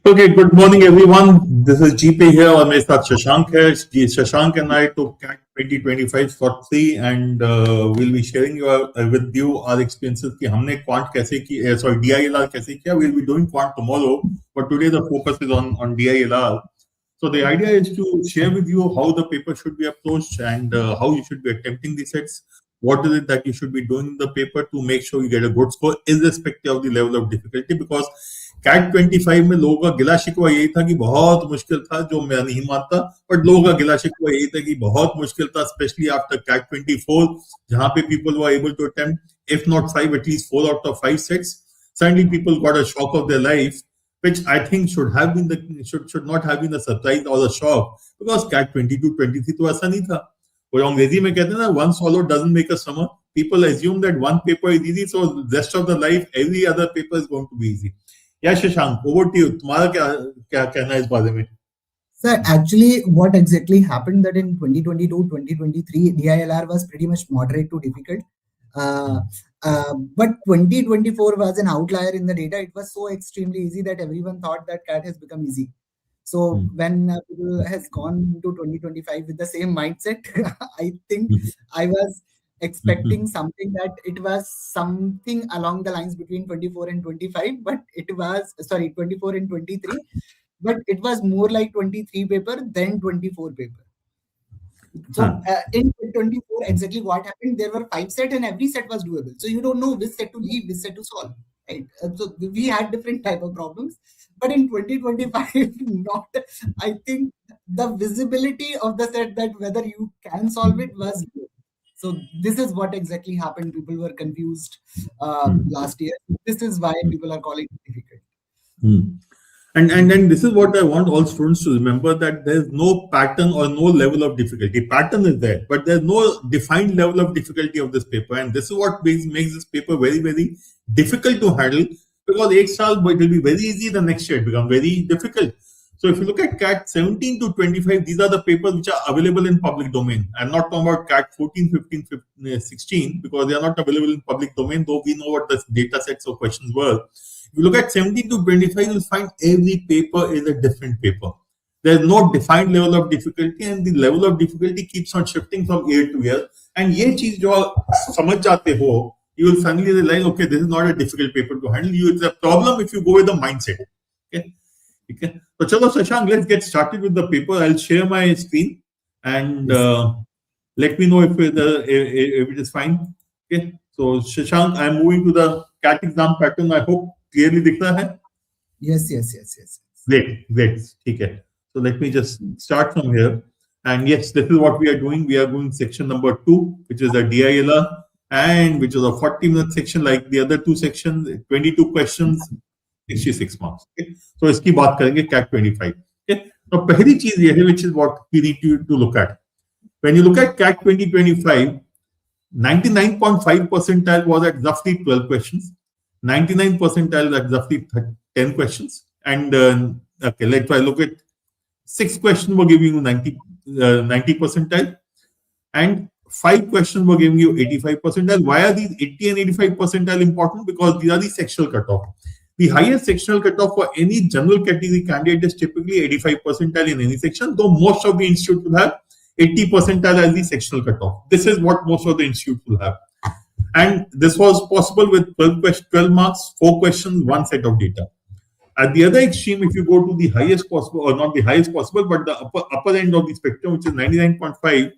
Okay, good morning everyone. This is GP here और मेरे साथ शशांक है. Shashank and I took CAT 2025 slot 3 and we'll be sharing with you our experiences कि हमने quant कैसे की, DILR कैसे किया. We'll be doing quant tomorrow, but today the focus is on DILR. So the idea is to share with you how the paper should be approached and how you should be attempting the sets. What is it that you should be doing in the paper to make sure you get a good score, irrespective of the level of difficulty? Because CAT 25 में लोगों का गिला शिकवा यही था कि बहुत मुश्किल था, जो मैं नहीं मानता, बट लोगों का गिला शिकवा यही था कि बहुत मुश्किल था, स्पेशली आफ्टर CAT 24, जहां पे people were able to attempt, if not 5, at least 4 out of 5 sets. Suddenly people got a shock of their life, which I think should not have been a surprise or a shock, because CAT 22, 23 तो ऐसा नहीं था. वो अंग्रेजी में कहते हैं ना, one swallow doesn't make a summer. People assume that one paper is easy, so the rest of the life, every other paper is going to be easy. Yeah, Shashank, over to you. तुम्हारा क्या कहना है इस बारे में? Sir, actually, what exactly happened that in 2022, 2023, DILR was pretty much moderate to difficult. But 2024 was an outlier in the data. It was so extremely easy that everyone thought that CAT has become easy. So when people has gone into 2025 with the same mindset, I think I was expecting something that it was something along the lines between 24 and 25, but it was, 24 and 23, but it was more like 23 paper than 24 paper. So in 24, exactly what happened, there were 5 sets and every set was doable. So you don't know which set to leave, which set to solve. Right? So we had different type of problems. But in 2025, I think the visibility of the set that whether you can solve it was good. So this is what exactly happened. People were confused last year. This is why people are calling it difficult. And then this is what I want all students to remember, that there is no pattern or no level of difficulty. Pattern is there, but there's no defined level of difficulty of this paper. And this is what makes this paper very, very difficult to handle, because एक साल it will be very easy, the next year it becomes very difficult. So if you look at CAT 17 to 25, these are the papers which are available in public domain. I'm not talking about CAT 14, 15, 16, because they are not available in public domain, though we know what the data sets of questions were. If you look at 17 to 25, you'll find every paper is a different paper. There's no defined level of difficulty, and the level of difficulty keeps on shifting from year to year. And ये चीज जो समझ जाते हो, you will suddenly realize, okay, this is not a difficult paper to handle. It's a problem if you go with the mindset. Okay. So chalo, Shashank, let's get started with the paper. I'll share my screen and let me know if it is fine. Okay. So Shashank, I'm moving to the CAT exam pattern. I hope clearly दिख रहा है? Yes. Great. ठीक है. So let me just start from here. And yes, this is what we are doing. We are going section number 2, which is the DILR, and which is a 40-minute section like the other 2 sections, 22 questions, 66 marks. Okay? So इसकी बात करेंगे CAT 25. Okay? So पहली चीज ये है, which is what we need to look at. When you look at CAT 2025, 99.5 percentile was at roughly 12 questions. 99 percentile at roughly 10 questions. And okay, let's try look at 6 questions were giving you 90 percentile, and 5 questions were giving you 85 percentile. Why are these 80 and 85 percentile important? Because these are the sectional cutoff. The highest sectional cutoff for any general category candidate is typically 85 percentile in any section, though most of the institutes will have 80 percentile as the sectional cutoff. This is what most of the institutes will have. And this was possible with 12 marks, 4 questions, 1 set of data. At the other extreme, if you go to the highest possible, or not the highest possible, but the upper end of the spectrum, which is 99.5,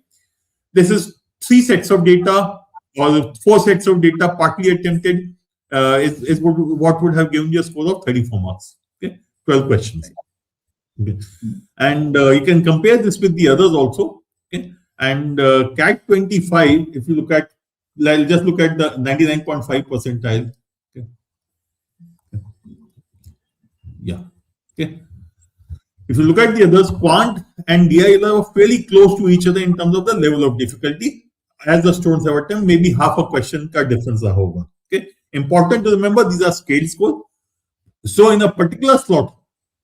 this is 3 sets of data or 4 sets of data partly attempted, is what would have given you a score of 34 marks. Okay, 12 questions. Okay. And you can compare this with the others also. Okay. And CAT 25, if you look at, just look at the 99.5 percentile. Okay. Yeah. Okay. If you look at the others, quant and DILR are fairly close to each other in terms of the level of difficulty. As the students have attempted, maybe half a question ka difference hoga. Okay. Important to remember, these are scale score. So in a particular slot,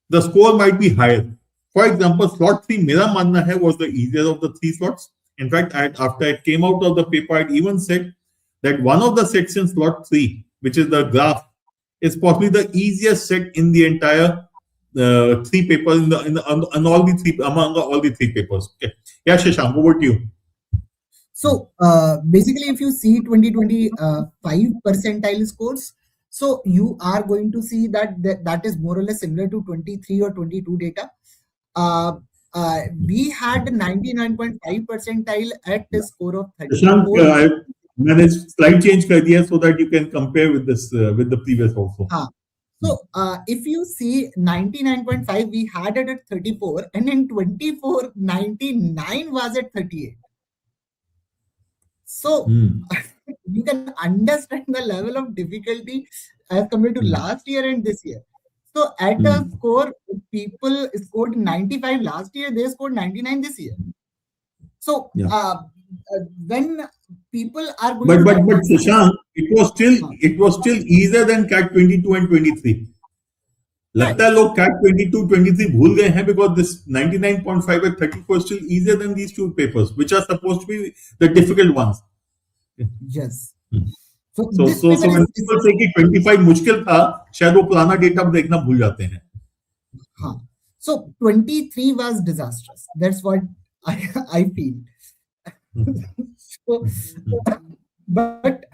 the score might be higher. For example, slot 3, mera manna hai, was the easier of the 3 slots. In fact, after I came out of the paper, I even said that one of the sets in slot 3, which is the graph, is possibly the easiest set in the entire three papers on all the three among all the three papers. Okay. Yeah, Shashank, over to you. So basically, if you see 2025 percentile scores, so you are going to see that is more or less similar to 23 or 22 data. We had 99.5 percentile at a score of 34. Shashank, मैंने slide change कर दिया so that you can compare with this with the previous also. So if you see 99.5, we had it at 34, and in 24, 99 was at 38. So you can understand the level of difficulty as compared to last year and this year. So at a score, people scored 95 last year, they scored 99 this year. So when people are going but Shashank, it was still easier than CAT 22 and 23. लगता है लोग CAT 22, 23 भूल गए हैं because this 99.5 and 34 is still easier than these two papers, which are supposed to be the difficult ones. Yes. So when people say कि 25 मुश्किल था, शायद वो पुराना डेटा देखना भूल जाते हैं. हाँ. So 23 was disastrous. That's what I feel. So, but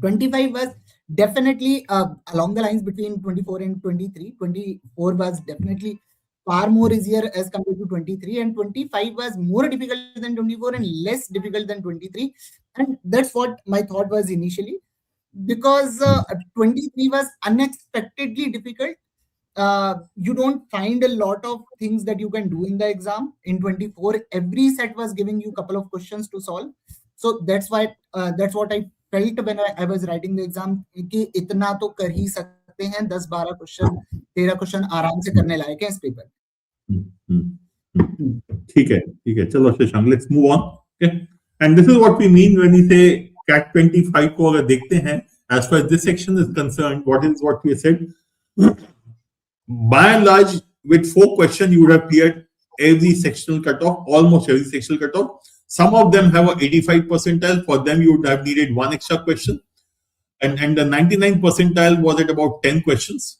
25 was definitely along the lines between 24 and 23. 24 was definitely far more easier as compared to 23, and 25 was more difficult than 24 and less difficult than 23. And that's what my thought was initially, because 23 was unexpectedly difficult. You don't find a lot of things that you can do in the exam. In 24, every set was giving you a couple of questions to solve. So that's why that's what I felt when I was writing the exam, कि इतना तो कर ही सकते हैं, 10-12 question 13 question आराम से करने लायक है इस पेपर. ठीक है चलो Shashank, let's move on. Okay, and this is what we mean when we say CAT 25 को अगर देखते हैं, as far as this section is concerned, what we said, by and large with 4 questions you would have cleared every sectional cutoff, almost every sectional cutoff. Some of them have a 85 percentile. For them, you would have needed 1 extra question. And the 99 percentile was at about 10 questions.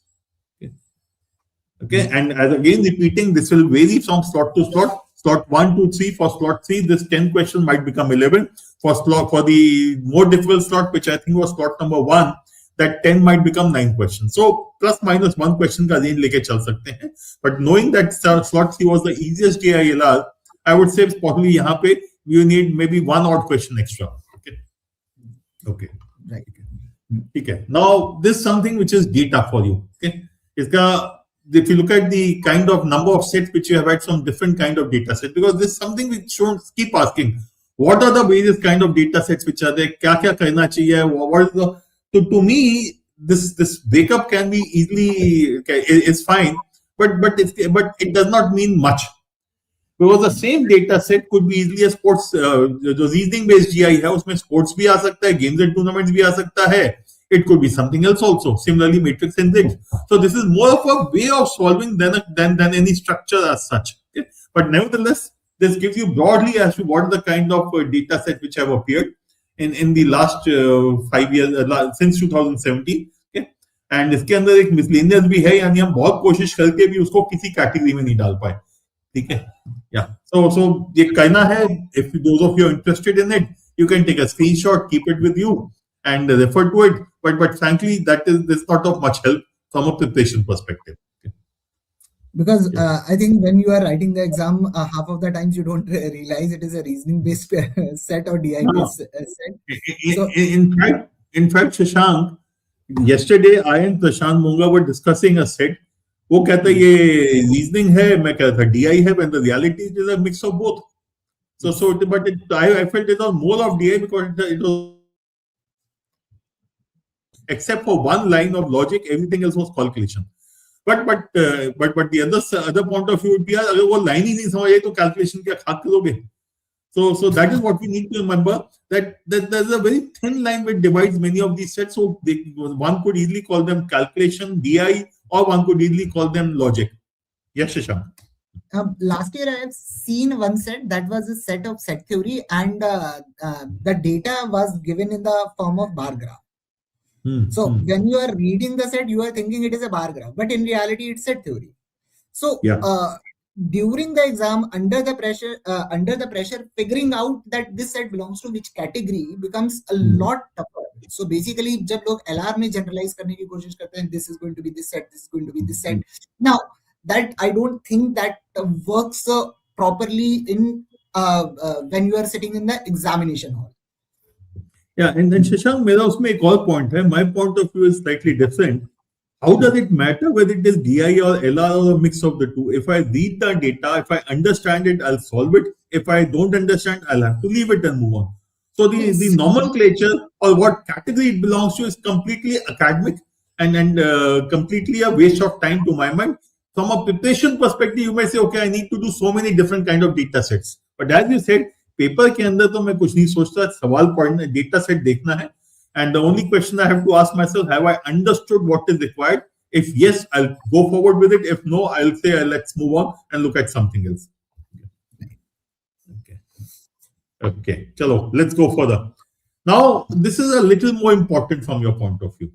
Okay. And as again repeating, this will vary from slot to slot. Slot 1, 2, 3. For slot 3, this 10 questions might become 11. For the more difficult slot, which I think was slot number 1, that 10 might become 9 questions. So plus minus 1 question का range लेके चल सकते हैं. But knowing that slot 3 was the easiest DILR, I would say possibly यहाँ पे you need maybe 1 odd question extra. Okay. Right. Okay. Now this is something which is data for you. Okay. If you look at the kind of number of sets which you have had, some different kind of data sets, because this is something which should keep asking. What are the various kind of data sets which are there? क्या करना चाहिए? What is the to me, this breakup can be easily is fine, but it does not mean much, because the same data set could be easily a sports जो reasoning based GI है उसमें sports भी आ सकता है, games and tournaments भी आ सकता है. It could be something else also. Similarly, matrix and rigs. So this is more of a way of solving than any structure as such. Okay? But nevertheless, this gives you broadly as to what the kind of data set which have appeared in the last 5 years since 2017. Okay? And इसके अंदर एक miscellaneous भी है, यानी हम बहुत कोशिश करके भी उसको किसी कैटेगरी में नहीं डाल पाए. ठीक है? Yeah. So ये करना है. If those of you are interested in it, you can take a screenshot, keep it with you, and refer to it. But frankly, that's not of much help from a preparation perspective. Okay. Because I think when you are writing the exam, half of the times you don't realize it is a reasoning based set or DI based set. So, in fact, Shashank, yesterday I and Prashant Munga were discussing a set. वो कहता है ये reasoning है, मैं कहता था DI है, when the reality is a mix of both. So I felt it was more of DI because it was, except for one line of logic, everything else was calculation. But the other point of view would be, अगर वो line ही नहीं समझ आई तो calculation क्या खाक करोगे? So that is what we need to remember, that there's a very thin line which divides many of these sets. So one could easily call them calculation, DI, or one could easily call them logic. Yes, Shashank. Last year I have seen one set that was a set of set theory, and the data was given in the form of bar graph. So when you are reading the set, you are thinking it is a bar graph, but in reality it's set theory. So during the exam, under the pressure, figuring out that this set belongs to which category becomes a lot tougher. So basically, जब लोग LR में generalize करने की कोशिश करते हैं, this is going to be this set, this is going to be this set. Now that I don't think that works properly in when you are sitting in the examination hall. Yeah, and then Shashank, मेरा उसमें एक और point है. My point of view is slightly different. How does it matter whether it is DI or LR or a mix of the two? If I read the data, if I understand it, I'll solve it. If I don't understand, I'll have to leave it and move on. So the nomenclature or what category it belongs to is completely academic and completely a waste of time to my mind. From a preparation perspective, you may say, okay, I need to do so many different kind of data sets. But as you said, paper के अंदर तो मैं कुछ नहीं सोचता, सवाल पढ़ना, data set देखना है. And the only question I have to ask myself, have I understood what is required? If yes, I'll go forward with it. If no, I'll say, let's move on and look at something else. Okay. Chalo, let's go further. Now, this is a little more important from your point of view.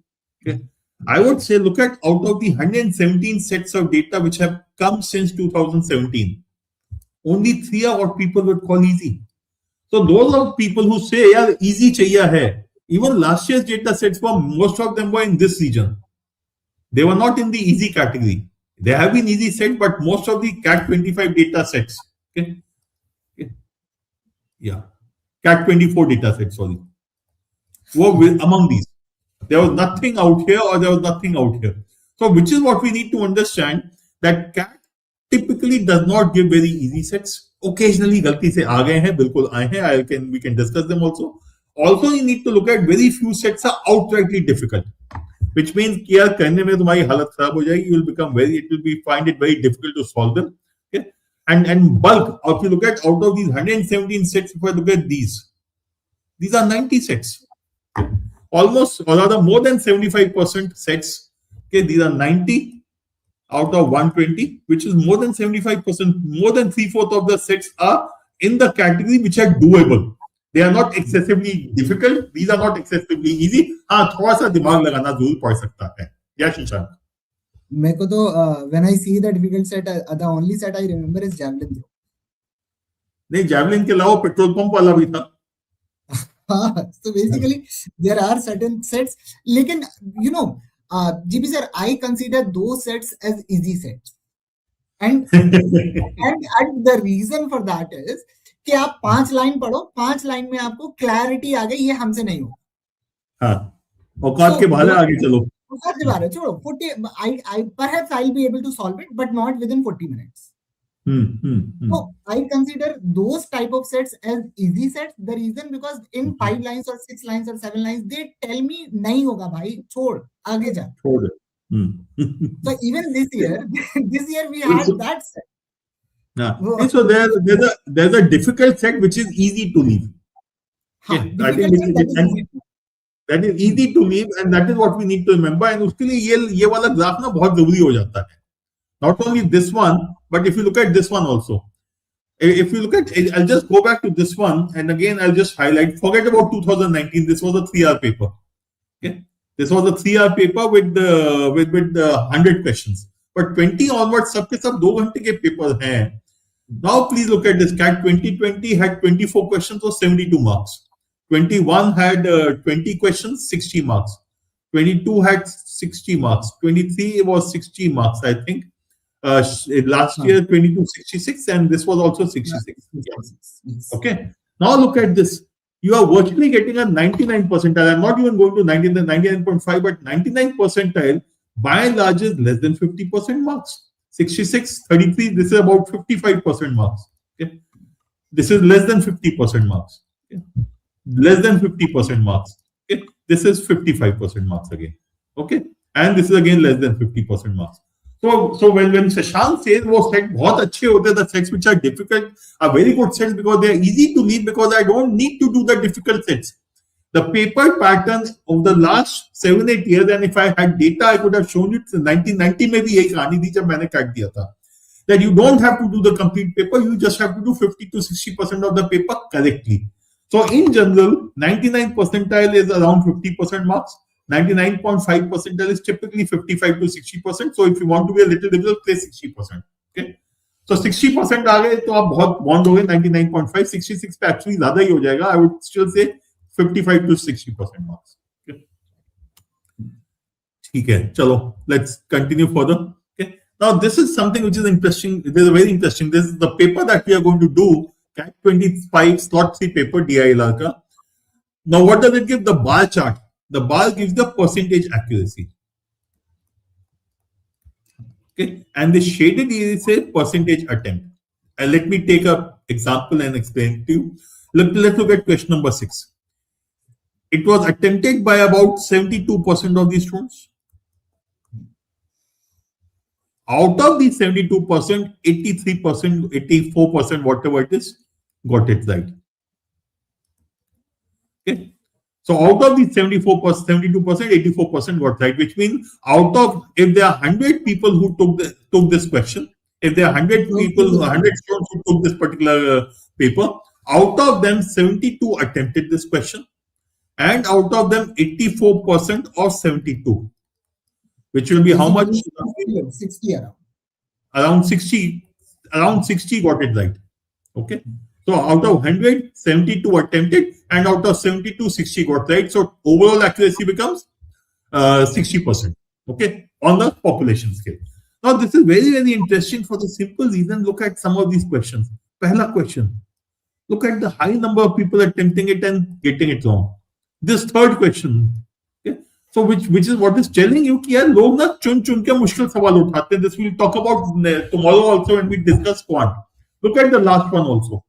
Okay. I would say, look at out of the 117 sets of data which have come since 2017, only 3 are what people would call easy. So those are people who say, yeah, easy chahiye hai. Even last year's data sets, most of them were in this region. They were not in the easy category. They have been easy sets, but most of the CAT 25 data sets, CAT 24 data sets, were among these. There was nothing out here or there was nothing out here. So which is what we need to understand, that CAT typically does not give very easy sets. Occasionally, galti se aa gaye hain, bilkul aaye hain. We can discuss them also. Also, you need to look at very few sets are outrightly difficult, which means कि यार करने में तुम्हारी हालत खराब हो जाएगी. You will find it very difficult to solve them. Okay, and bulk. If you look at out of these 117 sets, if I look at these are 90 sets. Almost, or rather, more than 75% sets. Okay, these are 90 out of 120, which is more than 75%. More than 3/4 of the sets are in the category which are doable. They are not excessively difficult. These are not excessively easy. हाँ, थोड़ा सा दिमाग लगाना जरूर पड़ सकता है. Yeah, Shashank. मेरे को तो when I see the difficult set, the only set I remember is javelin throw. नहीं, javelin के अलावा पेट्रोल पंप वाला भी था. So basically, there are certain sets. लेकिन you know, GP sir, I consider those sets as easy sets, and the reason for that is कि आप 5 line पढ़ो, 5 लाइन में आपको क्लैरिटी आ गई, ये हमसे नहीं हो. हाँ, औकात के बाहर आगे चलो. औकात के बाहर छोड़ो. 40, perhaps I'll be able to solve it, but not within 40 minutes. So I consider those type of sets as easy sets. The reason because in 5 lines or 6 lines or 7 lines, they tell me नहीं होगा भाई, छोड़, आगे जा. So even this year we had that set. So there's a difficult set which is easy to leave. I think that is easy to leave, and that is what we need to remember. And उसके लिए ये वाला graph ना बहुत जरूरी हो जाता है. Not only this one, but if you look at this one also. If you look at, I'll just go back to this one, and again I'll just highlight. Forget about 2019. This was a 3-hour paper. Okay, this was a 3-hour paper with the 100 questions. But 20 onwards, सबके सब 2 घंटे के paper हैं. Now please look at this. CAT 2020 had 24 questions or 72 marks. 21 had 20 questions, 60 marks. 22 had 60 marks. 23 was 60 marks, I think. Last year, 22, 66, and this was also 66. Yes. Okay. Now look at this. You are virtually getting a 99 percentile. I'm not even going to 99.5, but 99 percentile by and large is less than 50% marks. 66, 33, this is about 55% marks. Okay. This is less than 50% marks. Okay. Less than 50% marks. Okay. This is 55% marks again. Okay. And this is again less than 50% marks. So when Shashank says वो set बहुत अच्छे होते, the sets which are difficult are very good sets because they are easy to leave because I don't need to do the difficult sets. The paper patterns of the last 7-8 years, and if I had data, I could have shown you. 1990 में भी यही कहानी थी जब मैंने काट दिया था. That you don't have to do the complete paper, you just have to do 50 to 60% of the paper correctly. So in general, 99 percentile is around 50% marks. 99.5 percentile is typically 55 to 60%. So if you want to be a little difficult, play 60%. Okay. So 60% आ गए तो आप बहुत bond हो गए 99.5, 66 पे actually ज्यादा ही हो जाएगा. I would still say 55 to 60% marks. Okay. ठीक है, चलो, let's continue further. Okay. Now this is something which is interesting. This is very interesting. This is the paper that we are going to do. CAT 25 slot 3 paper DILR का. Now what does it give? The bar chart. The bar gives the percentage accuracy. Okay, and the shaded is a percentage attempt. And let me take an example and explain to you. Let's look at question number 6. It was attempted by about 72% of the students. Out of the 72%, 83%, 84%, whatever it is, got it right. Okay. So out of the 74%, 72%, 84% got right, which means out of, if there are 100 people who took this question, if there are 100 people, 100 students who took this particular paper, out of them 72 attempted this question, and out of them 84% of 72, which will be how much? 60 around. Around 60 got it right. Okay. So out of 100, 72 attempted, and out of 72, 60 got right. So overall accuracy becomes 60%. Okay, on the population scale. Now this is very, very interesting for the simple reason. Look at some of these questions. Pehla question. Look at the high number of people attempting it and getting it wrong. This third question. Okay, so which is what is telling you कि यार लोग ना चुन के मुश्किल सवाल उठाते हैं. This we'll talk about tomorrow also when we discuss quant. Look at the last one also.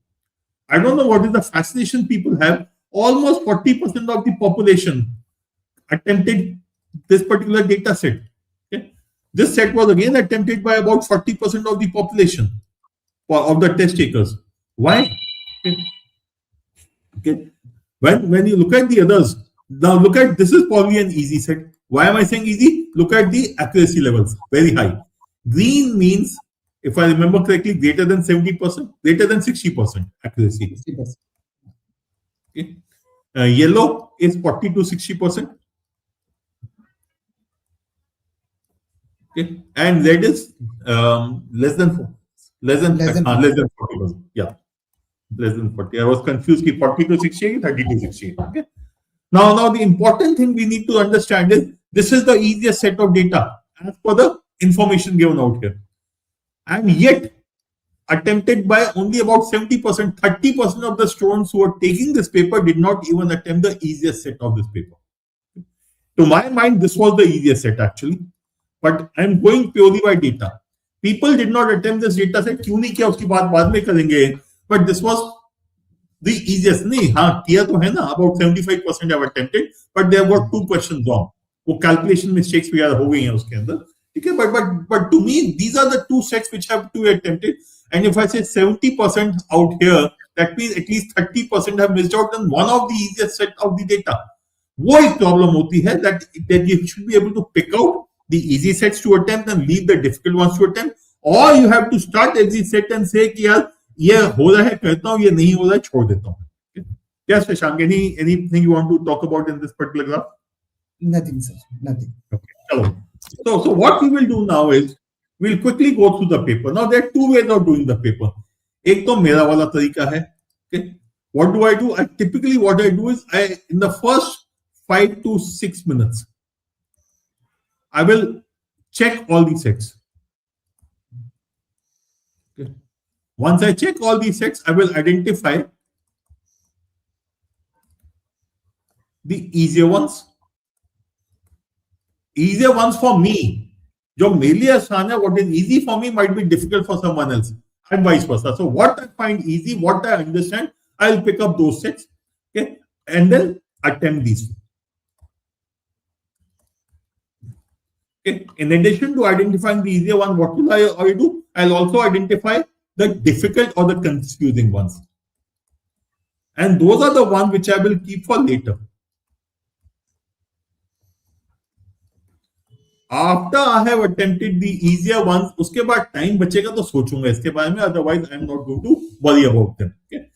I don't know what is the fascination people have. Almost 40% of the population attempted this particular data set. Okay? This set was again attempted by about 40% of the population of the test takers. Why? Okay. When you look at the others, now look at, this is probably an easy set. Why am I saying easy? Look at the accuracy levels, very high. Green means, if I remember correctly, greater than 70%, greater than 60% accuracy. 60%. Okay. Yellow is 40 to 60%. Okay. And red is less than 40%. Yeah. Less than 40. I was confused. 40 to 60, 30 to 60. Okay. Now the important thing we need to understand is this is the easiest set of data as per the information given out here. And yet, attempted by only about 70%, 30% of the students who are taking this paper did not even attempt the easiest set of this paper. To my mind, this was the easiest set actually. But I'm going purely by data. People did not attempt this data set. क्यों नहीं किया उसकी बात बाद में करेंगे. But this was the easiest. नहीं, हाँ किया तो है ना. About 75% have attempted, but they have got 2 questions wrong. वो calculation mistakes वगैरह हो गई हैं उसके अंदर. Okay, but to me, these are the 2 sets which have to be attempted. And if I say 70% out here, that means at least 30% have missed out on one of the easiest set of the data. वो एक problem होती है that you should be able to pick out the easy sets to attempt and leave the difficult ones to attempt. Or you have to start every set and say कि यार ये हो रहा है करता हूँ, ये नहीं हो रहा है छोड़ देता हूँ. Yes, Shashank, anything you want to talk about in this particular graph? Nothing, sir. Nothing. Okay, chalo. So what we will do now is we'll quickly go through the paper. Now there are 2 ways of doing the paper. एक तो मेरा वाला तरीका है. Okay, what do? Typically what I do is in the first 5 to 6 minutes, I will check all these sets. Okay. Once I check all these sets, I will identify the easier ones. Easier ones for me. जो मेरे लिए आसान है, what is easy for me might be difficult for someone else, and vice versa. So what I find easy, what I understand, I'll pick up those sets, okay, and then attempt these. Okay. In addition to identifying the easier one, what will I do? I'll also identify the difficult or the confusing ones. And those are the ones which I will keep for later. After I have attempted the easier ones, उसके बाद time बचेगा तो सोचूंगा इसके बारे में. Otherwise, I am not going to worry about them. Okay.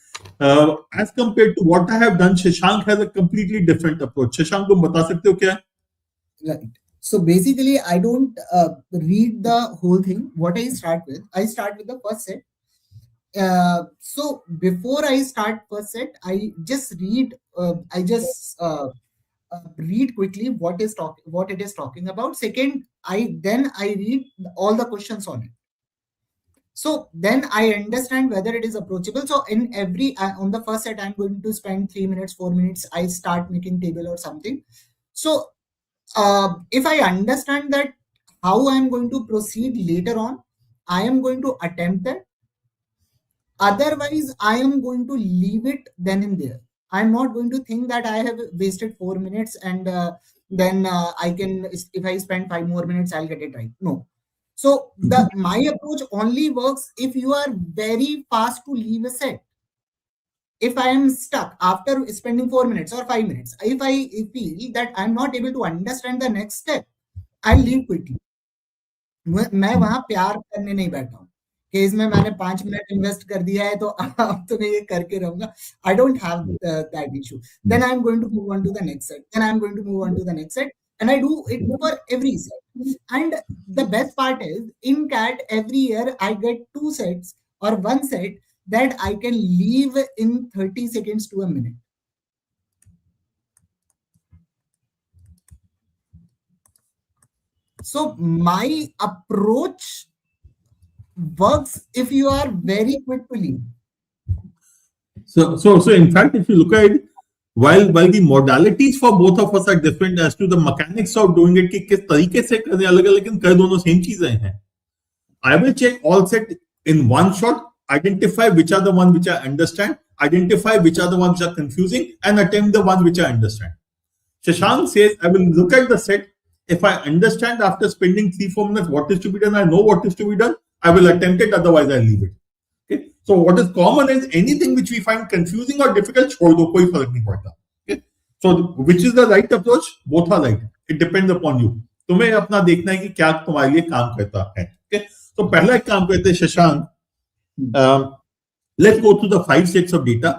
As compared to what I have done, Shashank has a completely different approach. Shashank, तुम बता सकते हो क्या? Right. So basically, I don't read the whole thing. What I start with the first set. So before I start first set, I just read. I just read quickly what it is talking about. Second, I read all the questions on it. So then I understand whether it is approachable. So in every on the first set, I'm going to spend 3 minutes, 4 minutes. I start making table or something. So if I understand that how I am going to proceed later on, I am going to attempt that. Otherwise, I am going to leave it then and there. I'm not going to think that I have wasted 4 minutes and then I can, if I spend 5 more minutes, I'll get it right. No. So my approach only works if you are very fast to leave a set. If I am stuck after spending 4 minutes or 5 minutes, if I feel that I'm not able to understand the next step, I'll leave quickly. मैं वहां प्यार करने नहीं बैठा हूँ कि इसमें मैंने 5 मिनट इन्वेस्ट कर दिया है तो अब तो मैं ये करके रहूंगा. I don't have that issue. Then I am going to move on to the next set. Then I am going to move on to the next set. And I do it for every set. And the best part is, in CAT, every year I get 2 sets or 1 set that I can leave in 30 seconds to a minute. So my approach works if you are very quick to leave. So in fact, if you look at it, while the modalities for both of us are different as to the mechanics of doing it, कि किस तरीके से करने अलग अलग, लेकिन कर दोनों सेम चीजें हैं. I will check all set in one shot, identify which are the ones which I understand, identify which are the ones which are confusing, and attempt the ones which I understand. Shashank says, I will look at the set. If I understand after spending 3-4 minutes what is to be done, I know what is to be done, I will attempt it, otherwise I'll leave it. Okay? So what is common is anything which we find confusing or difficult, छोड़ दो, कोई फर्क नहीं पड़ता. Okay? So which is the right approach? Both are right. It depends upon you. तुम्हें अपना देखना है कि क्या तुम्हारे लिए काम करता है. Okay? So पहला एक काम करते हैं Shashank. Let's go through the 5 sets of data.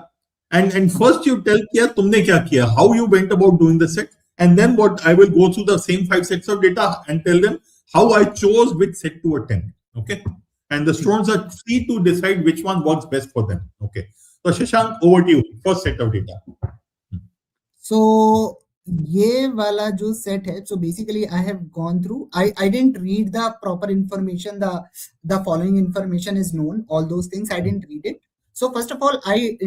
And first you tell किया तुमने क्या किया, how you went about doing the set, and then what I will go through the same 5 sets of data and tell them how I chose which set to attempt. Okay, and the students are free to decide which one works best for them. Okay, so Shashank, over to you. First set of data. So ये वाला जो set है, so basically I have gone through. I didn't read the proper information. The following information is known. All those things I didn't read it. So first of all, I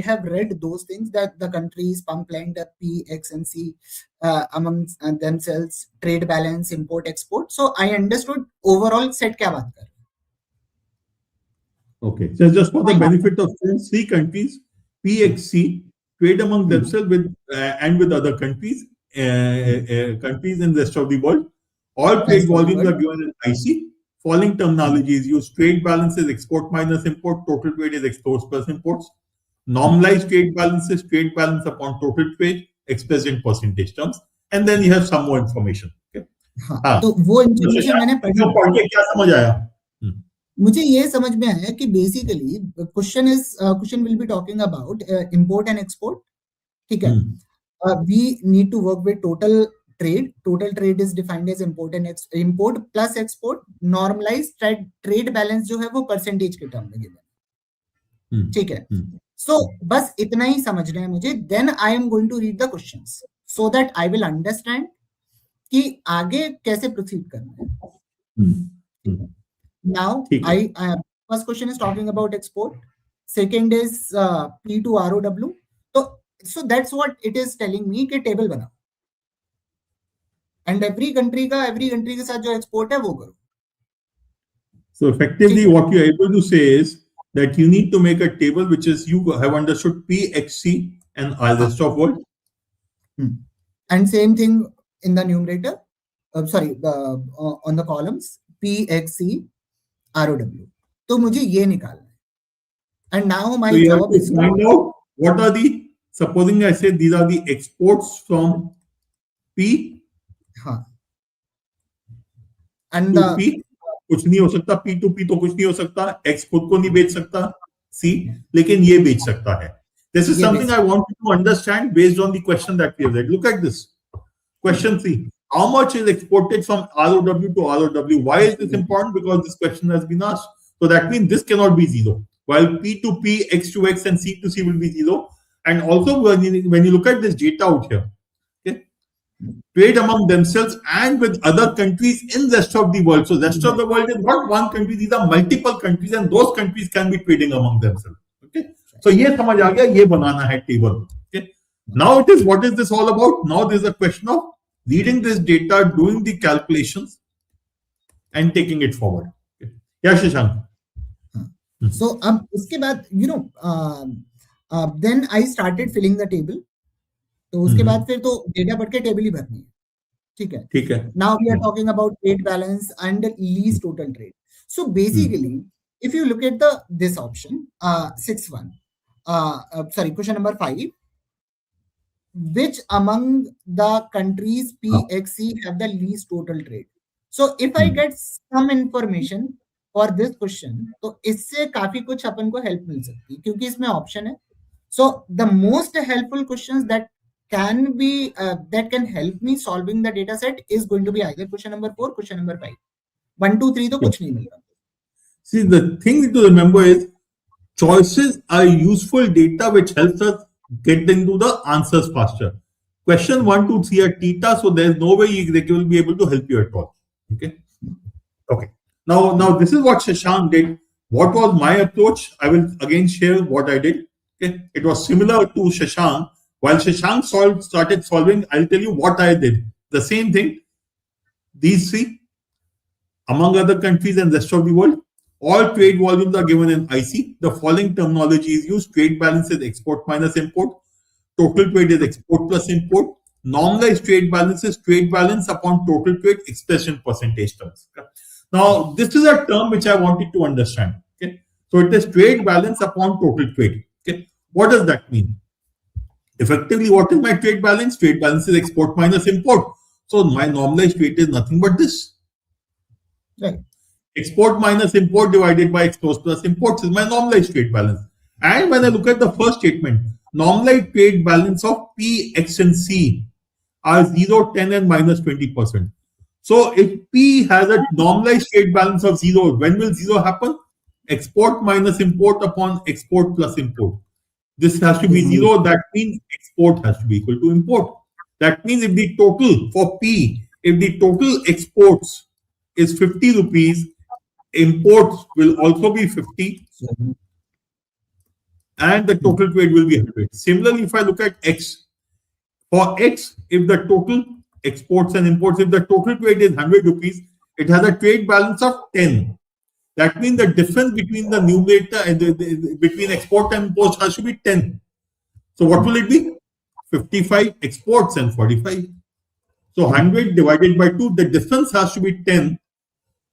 have read those things, that the countries pump lend P, X, and C among themselves, trade balance, import, export. So I understood overall set क्या बात कर. Okay, so just for the benefit of students, 3 countries, P, X, C, trade among themselves with and with other countries, countries in the rest of the world. All trade volumes are given in IC. Following terminologies use: trade balances, export minus import, total trade is exports plus imports. Normalized trade balances, trade balance upon total trade, expressed in percentage terms. And then you have some more information. Okay? हाँ, तो वो information मैंने पढ़ के क्या समझ आया? मुझे ये समझ में आया कि basically question will be talking about import and export. ठीक है, we need to work with total trade. Total trade is defined as import plus export. Normalized trade balance जो है वो percentage के टर्म में गिवन. ठीक है, so बस इतना ही समझना है मुझे. Then I am going to read the questions so that I will understand कि आगे कैसे proceed करना है. Now first question is talking about export. Second is P to ROW. So that's what it is telling me कि table बनाओ. And every country के साथ जो export है वो करो. So effectively what you are able to say is that you need to make a table which is, you have understood P, X, C and all the rest of world. And same thing in the numerator. On the columns P, X, C, ROW. तो मुझे ये निकालना है. And now my job is to find out what are the, supposing I say these are the exports from P. हाँ. And P कुछ नहीं हो सकता, P to P तो कुछ नहीं हो सकता, X खुद को नहीं बेच सकता, C लेकिन ये बेच सकता है. This is something I want you to understand based on the question that we have read. Look at this. Question 3. How much is exported from ROW to ROW? Why is this important? Because this question has been asked. So that means this cannot be 0. While P to P, X to X, and C to C will be 0. And also when you look at this data out here, okay, trade among themselves and with other countries in the rest of the world. So rest of the world is not one country, these are multiple countries, and those countries can be trading among themselves. Okay. So ये समझ आ गया, ये बनाना है table. Okay. Now it is, what is this all about? Now there is a question of reading this data, doing the calculations, and taking it forward. Okay. Yeah, Shashank. So उसके बाद then I started filling the table. तो उसके बाद फिर तो data पढ़ के table ही भरनी है. ठीक है. Now we are talking about trade balance and least total trade. So basically, if you look at this option, 6.1, question number 5, which among the countries PXC have the least total trade? So if I get some information for this question, तो इससे काफी कुछ अपन को help मिल सकती है, क्योंकि इसमें option है. So the most helpful questions that can be that can help me solving the data set is going to be either question number 4, question number 5. 1, 2, 3 तो कुछ नहीं मिलता. See, the thing to remember is choices are useful data which helps us get into the answers faster. Question 1, 2, 3 are theta, so there is no way they will be able to help you at all. Okay. Okay. Now this is what Shashank did. What was my approach? I will again share what I did. Okay. It was similar to Shashank. While Shashank started solving, I'll tell you what I did. The same thing. These 3, among other countries and rest of the world, all trade volumes are given in IC. The following terminology is used. Trade balance is export minus import. Total trade is export plus import. Normalized trade balance is trade balance upon total trade expressed in percentage terms. Okay. Now, this is a term which I wanted to understand. Okay. So it is trade balance upon total trade. Okay. What does that mean? Effectively, what is my trade balance? Trade balance is export minus import. So my normalized rate is nothing but this. Right. Export minus import divided by export plus imports is my normalized trade balance. And when I look at the first statement, normalized trade balance of P, X, and C are 0, 10, and minus 20%. So if P has a normalized trade balance of 0, when will 0 happen? Export minus import upon export plus import. This has to be 0. That means export has to be equal to import. That means if the total for P, if the total exports is 50 rupees, imports will also be 50, and the total trade will be 100. Similarly, if I look at X, for X, if the total exports and imports, if the total trade is 100 rupees, it has a trade balance of 10. That means the difference between the numerator and between export and imports has to be 10. So what will it be? 55 exports and 45. So 100 divided by 2, the difference has to be 10.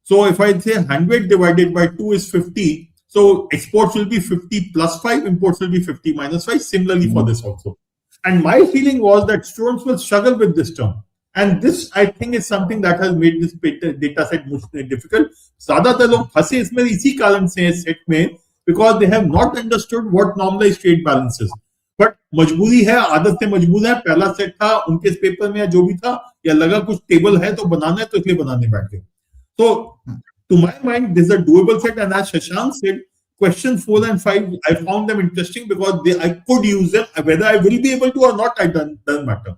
So if I say 100 divided by 2 is 50, so exports will be 50 plus 5, imports will be 50 minus 5. Similarly for this also. And my feeling was that students will struggle with this term. And this, I think, is something that has made this data set difficult. ज़्यादातर लोग फंसे इसमें इसी कारण से इस set में, because they have not understood what normalized trade balance is. But मजबूरी है, आदत से मजबूर है. पहला सेट था, उनके पेपर में जो भी था, या लगा कुछ टेबल है तो बनाना है, तो इसलिए बनाने बैठ गए. So, to my mind, this is a doable set, and as Shashank said, question 4 and 5, I found them interesting because I could use them. Whether I will be able to or not, doesn't matter.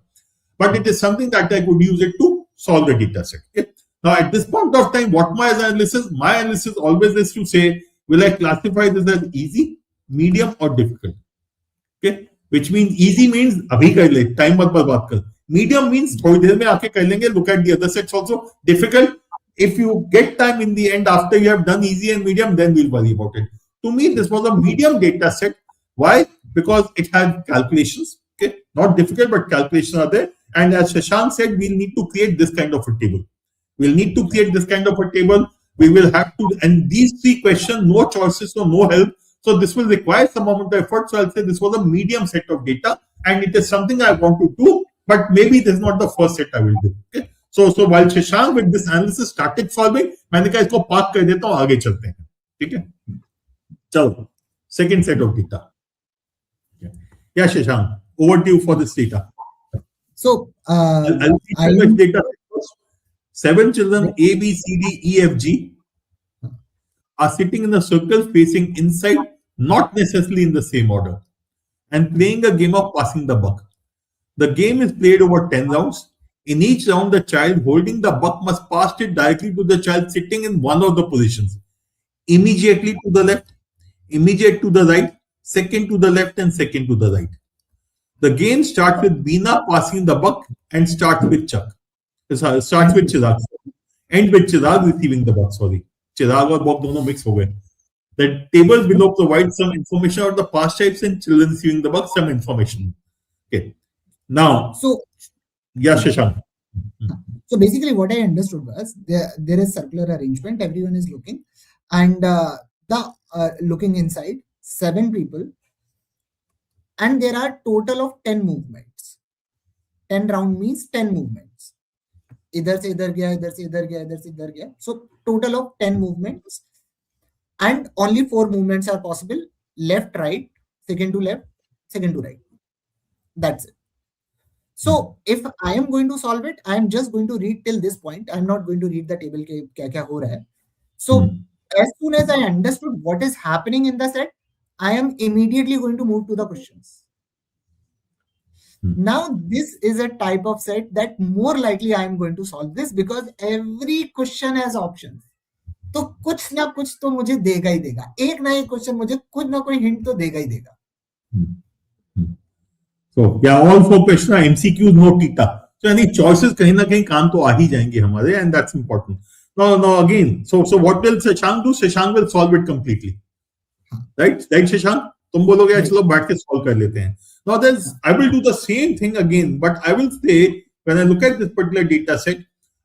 But it is something that I could use it to solve the data set. Okay? Now, at this point of time, what my analysis always is to say, will I classify this as easy, medium, or difficult? Okay? Which means easy means abhi kar le, time mat barbaad kar. Medium means thodi der mein aake kar lenge, look at the other sets also. Difficult, if you get time in the end after you have done easy and medium, then we'll worry about it. To me, this was a medium data set. Why? Because it had calculations. Okay, not difficult, but calculations are there. And as Shashank said, we'll need to create this kind of a table. We'll need to create this kind of a table. We will have to, and these 3 questions, no choices, so no help. So this will require some amount of effort. So I'll say this was a medium set of data, and it is something I want to do, but maybe this is not the first set I will do. Okay. So while Shashank with this analysis started solving, मैंने कहा इसको park कर देता हूँ, आगे चलते हैं. ठीक है. चलो, second set of data. Yeah, Shashank, over to you for this data. So I'll see I how much am data. 7 children A, B, C, D, E, F, G are sitting in a circle facing inside, not necessarily in the same order, and playing a game of passing the buck. The game is played over 10 rounds. In each round, the child holding the buck must pass it directly to the child sitting in one of the positions. Immediately to the left, immediate to the right, second to the left, and second to the right. The game starts with Veena passing the buck and starts with Chuck. Starts with Chirag. End with Chirag receiving the buck. Sorry. Chirag और buck दोनों mix हो गए. The table below provides some information about the past types and children receiving the buck, some information. Okay. Now, so yeah, Shashank. so basically what I understood was there is circular arrangement, everyone is looking, and the looking inside 7 people, and there are total of 10 movements. 10 round means 10 movements. इधर से इधर गया, इधर से इधर गया, इधर से इधर गया. So total of 10 movements, and only 4 movements are possible: left, right, second to left, second to right. That's it. So if I am going to solve it, I am just going to read till this point. I am not going to read the table के क्या क्या हो रहा है. So as soon as I understood what is happening in the set, I am immediately going to move to the questions. Now this is a type of set that more likely I am going to solve this, because every question has options. तो कुछ ना कुछ तो मुझे देगा ही देगा. एक ना एक क्वेश्चन मुझे कुछ ना कोई हिंट तो देगा ही देगा. So yeah, all 4 questions are MCQs, no theta. So any choices कहीं ना कहीं काम तो आ ही जाएंगे हमारे, and that's important. No, again. So what will Shashank do? Shashank will solve it completely. Right, Shashank? तुम बोलोगे यार चलो बैठ के solve कर लेते हैं. Now I will do the same thing again, but I will say when I look at this particular data set,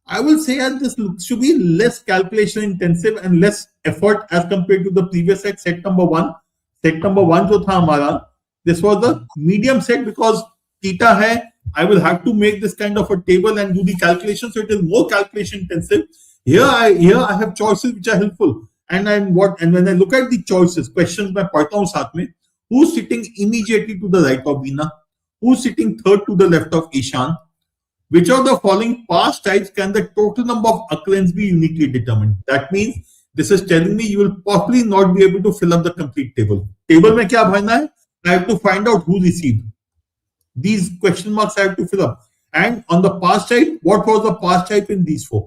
I will say that this should be less calculation intensive and less effort as compared to the previous set. Set number one जो था हमारा, this was the medium set because theta hai. I will have to make this kind of a table and do the calculation, so it is more calculation intensive. Here I have choices which are helpful, and when I look at the choices, questions मैं पढ़ता हूँ साथ में. Who's sitting immediately to the right of Veena? Who's sitting third to the left of Ishan? Which of the following past types can the total number of occurrences be uniquely determined? That means this is telling me you will possibly not be able to fill up the complete table. Table में क्या भरना है? I have to find out who received. These question marks I have to fill up. And on the past type, what was the past type in these 4?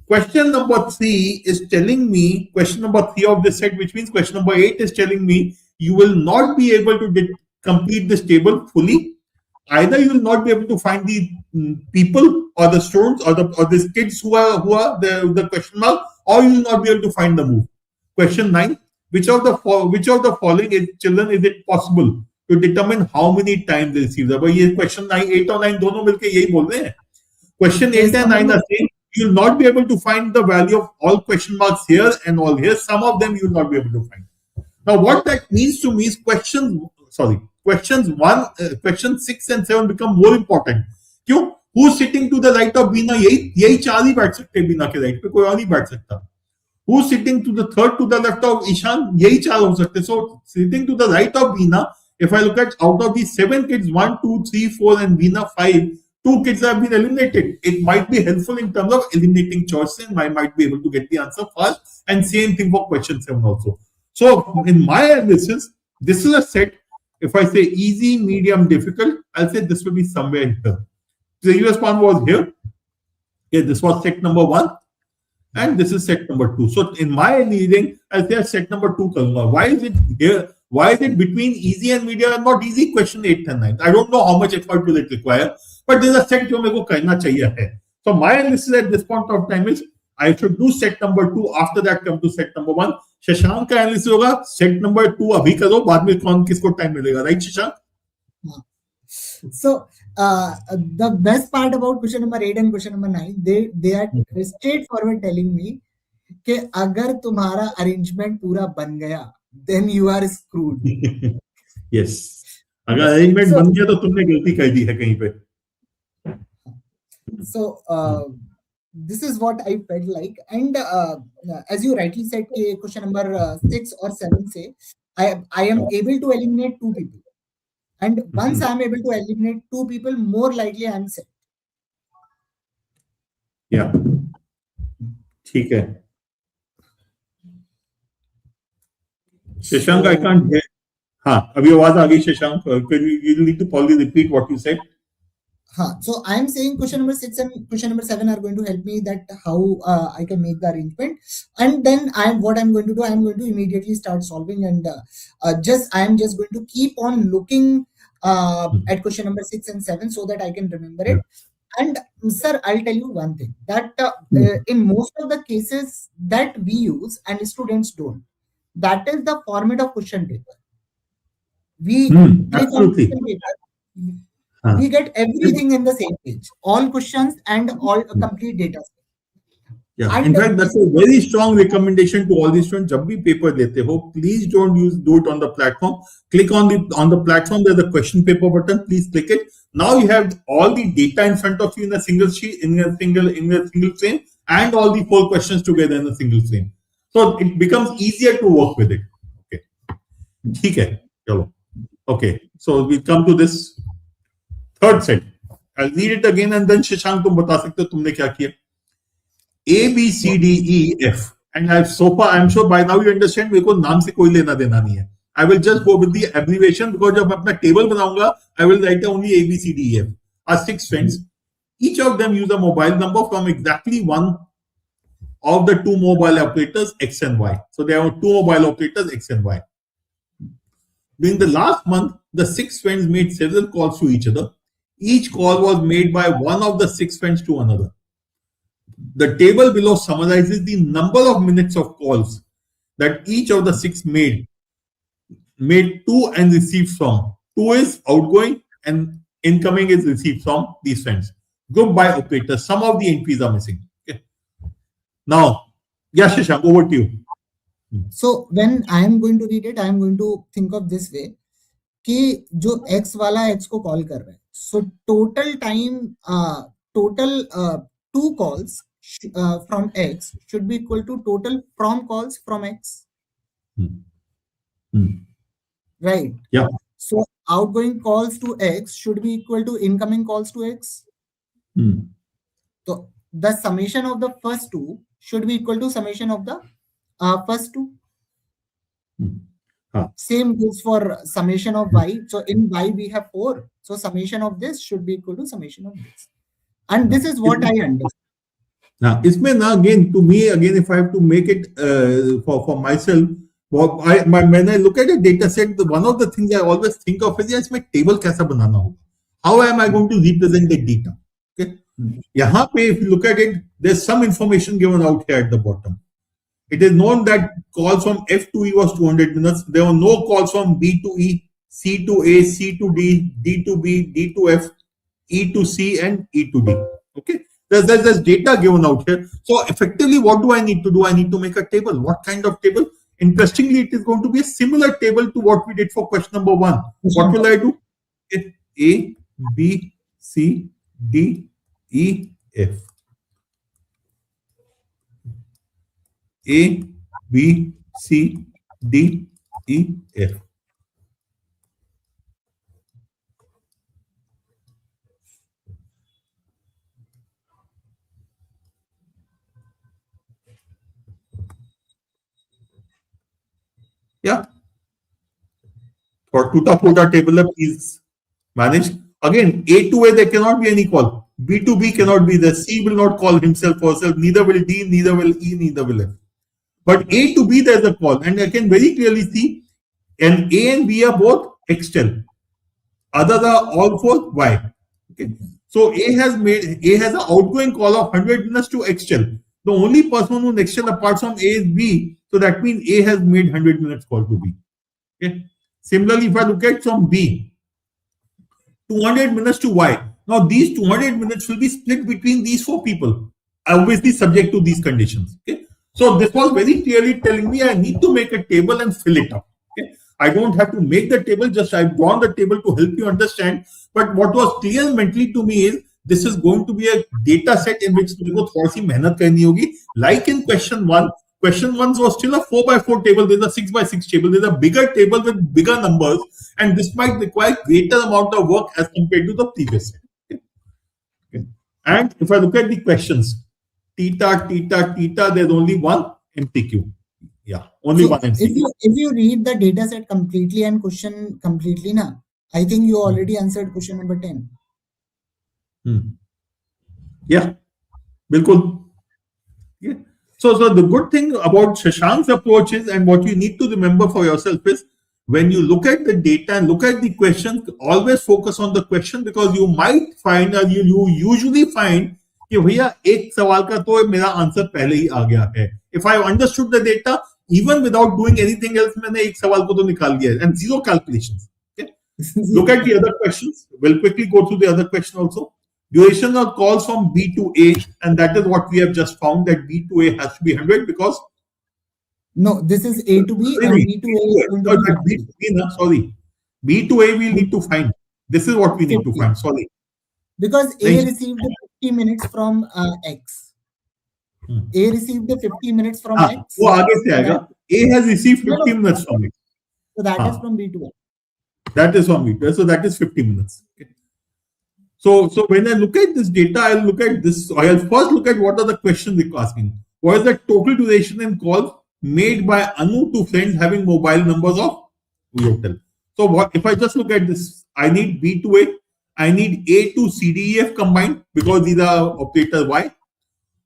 Question number 3 is telling me, question number 3 of this set, which means question number 8 is telling me you will not be able to complete this table fully. Either you will not be able to find the people or the students or the kids who are the question mark, or you will not be able to find the move. Question 9: which of the following children is it possible to determine how many times they receive? अब ये question 9, 8 और 9 दोनों मिलके यही बोल रहे हैं. Question 8 and 9 are saying you will not be able to find the value of all question marks here and all here. Some of them you will not be able to find. Now, what that means to me is questions 6 and 7 become more important. क्यों? Who's sitting to the right of Veena? यही 4 ही बैठ सकते हैं. Veena के right पे कोई और नहीं बैठ सकता. Who's sitting to the third to the left of Ishan? यही 4 हो सकते. So sitting to the right of Veena, if I look at out of these 7 kids, 1, 2, 3, 4, and Veena 5, 2 kids have been eliminated. It might be helpful in terms of eliminating choices, and I might be able to get the answer fast. And same thing for question 7 also. So in my analysis, this is a set. If I say easy, medium, difficult, I'll say this will be somewhere here. The previous one was here. Okay, this was set number 1, and this is set number 2. So in my reading, I'll say set number 2 karunga. Why is it here? Why is it between easy and medium and not easy? Question 8 and 9. I don't know how much effort will it require, but there's a set जो मेरे को करना चाहिए है. So my analysis at this point of time is I should do set number 2. After that, come to set number 1. Shashank का analysis होगा set number 2 अभी करो, बाद में कौन किसको टाइम मिलेगा. Right Shashank? So the best part about question number 8 and question number 9, they are straightforward telling me कि अगर तुम्हारा अरेंजमेंट पूरा बन गया, then you are screwed. Yes. अगर अरेंजमेंट बन गया तो तुमने गलती कर दी है कहीं पे. So this is what I felt like, and as you rightly said, question number 6 or 7 say I am able to eliminate 2 people. And once I'm able to eliminate 2 people, more likely I'm set. Yeah. ठीक है. Shashank, I can't hear. हाँ, अभी आवाज आ गई Shashank. You need to probably repeat what you said. So I'm saying question number 6 and question number 7 are going to help me that how I can make the arrangement, and then what I'm going to do, I'm going to immediately start solving, and I'm just going to keep on looking at question number 6 and 7 so that I can remember it. And sir, I'll tell you one thing that in most of the cases that we use and students don't, that is the format of question paper. We click on question paper. We get everything in the same page, all questions and all complete data. Yeah, and in fact, that's a very strong recommendation to all these students. जब भी paper देते हो, please don't do it on the platform. Click on the platform. There's a question paper button. Please click it. Now you have all the data in front of you in a single sheet, in a single frame, and all the 4 questions together in a single frame. So it becomes easier to work with it. Okay, ठीक है, चलो. Okay, so we come to this third set. I'll read it again and then Shashank तुम बता सकते हो तुमने क्या किया. A, B, C, D, E, F. And I'm sure by now you understand मेरे को नाम से कोई लेना देना नहीं है. I will just go with the abbreviation because जब मैं अपना table बनाऊंगा, I will write only A, B, C, D, E, F. Our 6 friends. Each of them use a mobile number from exactly one of the 2 mobile operators X and Y. So there are 2 mobile operators X and Y. During the last month, the 6 friends made several calls to each other. Each call was made by one of the 6 friends to another. The table below summarizes the number of minutes of calls that each of the 6 made to and received from. 2 is outgoing and incoming is received from these friends. Group by operator. Some of the entries are missing. Okay. Now, yeah, Shashank, over to you. So when I am going to read it, I am going to think of this way कि जो X वाला X को call कर रहा है, so total time total 2 calls from X should be equal to total from calls from X. Right. Yeah. So outgoing calls to X should be equal to incoming calls to X. So the summation of the first 2 should be equal to summation of the first 2. Same goes for summation of Y. So in Y we have 4. So summation of this should be equal to summation of this. And this is what I understand. Now, again, to me, if I have to make it for myself, when I look at a data set, one of the things I always think of is, yes, my table kaisa banana hoga? How am I going to represent the data? Okay. Yahan pe, if you look at it, there's some information given out here at the bottom. It is known that calls from F to E was 200 minutes. There were no calls from B to E, C to A, C to D, D to B, D to F, E to C, and E to D. Okay. There's data given out here. So effectively, what do I need to do? I need to make a table. What kind of table? Interestingly, it is going to be a similar table to what we did for question number 1. What will I do? A, B, C, D, E, F. A, B, C, D, E, F. Yeah. For tuta table is managed. Again, A to A, there cannot be any call. B to B cannot be there. C will not call himself or herself. Neither will D, neither will E, neither will F. But A to B, there's a call. And I can very clearly see, and A and B are both external. Others are all for Y. Okay. So A has an outgoing call of 100 minutes to external. The only person who external apart from A is B. So that means A has made 100 minutes call to B. Okay. Similarly, if I look at from B, 200 minutes to Y. Now these 200 minutes will be split between these 4 people, obviously subject to these conditions. Okay. So this was very clearly telling me I need to make a table and fill it up. Okay. I don't have to make the table, just I've drawn the table to help you understand. But what was clear mentally to me is this is going to be a data set in which तुमको थोड़ी सी मेहनत करनी होगी. Like in question 1, question 1 was still a 4x4 table. There's a 6x6 table. There's a bigger table with bigger numbers, and this might require greater amount of work as compared to the previous set. Okay. And if I look at the questions, theta, there's only one MCQ. Yeah, only one MCQ. If you read the data set completely and question completely, I think you already answered question number 10. Yeah, bilkul. Yeah. So the good thing about Shashank's approach is, and what you need to remember for yourself is, when you look at the data and look at the question, always focus on the question, because you might find, or you usually find, कि भैया एक सवाल का तो मेरा answer पहले ही आ गया है. If I understood the data, even without doing anything else, मैंने एक सवाल को तो निकाल दिया है, and zero calculations. Okay? Look at the other questions. We'll quickly go through the other question also. Duration of calls from B to A, and that is what we have just found, that B to A has to be 100, because no, this is A to B and B to A is going to be B to B, sorry. B to A we'll need to find. This is what we need to find. Sorry. Because A received 50 minutes from X. A received 50 minutes from X. वो आगे से आएगा. A has received 50 minutes from X. So that is from B to A. That is from B to A. So that is 50 minutes. Okay. So when I look at this data, I'll look at this. I'll first look at what are the questions they're asking. What is the total duration in calls made by Anu to friends having mobile numbers of Yotel? So what if I just look at this? I need B to A. I need A to CDEF combined, because these are operators Y.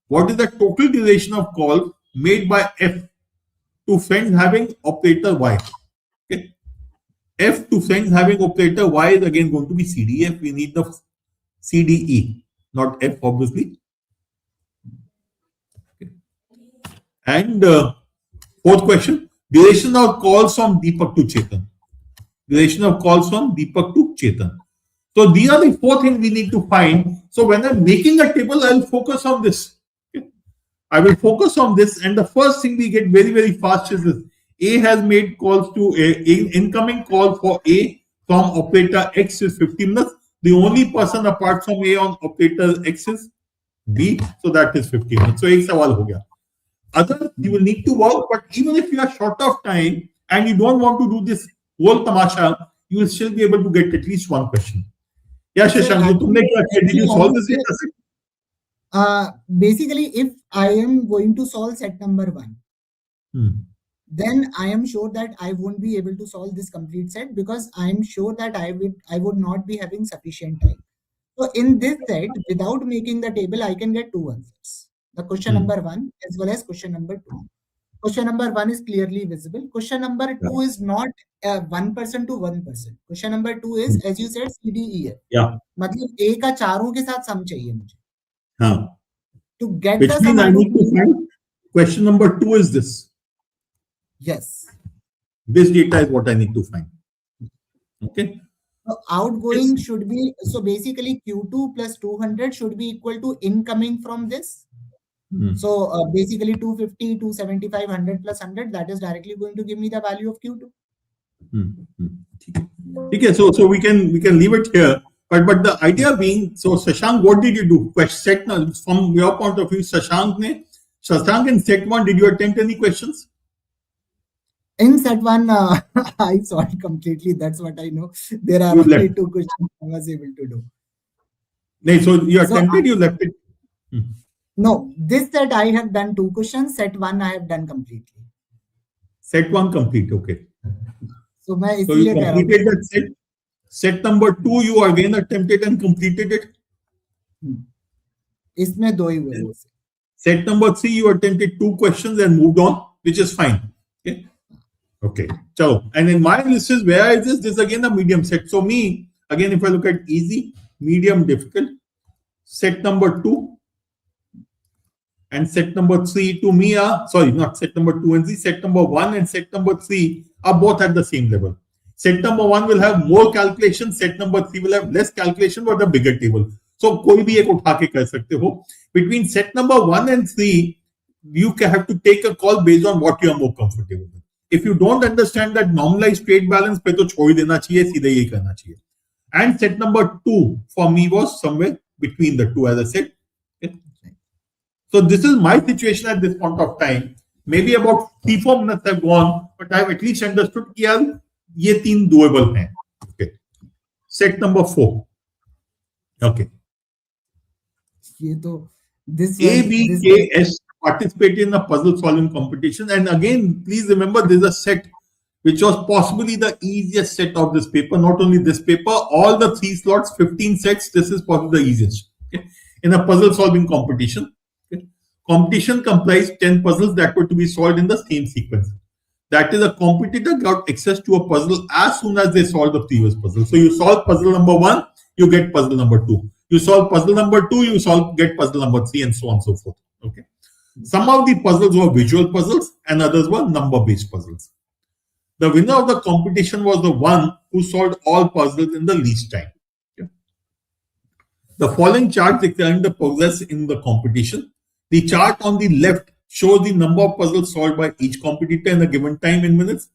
What is the total duration of call made by F to friends having operator Y? Okay. F to friends having operator Y is again going to be CDEF. We need the CDE, not F, obviously. Okay. And fourth question, duration of calls from Deepak to Chetan. Duration of calls from Deepak to Chetan. So these are the four things we need to find. So when I'm making a table, I'll focus on this. Okay. I will focus on this, and the first thing we get very, very fast is this. A has made calls to A. Incoming call for A from operator X is 50 minutes. The only person apart from A on operator X is B, so that is 50 minutes. So एक सवाल हो गया. Other, you will need to work, but even if you are short of time and you don't want to do this whole tamasha, you will still be able to get at least one question. Yeah, Shashank, तुमने क्या किया? Did you solve this data set? Basically, if I am going to solve set number 1, then I am sure that I won't be able to solve this complete set, because I am sure that I would not be having sufficient time. So in this set, without making the table, I can get two answers. The question number 1 as well as question number 2. Question number 1 is clearly visible. Question number 2 is not one person to one person. Question number 2 is, as you said, CDEF. Yeah. मतलब A का चारों के साथ sum चाहिए मुझे. हाँ. To get Which the means sum, I need to find. Question number 2 is this. Yes. This data is what I need to find. Okay. So outgoing should be, so basically Q2 plus 200 should be equal to incoming from this. So basically 250, 275, 100 plus 100, that is directly going to give me the value of Q2. Okay, so we can leave it here. But the idea being, so Shashank, what did you do? Set from your point of view, Shashank in set 1, did you attempt any questions? In set 1, I solved completely. That's what I know. There are only 2 questions I was able to do. No, so you attempted, you left it. No, this set I have done 2 questions. Set 1 I have done completely. Set 1 complete, okay. So you completed that set. Set number 2 you again attempted and completed it. इसमें 2 ही हुए. Set number 3 you attempted 2 questions and moved on, which is fine. Okay. Okay. So, and in my list is where is this? This is again a medium set. So me, again, if I look at easy, medium, difficult, set number 2 and set number 3 to me are, sorry, not set number 2 and 3, set number 1 and set number 3 are both at the same level. Set number 1 will have more calculation, set number 3 will have less calculation, but a bigger table. So कोई भी एक उठा के कर सकते हो. Between set number 1 and 3, you have to take a call based on what you are more comfortable with. If you don't understand that normalized trade balance, पे तो छोड़ देना चाहिए, सीधे यही करना चाहिए. And set number 2 for me was somewhere between the two, as I said. Okay. So this is my situation at this point of time. maybe about 3-4 minutes have gone, but I've at least understood कि यार ये 3 doable हैं. Okay. Set number 4. Okay. ये तो this A, was B, this K, S participated in a puzzle solving competition. And again, please remember there's a set which was possibly the easiest set of this paper. Not only this paper, all the 3 slots, 15 sets, this is probably the easiest. Okay? In a puzzle solving competition. Okay? Competition comprised 10 puzzles that were to be solved in the same sequence. That is, a competitor got access to a puzzle as soon as they solved the previous puzzle. So you solve puzzle number 1, you get puzzle number 2. You solve puzzle number 2, you get puzzle number 3, and so on and so forth. Okay. Some of the puzzles were visual puzzles and others were number-based puzzles. The winner of the competition was the one who solved all puzzles in the least time. Okay. The following chart declaring the progress in the competition. The chart on the left shows the number of puzzles solved by each competitor in a given time in minutes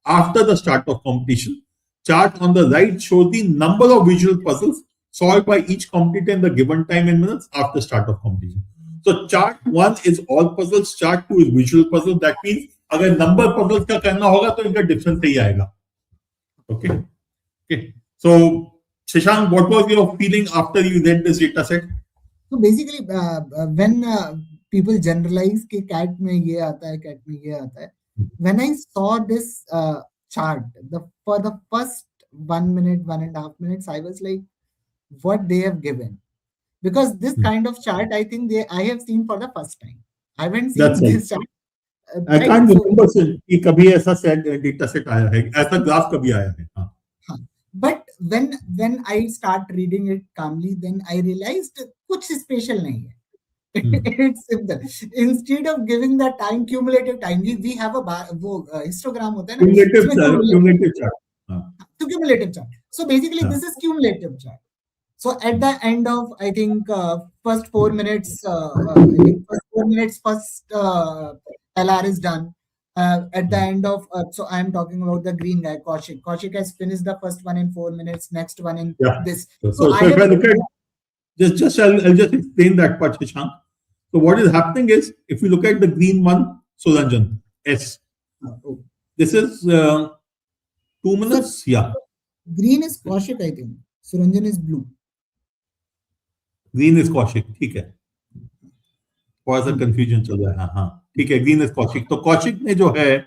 after the start of competition. Chart on the right shows the number of visual puzzles solved by each competitor in the given time in minutes after start of competition. So chart 1 is all puzzles, chart 2 is visual puzzles. That means अगर number puzzles का करना होगा तो इनका difference ही आएगा. Okay. Okay. So Shashank, what was your feeling after you read this data set? So basically, when people generalize कि cat में ये आता है, cat में ये आता है. When I saw this chart, for the first 1 minute, 1.5 minutes, I was like, what they have given, because this kind of chart I think I have seen for the first time. I haven't seen this chart. I can't remember कि कभी ऐसा data set आया है, ऐसा graph कभी आया है. हाँ. But when I start reading it calmly, then I realized कुछ special नहीं है. It's simple. Instead of giving the time, cumulative time, we have a histogram होता है ना. Cumulative chart. So cumulative chart. So basically, this is cumulative chart. So at the end of, I think, first 4 minutes, first LR is done. At the end of, so I am talking about the green guy, Kaushik. Kaushik has finished the first one in 4 minutes, next one in this. So if I look at, I'll just explain that part, Shashank. So what is happening is, if you look at the green one, Suranjan, S. This is 2 minutes, yeah. Green is Kaushik, I think. Suranjan is blue. Green is Kaushik, ठीक है. थोड़ा सा confusion चल रहा है. हाँ, ठीक है. Green is Kaushik. तो Kaushik में जो है,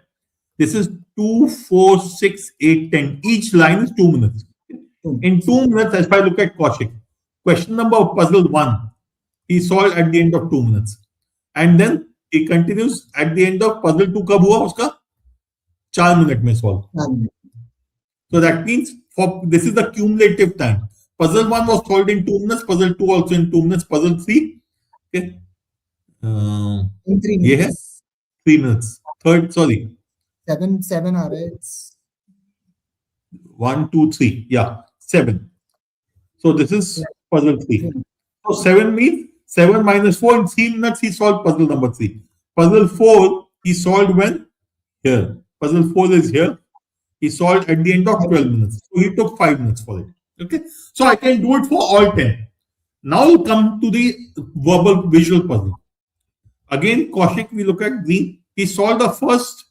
this is 2, 4, 6, 8, 10. Each line is 2 minutes. In 2 minutes, as I look at Kaushik, question number of puzzle 1, he solved at the end of 2 minutes. And then he continues at the end of puzzle 2 कब हुआ उसका? 4 minutes में solve. So that means this is the cumulative time. Puzzle 1 was solved in 2 minutes, puzzle 2 also in 2 minutes, puzzle 3. Okay. In 3 minutes. Yeah, 3 minutes. Third, sorry. 7 are it. 1, 2, 3. Yeah, 7. So this is puzzle 3. So 7 means 7 minus 4. In 3 minutes, he solved puzzle number 3. Puzzle 4, he solved when? Here. Puzzle 4 is here. He solved at the end of 12 minutes. So he took 5 minutes for it. Okay. So I can do it for all 10. Now we'll come to the verbal visual puzzle. Again, Kaushik, we look at green. He solved the first.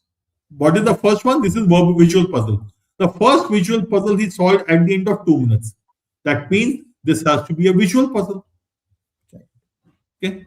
What is the first one? This is verbal visual puzzle. The first visual puzzle he solved at the end of 2 minutes. That means this has to be a visual puzzle. Okay.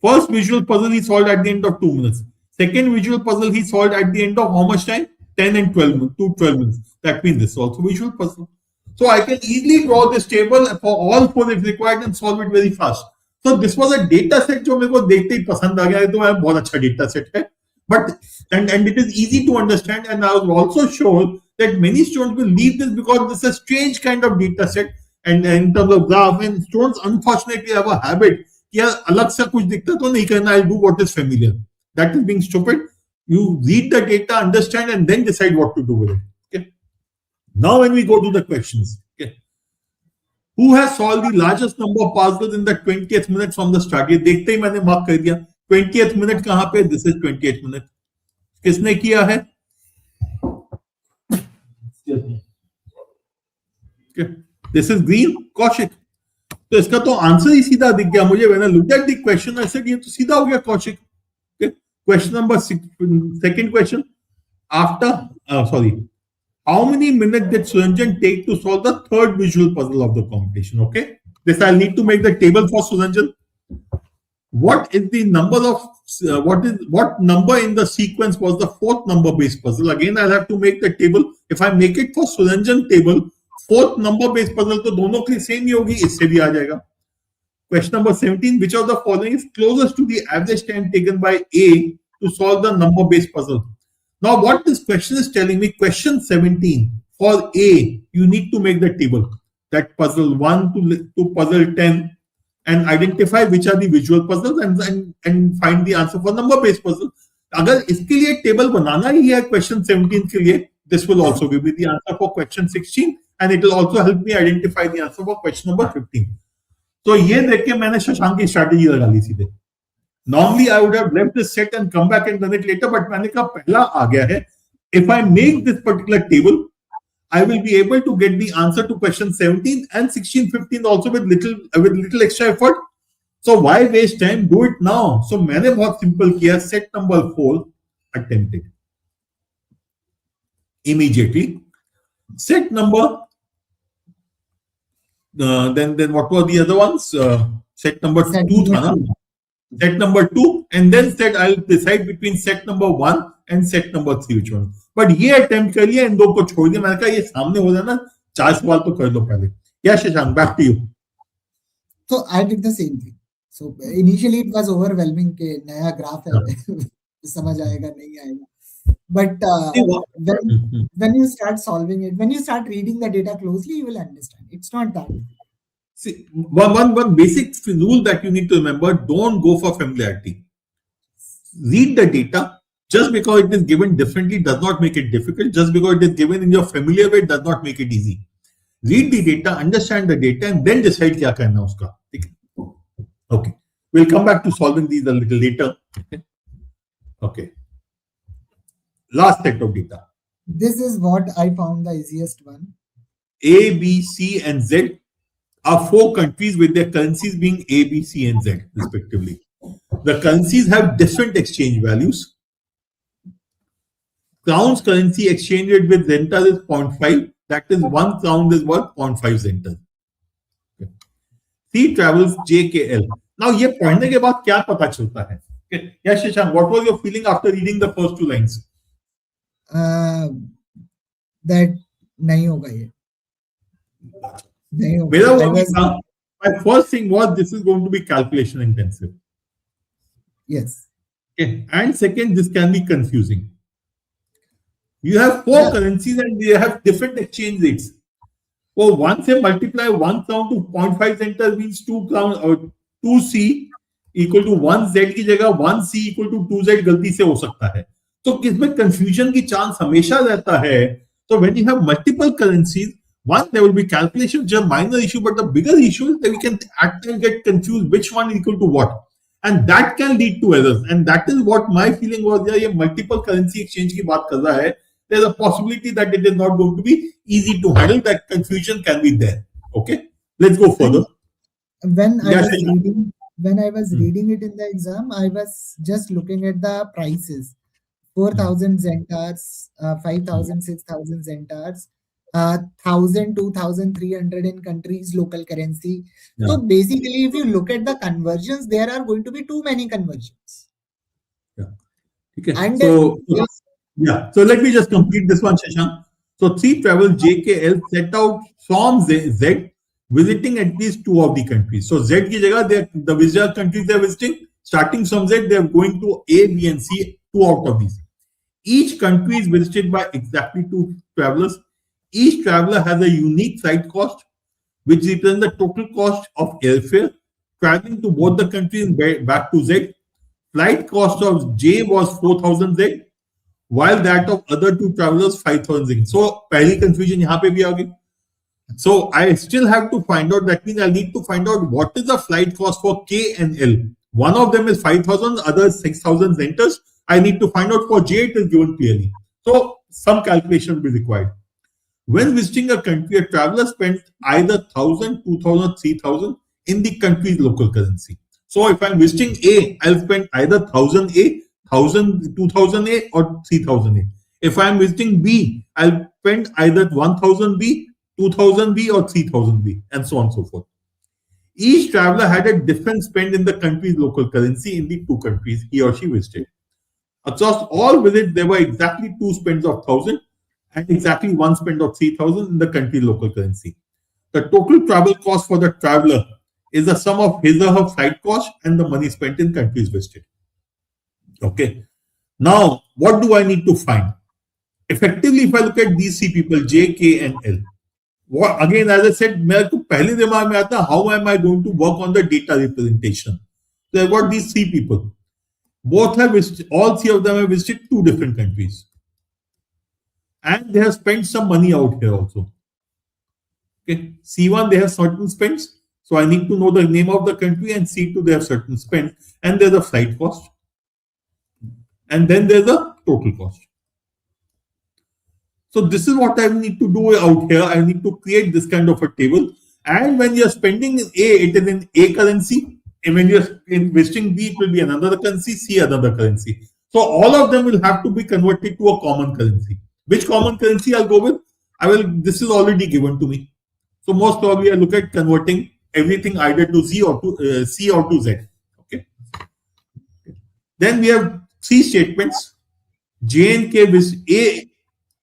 First visual puzzle he solved at the end of 2 minutes. Second visual puzzle he solved at the end of how much time? 10 and 12 minutes, 12 minutes. That means this is also visual puzzle. So I can easily draw this table for all 4 if required and solve it very fast. So this was a data set जो मेरे को देखते ही पसंद आ गया है, तो बहुत अच्छा data set है. But and it is easy to understand, and I was also sure that many students will leave this because this is a strange kind of data set, and in terms of graph, and students unfortunately have a habit कि यार अलग से कुछ दिखता तो नहीं करना, I'll do what is familiar. That is being stupid. You read the data, understand, and then decide what to do with it. Okay. Now when we go to the questions, okay, who has solved the largest number of puzzles in the 20th minute from the start? ये देखते ही मैंने mark कर दिया. 20th minute कहाँ पे? This is 20th minute. किसने किया है? Okay. This is green, Kaushik. तो इसका तो आंसर ही सीधा दिख गया मुझे. When I looked at the question, I said ये तो सीधा हो गया Kaushik. Okay. Question number 6, second question. How many minutes did Suranjan take to solve the third visual puzzle of the competition? Okay. This I'll need to make the table for Suranjan. What is the number of what number in the sequence was the fourth number based puzzle? Again, I'll have to make the table. If I make it for Suranjan table, fourth number based puzzle तो दोनों के लिए same ही होगी, इससे भी आ जाएगा. Question number 17. Which of the following is closest to the average time taken by A to solve the number based puzzle? Now, what this question is telling me, question 17, for A, you need to make the table, that puzzle 1 to puzzle 10, and identify which are the visual puzzles and find the answer for number based puzzle. अगर इसके लिए table बनाना ही है question 17 के लिए, this will also give me the answer for question 16 and it will also help me identify the answer for question number 15. तो ये देख के मैंने शशांक की स्ट्रैटेजी लगा ली सीधे. Normally, I would have left this set and come back and done it later, but मैंने कहा पहला आ गया है. If I make this particular table, I will be able to get the answer to question 17 and 16, 15 also with little extra effort. So why waste time? Do it now. So मैंने बहुत simple किया. Set number 4 attempted immediately. Set number then what were the other ones? Set number 2 था ना? Set number 2, and then said I'll decide between set number 1 and set number 3 which one. But ये attempt कर लिया, इन दो को छोड़ दिया. मैंने कहा ये सामने हो जाए ना, 4 सवाल तो कर लो पहले. Yeah, Shashank, back to you. So I did the same thing. So initially it was overwhelming कि नया graph है, समझ आएगा नहीं आएगा. But when you start solving it, when you start reading the data closely, you will understand. It's not that. See, one basic rule that you need to remember, don't go for familiarity. Read the data. Just because it is given differently does not make it difficult. Just because it is given in your familiar way does not make it easy. Read the data, understand the data, and then decide क्या करना है उसका. Okay. We'll come back to solving these a little later. Okay. Last set of data. This is what I found the easiest one. A, B, C, and Z are 4 countries with their currencies being A, B, C, and Z respectively. The currencies have different exchange values. Crown's currency exchange rate with Zenta is 0.5. That is 1 crown is worth 0.5 Zenta. Okay. C travels JKL. Now, ये पढ़ने के बाद क्या पता चलता है? Okay. Yeah, Shashank, what was your feeling after reading the first 2 lines? That नहीं होगा ये. My first thing was this is going to be calculation intensive. Yes. Okay. And second, this can be confusing. You have 4 currencies and they have different exchange rates. So once you multiply 1 crown to 0.5 Zenta means 2 crown or 2C equal to 1 Z की जगह 1C equal to 2Z गलती से हो सकता है. तो इसमें confusion की chance हमेशा रहता है. So when you have multiple currencies, one, there will be calculation, which is a minor issue, but the bigger issue is that we can at times get confused which one is equal to what. And that can lead to errors. And that is what my feeling was. Yeah, ये multiple currency exchange की बात कर रहा है. There's a possibility that it is not going to be easy to handle. That confusion can be there. Okay, let's go further. When I was reading it in the exam, I was just looking at the prices. 4,000 Zentars, 5,000, 6,000 Zentars, 1,000, 2,300 in countries local currency. Yeah. So basically, if you look at the conversions, there are going to be too many conversions. Yeah. Okay. And so let me just complete this one, Shashank. So 3 travel JKL set out from Z visiting at least 2 of the countries. So Z की जगह the visitor countries they are visiting, starting from Z, they are going to A, B, and C, 2 out of these. Each country is visited by exactly 2 travelers. Each traveler has a unique flight cost, which represents the total cost of airfare traveling to both the countries and back to Z. Flight cost of J was 4,000 Z, while that of other 2 travelers 5,000 Z. So, पहली confusion यहाँ पे भी आ गई. So, I still have to find out. That means I need to find out what is the flight cost for K and L. One of them is 5,000, other 6,000 Zentas. I need to find out for J, it is given clearly. So, some calculation will be required. When visiting a country, a traveler spends either 1,000, 2,000, 3,000 in the country's local currency. So, if I'm visiting A, I'll spend either 1,000 A, 1000, 2000 A or 3000 A. If I am visiting B, I'll spend either 1000 B, 2000 B or 3000 B, and so on and so forth. Each traveler had a different spend in the country's local currency in the two countries he or she visited. Across all visits, there were exactly two spends of 1000 and exactly one spend of 3000 in the country's local currency. The total travel cost for the traveler is the sum of his or her flight cost and the money spent in countries visited. Okay. Now, what do I need to find? Effectively, if I look at these three people, J, K, and L, what, again, as I said, मेरे को पहले दिमाग में आता how am I going to work on the data representation? So I've got these three people. Both have visited, all three of them have visited two different countries. And they have spent some money out here also. Okay. C1, they have certain spends. So I need to know the name of the country, and C2, they have certain spends. And there's a flight cost. And then there's a total cost. So this is what I need to do out here. I need to create this kind of a table. And when you're spending in A, it is in A currency. And when you're investing B, it will be another currency, C another currency. So all of them will have to be converted to a common currency. Which common currency I'll go with? This is already given to me. So most probably I look at converting everything either to Z or to C or to Z. Okay. Then we have three statements. J and K A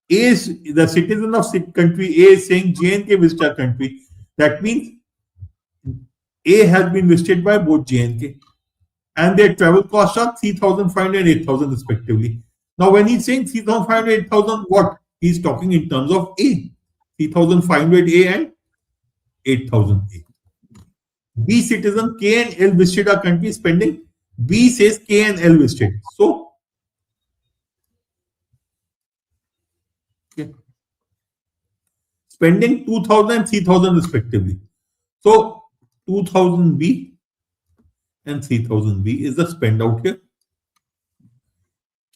is the citizen of country A is saying J and K visit our country. That means A has been visited by both J and K. And their travel costs are 3,500 and 8,000 respectively. Now, when he's saying 3,500, 8,000, what? He's talking in terms of A. 3,500 A and 8,000 A. B citizen K and L visited our country spending. B says K and L visited. So, okay, spending 2,000 and 3,000 respectively. So, 2,000 B and 3,000 B is the spend out here.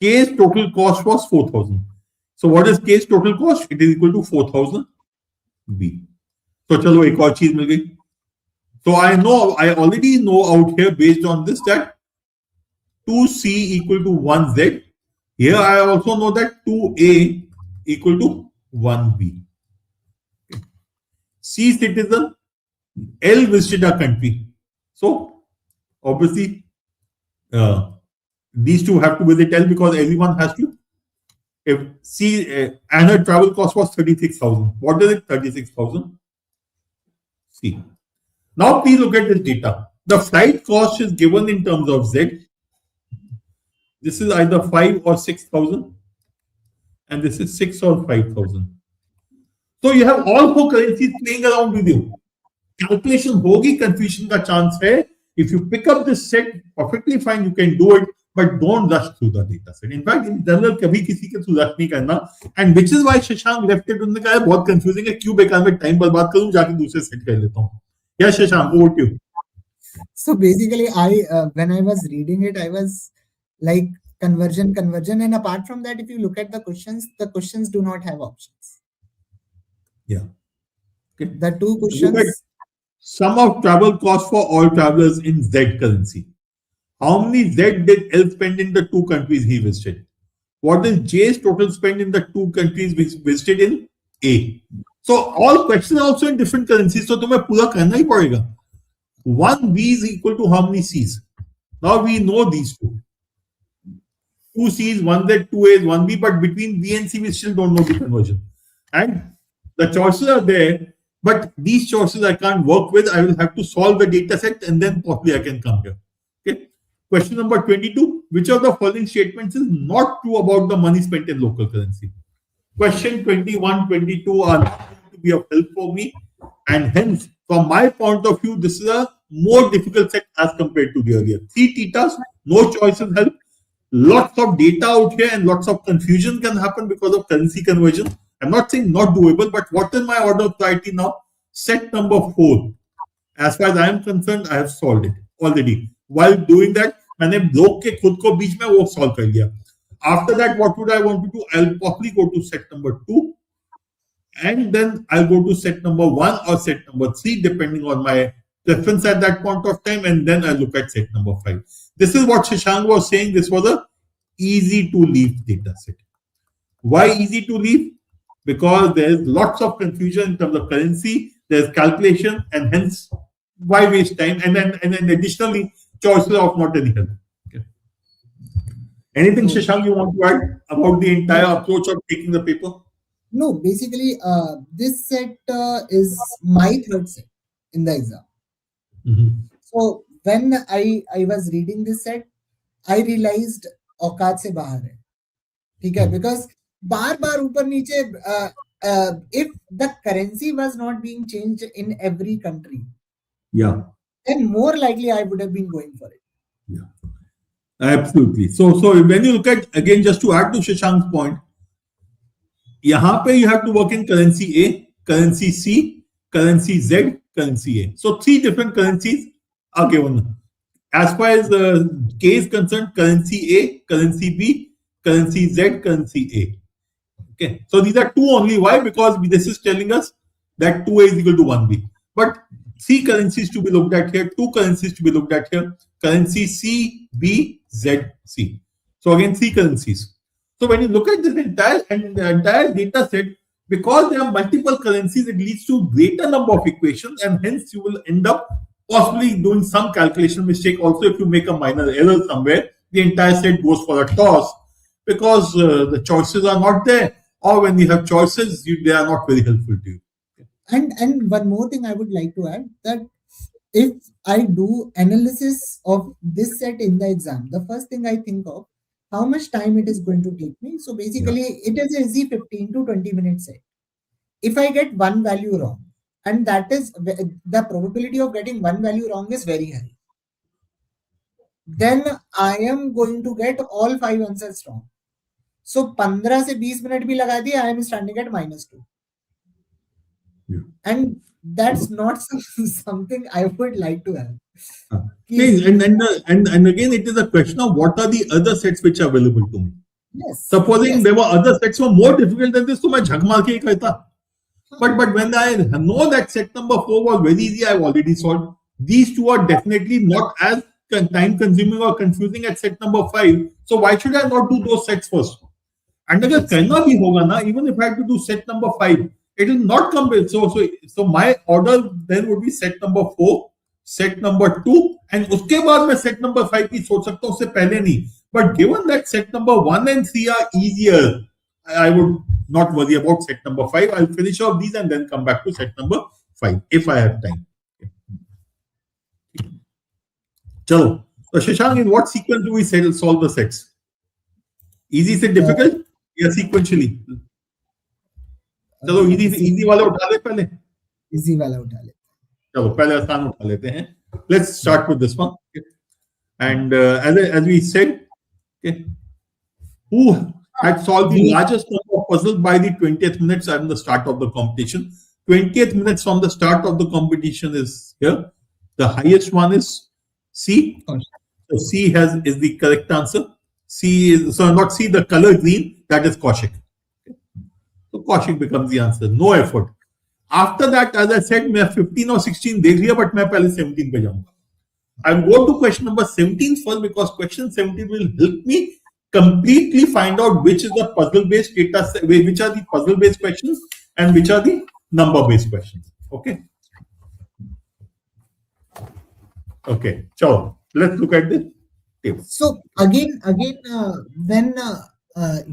K's total cost was 4,000. So what is K's total cost? It is equal to 4,000 B. So chalo ek aur cheez mil gayi. So I already know out here based on this that 2C equal to 1Z. Here I also know that 2A equal to 1B. Okay. C citizen L visited our country. So obviously these two have to visit L because everyone has to. If C and her travel cost was 36,000. What is it? 36,000. C. Now please look at this data. The flight cost is given in terms of Z. This is either 5 or 6,000. And this is 6 or 5,000. So you have all four currencies playing around with you. Calculation hogi, confusion ka chance hai. If you pick up this set, perfectly fine, you can do it, but don't rush through the data set. In fact, in general, kabhi kisi ke rush nahi karna. And which is why Shashank left it. उन्होंने कहा बहुत confusing है, क्यों बेकार में time बर्बाद करूं, जाके दूसरे set कर लेता हूं. Yeah, Shashank, over to you. So basically, when I was reading it, I was like conversion, and apart from that, if you look at the questions do not have options. Yeah. Okay. The two questions. Sum of travel cost for all travelers in Z currency. How many Z did L spend in the two countries he visited? What is J's total spend in the two countries which visited in A? So all questions are also in different currencies. So तुम्हें पूरा करना ही पड़ेगा. 1 B is equal to how many C's? Now we know these two. 2 C's, 1 Z, 2 A's, 1 B, but between B and C we still don't know the conversion. And the choices are there. But these choices I can't work with. I will have to solve the data set and then possibly I can come here. Okay. Question number 22. Which of the following statements is not true about the money spent in local currency? Question 21, 22 are not going to be of help for me. And hence, from my point of view, this is a more difficult set as compared to the earlier. 3 theta's, no choices help. Lots of data out here and lots of confusion can happen because of currency conversion. I'm not saying not doable, but what is my order of priority now? Set number 4. As far as I am concerned, I have solved it already. While doing that, मैंने block के खुद को बीच में वो solve कर लिया. After that, what would I want to do? I'll possibly go to set number 2. And then I'll go to set number 1 or set number 3, depending on my preference at that point of time. And then I'll look at set number 5. This is what Shashank was saying. This was a easy to leave data set. Why easy to leave? Because there's lots of confusion in terms of currency, there's calculation, and hence why waste time? And then additionally, choices of not any help. Okay. Anything, Shashank, you want to add about the entire approach of taking the paper? No, basically, this set is my third set in the exam. So when I was reading this set, I realized औकात से बाहर है, ठीक है? Because बार ऊपर नीचे, if the currency was not being changed in every country, then more likely I would have been going for it. Yeah, absolutely. So when you look at, again, just to add to Shashank's point, यहाँ पे you have to work in currency A, currency C, currency Z, currency A. So 3 different currencies are given. As far as K is concerned, currency A, currency B, currency Z, currency A. Okay, so these are 2 only. Why? Because this is telling us that 2A is equal to 1B. But 3 currencies to be looked at here, 2 currencies to be looked at here, currency C, B, Z, C. So again, 3 currencies. So when you look at this entire data set, because there are multiple currencies, it leads to greater number of equations, and hence you will end up possibly doing some calculation mistake. Also, if you make a minor error somewhere, the entire set goes for a toss because the choices are not there, or when you have choices, they are not very helpful to you. And one more thing I would like to add, that if I do analysis of this set in the exam, the first thing I think of how much time it is going to take me. So basically, it is a easy 15 to 20 minute set. If I get one value wrong, and that is the probability of getting one value wrong is very high, then I am going to get all 5 answers wrong. So 15 से 20 minute भी लगा दिए, I am standing at -2. And that's not something I would like to have. And again, it is a question of what are the other sets which are available to me. Yes. Supposing there were other sets were more difficult than this, so I jhag maar ke karta. But when I know that set number 4 was very easy, I've already solved. These 2 are definitely not as time consuming or confusing as set number 5. So why should I not do those sets first? And agar karna bhi hoga na, even if I had to do set number 5, it will not come with. So my order then would be set number 4, set number 2, and uske baad मैं set number 5 की सोच सकता हूँ, उससे पहले नहीं. But given that set number 1 and 3 are easier, I would not worry about set number 5. I'll finish off these and then come back to set number 5 if I have time. Chalo. So Shashank, in what sequence do we solve the sets? Easy से difficult या sequentially? चलो easy वाला उठा ले पहले. Easy वाला उठा ले. चलो पहले आसान उठा लेते हैं. Let's start with this one. Okay. And as we said, okay, who had solved the largest number of puzzles by the 20th minutes at the start of the competition? 20th minutes from the start of the competition is here. The highest one is C. So C is the correct answer. C is, so not C, the color green, that is Kaushik. So Kaushik becomes the answer. No effort. After that, as I said, मैं 15 or 16 देख लिया, but मैं पहले 17 पे जाऊंगा. I'll go to question number 17 first, because question 17 will help me completely find out which is the puzzle-based data set, which are the puzzle-based questions and which are the number-based questions. Okay. Okay. So let's look at the table. So again, when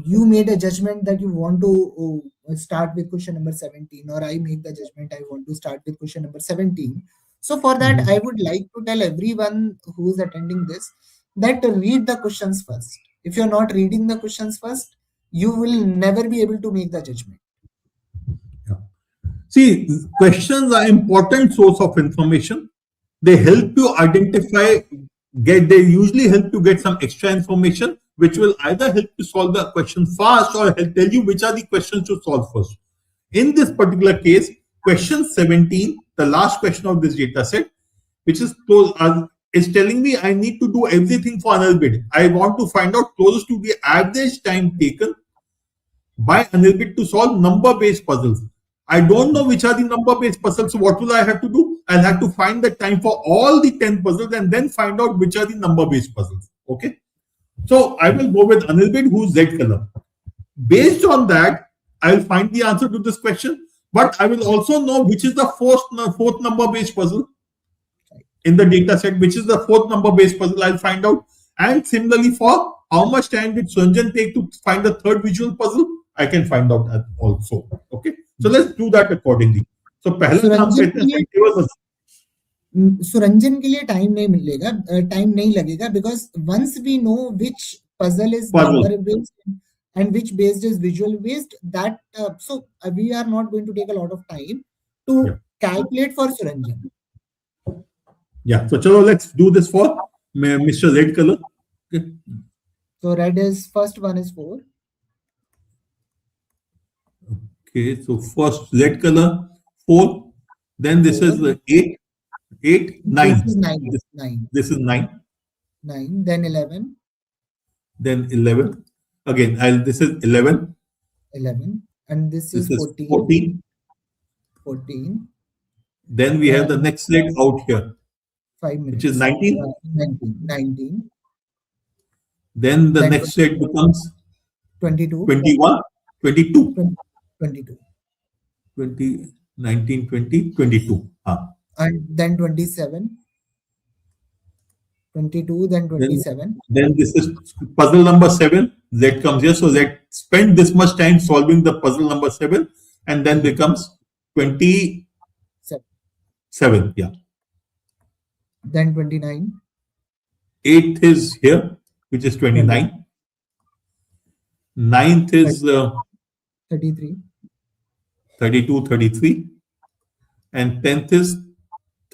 you made a judgment that you want to start with question number 17, or I make the judgment I want to start with question number 17. So for that, I would like to tell everyone who is attending this that read the questions first. If you're not reading the questions first, you will never be able to make the judgment. Yeah. See, questions are important source of information. They help you identify, they usually help you get some extra information, which will either help you solve the question fast or help tell you which are the questions to solve first. In this particular case, question 17, the last question of this data set, which is close, is telling me I need to do everything for another bit. I want to find out closest to the average time taken by another bit to solve number-based puzzles. I don't know which are the number-based puzzles. So what will I have to do? I'll have to find the time for all the 10 puzzles and then find out which are the number-based puzzles. Okay. So I will go with Anirudh, who's Z color. Based on that, I will find the answer to this question. But I will also know which is the fourth number based puzzle in the data set, which is the fourth number based puzzle. I'll find out. And similarly, for how much time did Sanjan take to find the third visual puzzle, I can find out that also. Okay. So let's do that accordingly. So पहले काम करते हैं table Suranjan के लिए time नहीं मिलेगा, time नहीं लगेगा, because once we know which puzzle is number based and which based is visual based, that so we are not going to take a lot of time to calculate for Suranjan. Yeah, so chalo, let's do this for Mr. Red color. Okay. So red is first one is 4. Okay, so first red color 4, then this is 8, 9. This is 9. This is 9. 9, then 11. Then 11. Again, this is 11. 11. And this is 14. 14. 14. Then we have the next leg out here. 5 minutes. Which is 19. 19. Then the next leg becomes 22. 21. 22. 22. 20, 19, 20, 22. And then 27. 22, then 27. Then this is puzzle number 7. Z comes here. So Z spent this much time solving the puzzle number 7 and then becomes 27. Yeah. Then 29. 8th is here, which is 29. 9th is 33. 32, 33. And 10th is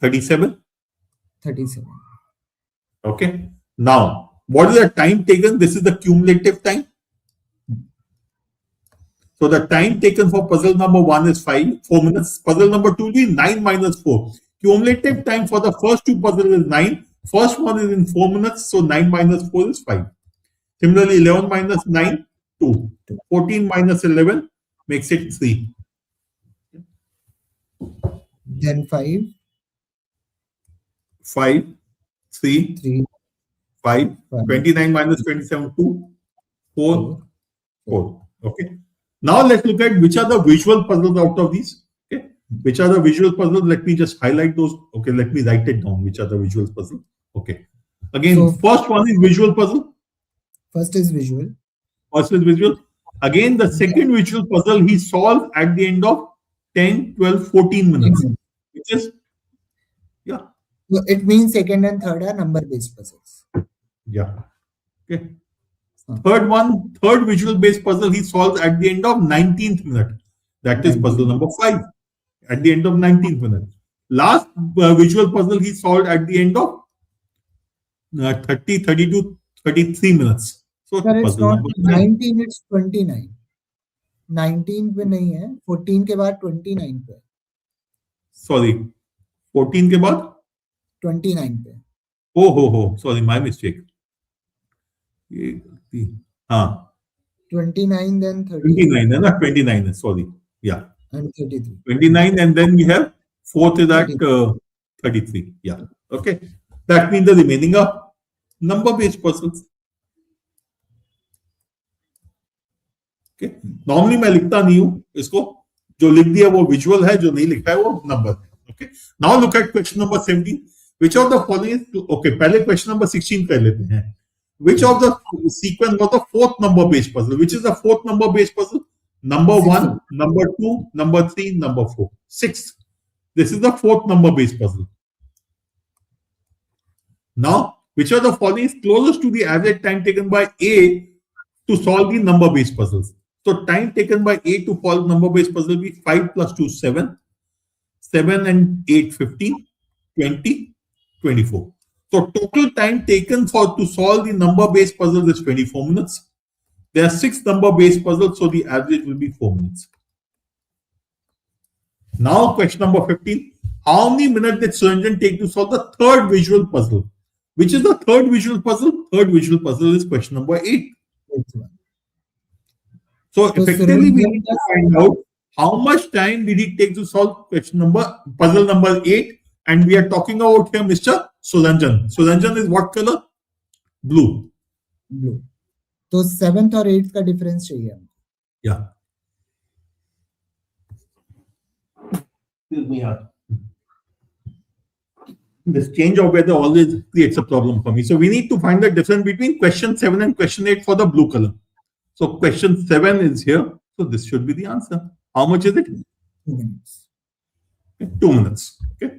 37. 37. Okay. Now, what is the time taken? This is the cumulative time. So the time taken for puzzle number 1 is 4 minutes. Puzzle number 2 will be 9 minus 4. Cumulative time for the first two puzzles is 9. First one is in 4 minutes. So 9 minus 4 is 5. Similarly, 11 minus 9, 2. 14 minus 11 makes it 3. Then 5. 5, 3, 5. 29 minus 27, 2. 4, 4. Okay. Now let's look at which are the visual puzzles out of these. Okay. Which are the visual puzzles? Let me just highlight those. Okay. Let me write it down. Which are the visual puzzles? Okay. Again, so, first one is visual puzzle. First is visual. First is visual. Again, the second visual puzzle he solved at the end of 10, 12, 14 minutes. Which is, yeah. So it means second and third are number-based puzzles. Yeah. Okay. Third visual-based puzzle he solved at the end of 19th minute. That is puzzle number 5. At the end of 19th minute. Last visual puzzle he solved at the end of 30, 32, 33 minutes. So Sir, it's puzzle not number 19, it's 29. 19 पे नहीं है, 14 के बाद 29 पे. Sorry, 14 के बाद 29 पे. Oh, sorry, my mistake. 29 then 30. 29, not 29. Sorry, yeah. And 33. 29, and then we have fourth is at 33. Yeah. Okay. That means the remaining are number-based puzzles. Okay. Normally मैं लिखता नहीं हूँ इसको, जो लिख दिया वो विजुअल है, जो नहीं लिखा है वो नंबर है. Okay. Now look at question number 17. Which of the following? Okay. पहले question number 16 कर लेते हैं. Which of the sequence was the fourth number-based puzzle? Which is the fourth number-based puzzle? Number 1, number 2, number 3, number 4. 6. This is the fourth number-based puzzle. Now, which are the following is closest to the average time taken by A to solve the number-based puzzles? So, time taken by A to solve number-based puzzle will be 5 plus 2, 7. 7 and 8, 15. 20, 24. So, total time taken to solve the number-based puzzle is 24 minutes. There are 6 number-based puzzles, so the average will be 4 minutes. Now, question number 15. How many minutes did Suranjan take to solve the third visual puzzle? Which is the third visual puzzle? Third visual puzzle is question number 8. So, effectively, we need to find out how much time did he take to solve puzzle number 8? And we are talking about here Mr. Suranjan. Suranjan is what color? Blue. Blue. तो 7th और 8th का difference चाहिए हमको। Yeah. Excuse me, yeah. This change of weather always creates a problem for me. So we need to find the difference between question 7 and question 8 for the blue color. So question 7 is here. So this should be the answer. How much is it? 2 minutes. 2 minutes. Okay.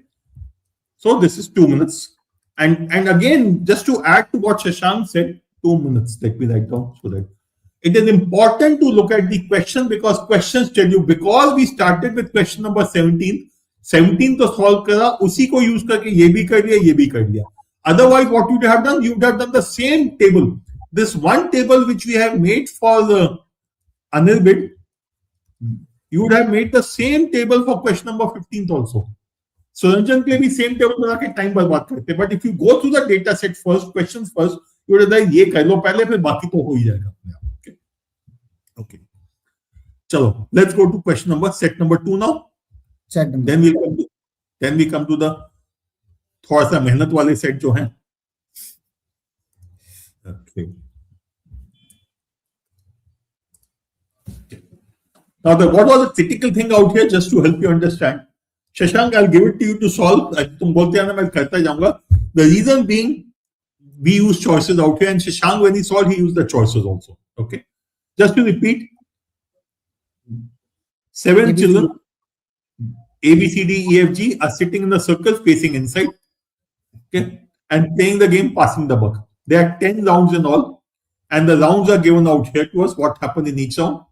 So this is 2 minutes. And again, just to add to what Shashank said, 2 minutes. Let me write down so that it is important to look at the question, because questions tell you, because we started with question number 17 तो solve करा, उसी को use करके ये भी कर लिया, ये भी कर लिया. Otherwise, what you would have done? You would have done the same table. This one table which we have made for the Anil bid, you would have made the same table for question number 15th also. Suranjan के लिए भी same table बना के time बर्बाद करते. But if you go through the data set first, questions first, you would have done ये कर लो पहले, फिर बाकी तो हो ही जाएगा. Okay. Chalo, let's go to question number set number 2 now. Set number. Then we come to the थोड़ा सा मेहनत वाले सेट जो हैं. Okay. Now, what was the critical thing out here, just to help you understand? Shashank, I'll give it to you to solve. तुम बोलते हैं ना, मैं करता जाऊंगा. The reason being, we use choices out here, and Shashank, when he solved, he used the choices also. Okay. Just to repeat, 7 children, A, B, C, D, E, F, G, are sitting in a circle facing inside, okay, and playing the game passing the buck. There are 10 rounds in all, and the rounds are given out here to us, what happened in each round.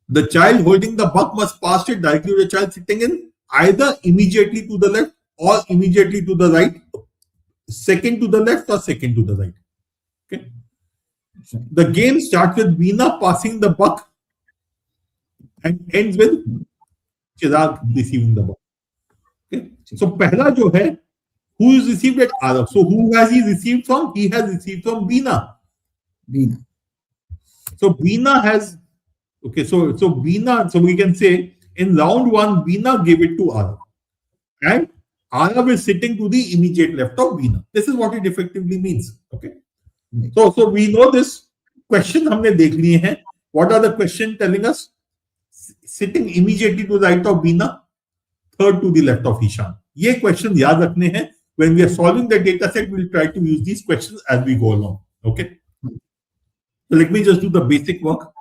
The child holding the buck must pass it directly to the child sitting in, either immediately to the left or immediately to the right, second to the left or second to the right. Okay. The game starts with Veena passing the buck and ends with Chirag receiving the buck. Okay. So पहला जो है, who is received at Arav? So who has he received from? He has received from Veena. So Veena has, okay, so Veena, so we can say in round 1, Veena gave it to Arav. And Arav is sitting to the immediate left of Veena. This is what it effectively means. Okay. So we know this question हमने देख लिए हैं. What are the question telling us? Sitting immediately to the right of Veena, third to the left of Ishan. ये question याद रखने हैं. When we are solving the data set, we'll try to use these questions as we go along. Okay. So let me just do the basic work.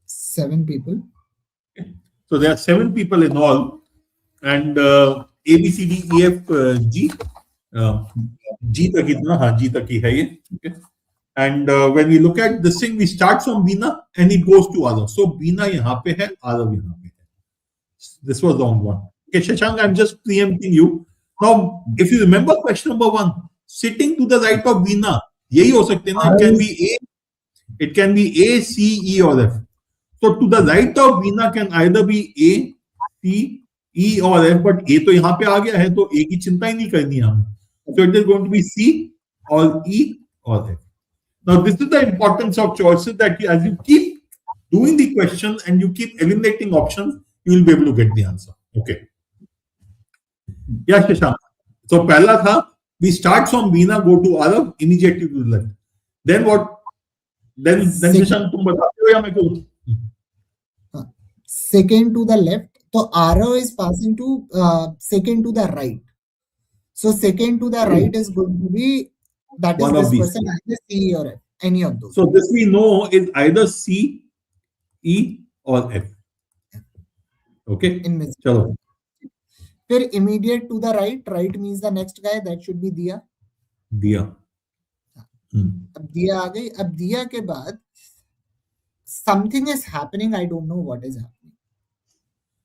7 people. Okay. So there are 7 people in all, and A, B, C, D, E, F, G. G तक इतना, हाँ G तक ही है ये. Okay. And when we look at this thing, we start from Veena and it goes to Arav. So Veena यहाँ पे है, Arav यहाँ पे है. This was round 1. Okay, Shashank, I'm just preempting you. Now, if you remember question number 1, sitting to the right of Veena, यही हो सकते हैं ना? It can be A, C, E or F. So to the right of Veena can either be A, C, E or F, but A तो यहाँ पे आ गया है, तो A की चिंता ही नहीं करनी है हमें. So it is going to be C or E or F. Now this is the importance of choices, that as you keep doing the question and you keep eliminating options, you will be able to get the answer. Okay. Yeah, Shashank. So पहला था, we start from Veena, go to Arav, immediately to the left. Then what? Then Shashank, तुम बताते हो या मैं कहूँ? Second to the left. So Arav is passing to second to the right. So second to the right is going to be, that is this person, either C or F, any of those. So this we know is either C, E or F. Okay. Chalo. Then immediate to the right, right means the next guy, that should be Diya. Diya. अब Diya आ गई. अब Diya के बाद something is happening, I don't know what is happening.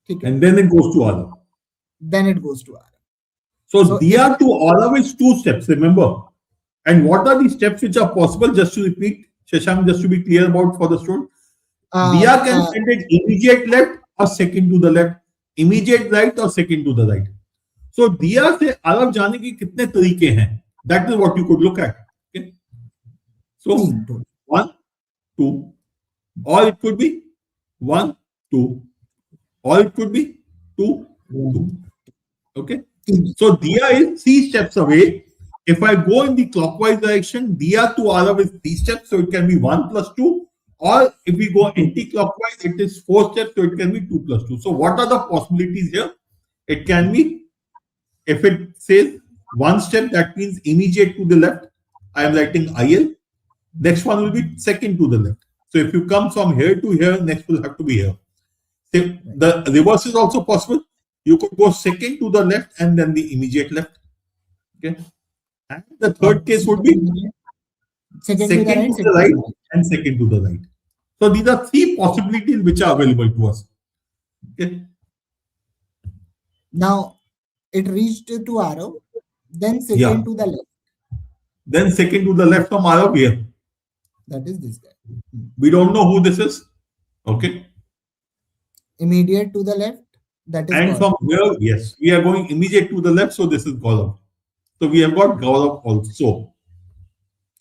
ठीक है. And then it goes to Arav. Then it goes to Arav. So Diya to Arav is 2 steps, remember. And what are the steps which are possible? Just to repeat, Shashank, just to be clear about for the student. Diya can send it immediate left or second to the left, immediate right or second to the right. So Diya से Arav जाने के कितने तरीके हैं? That is what you could look at. Okay. So 1, 2, or it could be 1, 2, or it could be 2, 2. Okay. So Diya is 3 steps away if I go in the clockwise direction, DR to RF is 3 steps, so it can be 1 plus 2. Or if we go anti-clockwise, it is 4 steps, so it can be 2 plus 2. So what are the possibilities here? It can be, if it says 1 step, that means immediate to the left. I am writing IL. Next one will be second to the left. So if you come from here to here, next will have to be here. If the reverse is also possible. You could go second to the left and then the immediate left. Okay. And the third case would be second to the right and second to the right. So these are 3 possibilities which are available to us. Okay. Now it reached to arrow, then second to the left. Then second to the left from arrow here. That is this guy. We don't know who this is. Okay. Immediate to the left. That is. And from here, yes, we are going immediate to the left. So this is Gaurav. So we have got Gaurav also.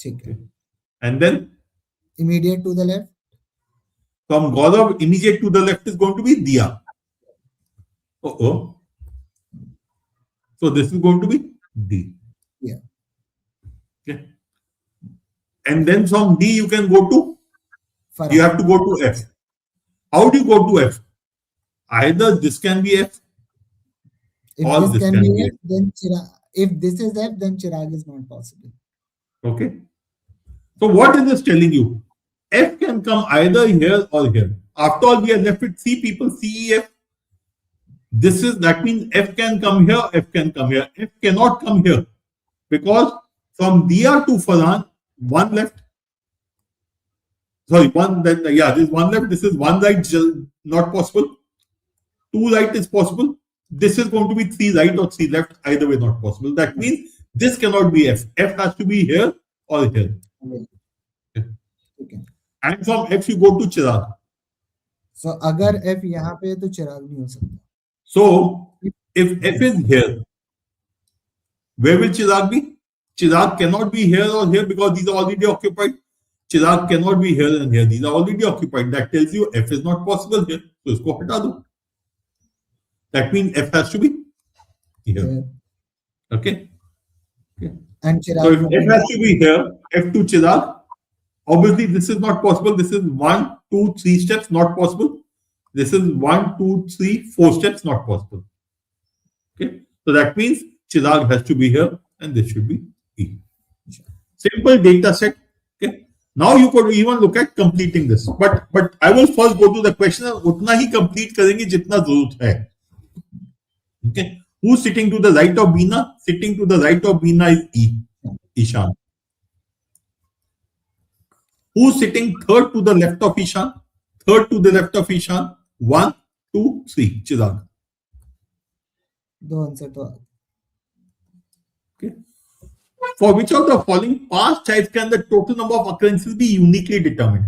Okay. And then immediate to the left. From Gaurav, immediate to the left is going to be Dia. So this is going to be D. Yeah. Okay. And then from D you can go to Farhan. You have to go to F. How do you go to F? Either this can be F, or this can be F, then Chirag. If this is F, then Chirag is not possible. Okay. So what is this telling you? F can come either here or here. After all, we are left with 3 people, C, E, F. That means F can come here, F can come here. F cannot come here because from Dia to Farhan, 1 left. Sorry, 1 that this is 1 left. This is 1 right, not possible. 2 right is possible. This is going to be 3 right or 3 left. Either way, not possible. That means this cannot be F. F has to be here or here. Okay. And from F you go to Chirag. So, agar F यहाँ पे तो Chirag नहीं हो सकता. So, if F is here, where will Chirag be? Chirag cannot be here or here because these are already occupied. Chirag cannot be here and here. These are already occupied. That tells you F is not possible here. So, isko hata do. That means F has to be here. Okay. And Chirag. So, if F has to be here, F to Chirag. Obviously, this is not possible. This is 1, 2, 3 steps, not possible. This is 1, 2, 3, 4 steps, not possible. Okay. So that means Chirag has to be here and this should be E. Simple data set. Okay. Now you could even look at completing this. But I will first go to the question of utna hi complete karenge jitna zarurat hai. Okay. Who's sitting to the right of Beena? Sitting to the right of Beena is E. Ishan. Who's sitting third to the left of Ishan? Third to the left of Ishan. 1, 2, 3. Chirag. Okay. For which of the following past types can the total number of occurrences be uniquely determined?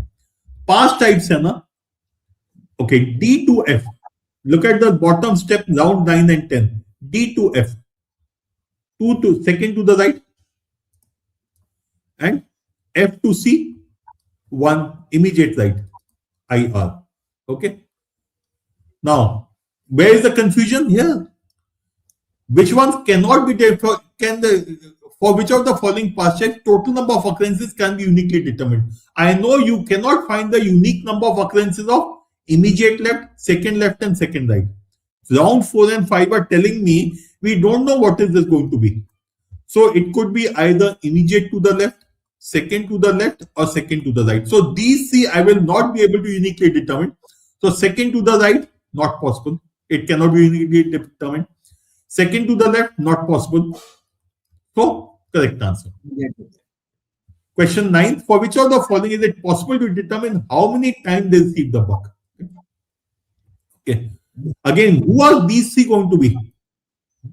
Past types hai na? Okay, D to F. Look at the bottom step, round 9 and 10. D to F. 2 to second to the right. And F to C. 1 immediate right. IR. Okay. Now, where is the confusion here? Which ones cannot be there? For which of the following past types total number of occurrences can be uniquely determined? I know you cannot find the unique number of occurrences of immediate left, and second right. Round 4 and 5 are telling me we don't know what is this going to be. So it could be either immediate to the left, second to the left, or second to the right. So these 3 I will not be able to uniquely determine. So second to the right, not possible. It cannot be uniquely determined. Second to the left, not possible. So correct answer. Question 9. For which of the following is it possible to determine how many times they receive the buck? Okay. Again, who are these 3 going to be?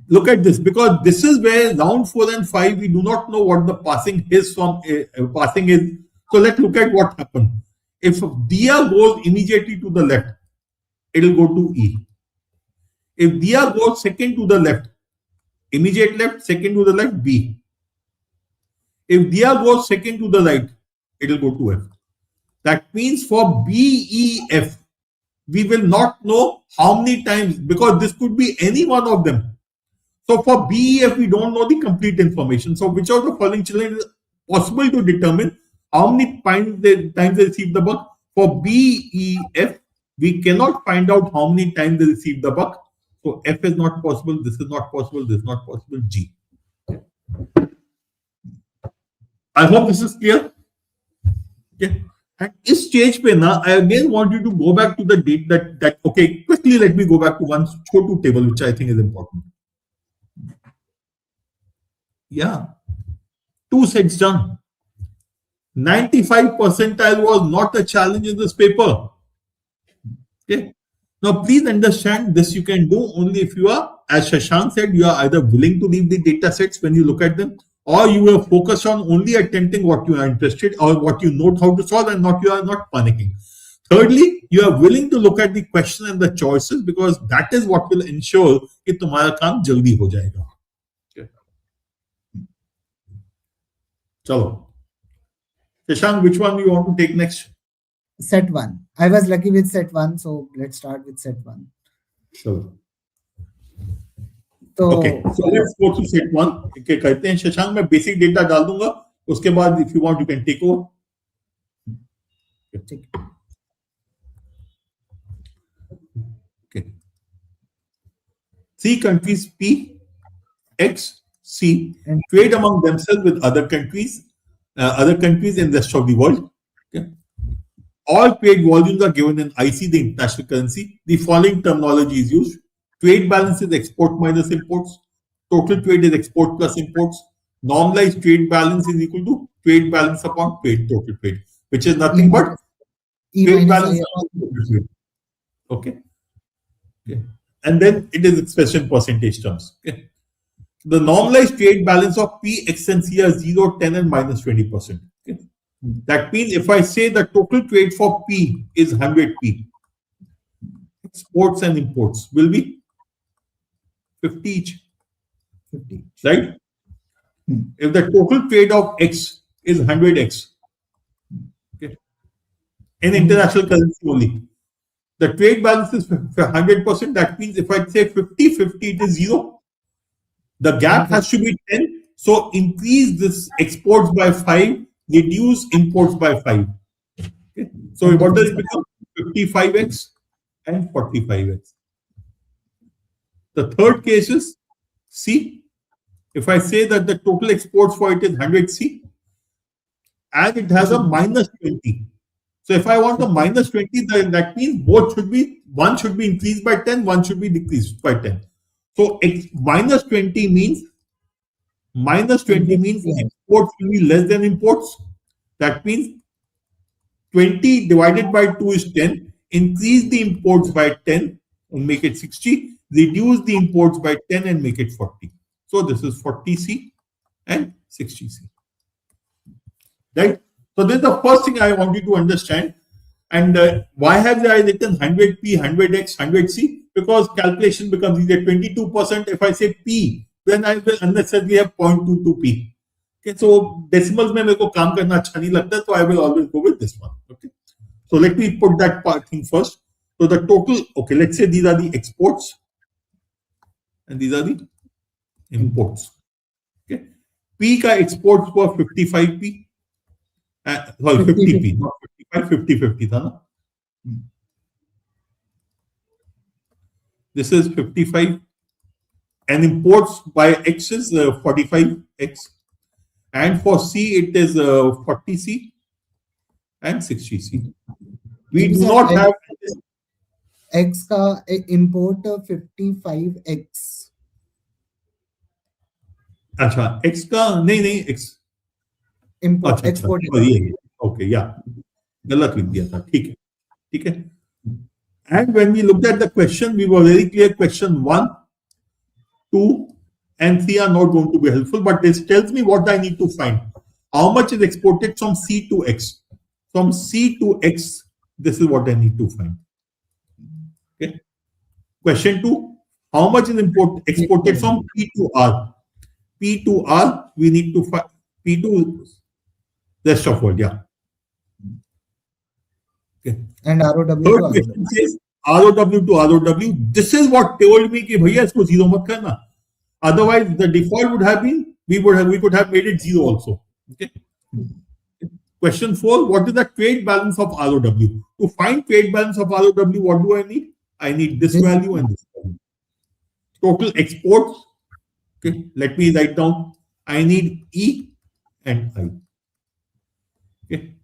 Look at this, because this is where round 4 and 5 we do not know what the passing is from. Passing is. So let's look at what happened. If Dia goes immediately to the left, it will go to E. If Dia goes second to the left, immediate left, second to the left, B. If Dia goes second to the right, it will go to F. That means for B, E, F, we will not know how many times, because this could be any one of them. So for BEF, we don't know the complete information. So which of the following children is possible to determine how many times they receive the buck? For BEF, we cannot find out how many times they receive the buck. So F is not possible, this is not possible, this is not possible, G. I hope this is clear. Okay. At this stage pe na, I again want you to go back to the date that okay, quickly let me go back to one Chotu table, which I think is important. Yeah. 2 sets done. 95 percentile was not a challenge in this paper. Okay. Now, please understand this you can do only if you are, as Shashank said, you are either willing to leave the data sets when you look at them, or you are focused on only attempting what you are interested or what you know how to solve and not you are not panicking. Thirdly, you are willing to look at the question and the choices because that is what will ensure कि तुम्हारा काम जल्दी हो जाएगा. Okay. चलो. Shashank, which one do you want to take next? Set 1. I was lucky with set 1, so let's start with set 1. So, So, okay, so let's go to set 1. Okay, कहते हैं शशांक मैं basic data डाल दूंगा उसके बाद if you want you can take over. Okay. 3 countries P, X, C trade among themselves with other countries in the rest of the world. Okay. All trade volumes are given in IC, the international currency. The following terminology is used. Trade balance is export minus imports. Total trade is export plus imports. Normalized trade balance is equal to trade balance upon trade total trade, which is nothing but trade balance upon total trade. Okay. Okay. And then it is expressed in percentage terms. Okay. The normalized trade balance of P, X, and C are 0, 10, and minus 20%. Okay. That means if I say the total trade for P is 100 P, exports and imports will be 50 each. 50. Right? If the total trade of X is 100X, okay, in international currency only, the trade balance is 100%. That means if I say 50, 50, it is 0. The gap has to be 10. So increase this exports by 5, reduce imports by 5. Okay. So what does it become? 55X and 45X. The third case is C. If I say that the total exports for it is 100C and it has a minus 20. So if I want a minus 20, then that means both should be, one should be increased by 10, one should be decreased by 10. So minus 20 means exports will be less than imports. That means 20 divided by 2 is 10. Increase the imports by 10 and make it 60. Reduce the imports by 10 and make it 40. So this is 40C and 60C. Right? So this is the first thing I want you to understand. And why have I written 100P, 100X, 100C? Because calculation becomes easier. 22%. If I say P, then I will unnecessarily have 0.22P. Okay, so decimals में मेरे को काम करना अच्छा नहीं लगता, so I will always go with this one. Okay, so let me put that part thing first. So the total, okay, let's say these are the exports and these are the imports. Okay, P का exports were 55P, sorry 50P, not 55, 50 था ना. This is 55, and imports by X is 45X. And for C, it is 40C and 60C. We do not have X का import 55X. अच्छा, X का नहीं X import export. Okay, yeah, गलत लिख दिया था. ठीक है. And when we looked at the question, we were very clear. Question 1, 2, and 3 are not going to be helpful, but this tells me what I need to find. How much is exported from C to X? From C to X, this is what I need to find. Okay. Question 2, how much is exported from P to R? P to R, we need to find P to rest of world, yeah. Okay. And ROW Third question says ROW to ROW. This is what told me कि भैया इसको zero मत करना. Otherwise, the default would have been we could have made it 0 also. Okay. Question 4, what is the trade balance of ROW? To find trade balance of ROW, what do I need? I need this value and this value. Total exports. Okay, let me write down. I need E and I. Okay.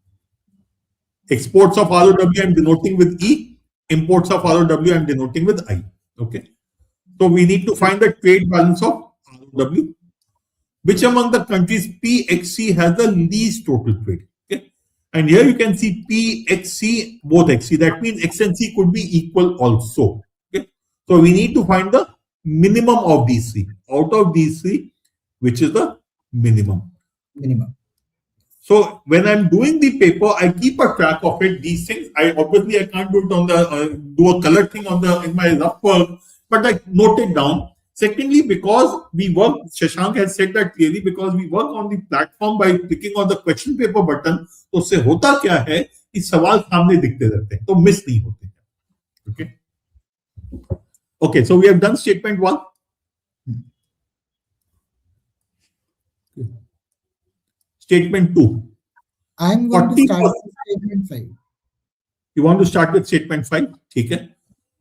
Exports of ROW I'm denoting with E. Imports of ROW I'm denoting with I. Okay. So we need to find the trade balance of ROW. Which among the countries PXC has the least total trade? Okay. And here you can see PXC, both XC. That means X and C could be equal also. Okay. So we need to find the minimum of these three. Out of these three, which is the minimum? Minimum. So when I'm doing the paper, I keep a track of it. These things, I can't do it on the do a color thing on the in my rough work, but I note it down. Secondly, because we work, Shashank has said that clearly, because we work on the platform by clicking on the question paper button, तो उससे होता क्या है कि सवाल सामने दिखते रहते हैं, तो मिस नहीं होते हैं. Okay. Okay, so we have done statement 1. Statement 2. I'm going to start with statement 5. You want to start with statement 5? Okay.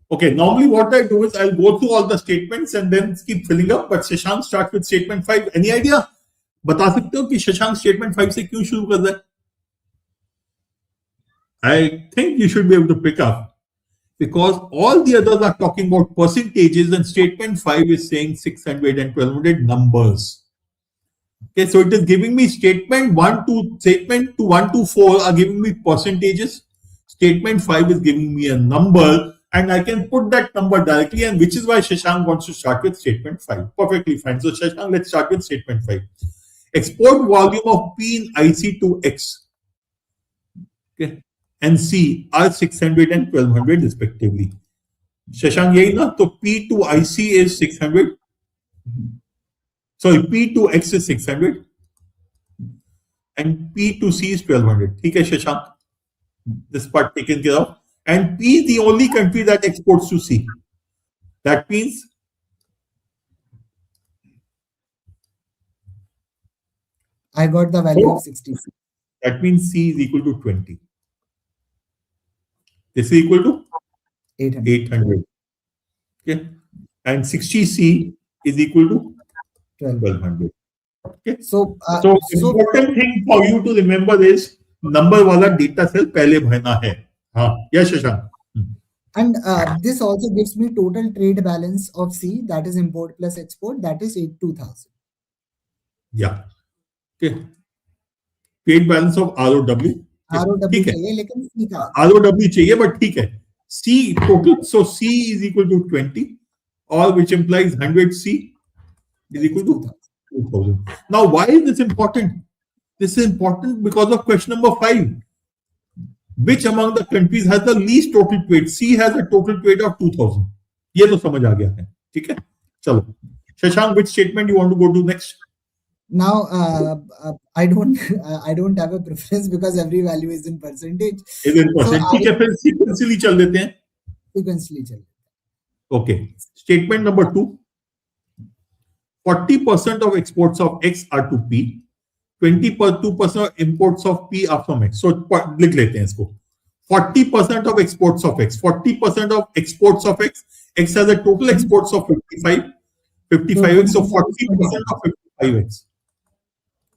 Okay, normally what I do is I'll go through all the statements and then keep filling up, but Shashank starts with statement 5. Any idea? बता सकते हो कि Shashank statement 5 से क्यों शुरू कर रहा है? I think you should be able to pick up because all the others are talking about percentages and statement 5 is saying 600 and 1200 numbers. Okay, so it is giving me statement 1 to 4 are giving me percentages. Statement 5 is giving me a number and I can put that number directly, and which is why Shashank wants to start with statement 5. Perfectly fine. So Shashank, let's start with statement 5. Export volume of P in IC to X, okay, and C are 600 and 1200 respectively. Shashank, yahi na? So P to IC is 600. Sorry, P to X is 600 and P to C is 1200. Okay, Shashank? This part taken care of. And P is the only country that exports to C. That means I got the value of 66. That means C is equal to 20. This is equal to 800. Okay. And 60C is equal to 1200. Okay. So important thing for you to remember is number wala data cell pehle bhayna hai. Yes, Shashank. And this also gives me total trade balance of C, that is import plus export, that is 82,000. Yeah. Okay. Trade balance of ROW. ROW चाहिए लेकिन C का. ROW चाहिए, but ठीक है. C total, so C is equal to 20, all which implies 100C is equal to 2,000. Now, why is this important? This is important because of question number 5. Which among the countries has the least total trade? C has a total trade of 2,000. ये तो समझ आ गया है. ठीक है? चलो. Shashank, which statement you want to go to next? Now, I don't have a preference because every value is in percentage. Is in percent. ठीक है, फिर sequentially चल देते हैं. Sequentially चल. Okay. Statement number 2. 40% of exports of X are to P. 22% of imports of P are from X. So लिख लेते हैं इसको. 40% of exports of X. 40% of exports of X. X has a total exports of 55X. So 40% of 55X.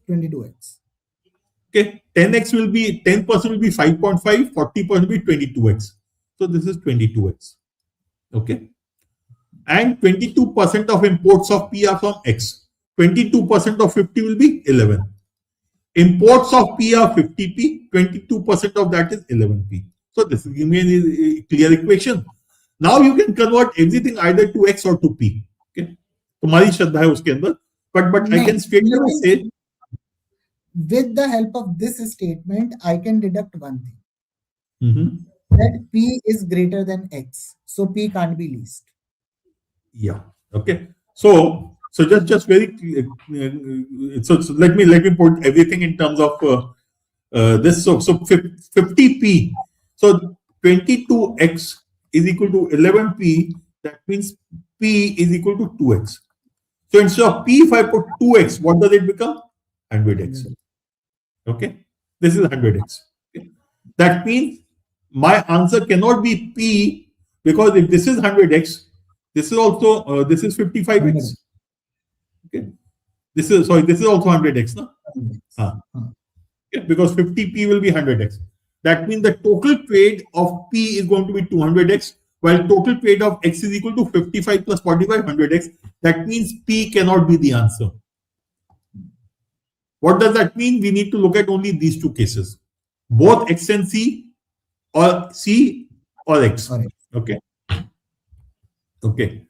22X. Okay. 10X will be 10% will be 5.5. 40% will be 22X. So this is 22X. Okay. And 22% of imports of P are from X. 22% of 50 will be 11. Imports of P are 50P. 22% of that is 11P. So this is giving me a clear equation. Now you can convert everything either to X or to P. Okay. तुम्हारी श्रद्धा है उसके अंदर. But I can straight away say, with the help of this statement, I can deduct one thing. That P is greater than X. So P can't be least. Yeah. Okay. So just very so let me put everything in terms of this. So 50P. So 22X is equal to 11P. That means P is equal to 2X. So instead of P, if I put 2x, what does it become? 100x. Okay, this is 100x. Okay. That means my answer cannot be P, because if this is 100x, this is also this is 55x. Okay, this is also 100x, no? Okay, because 50p will be 100x. That means the total trade of P is going to be 200x, while total trade of x is equal to 55 plus 45, 100x. That means P cannot be the answer. What does that mean? We need to look at only these two cases, both x and c, or c or x. Okay. Okay.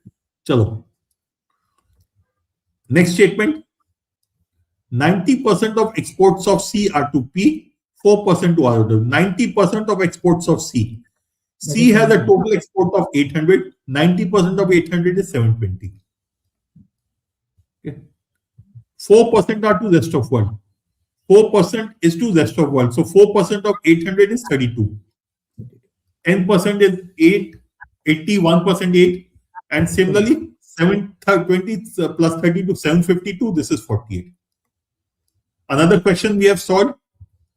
Chalo. Next statement. 90% of exports of C are to P, 4% to ROW. 90% of exports of C. C has a total export of 800. 90% of 800 is 720. Okay. 4% are to rest of world. 4% is to rest of world. So 4% of 800 is 32. 10% is 8, 81% 8. And similarly, 720 plus 32, 752, this is 48. Another question we have solved.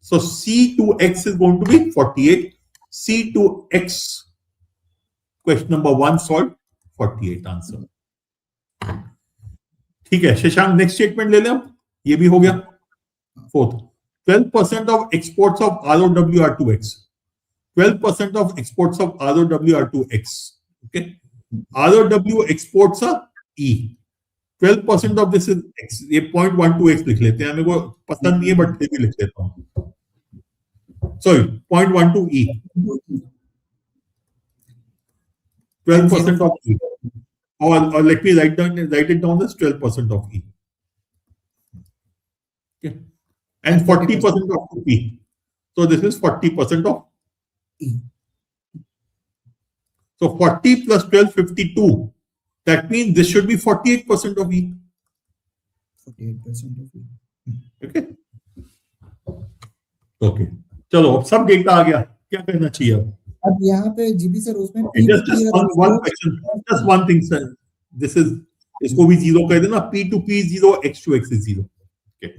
So C to X is going to be 48. C to X, question number 1 solved, 48 answer. ठीक है, Shashank next statement ले लें हम, ये भी हो गया. Fourth, 12% of exports of ROW are to X. 12% of exports of ROW are to X. Okay, ROW exports are E. 12% of this is X. ये 0.12x लिख लेते हैं, मेरे को पसंद नहीं है बट फिर भी लिख लेता हूँ. Sorry, 0.12 E. 12% of E. Or let me write it down as 12% of E. Okay. And 40% of P. So this is 40% of E. So 40 plus 12, 52. That means this should be 48% of E. 48% of E. Okay. Okay. चलो अब सब data आ गया, क्या करना चाहिए अब यहाँ पे जीबी सर उसमें just one question, just one thing sir, this is इसको भी 0 कर देना, P to P is 0, X to X is 0. Okay.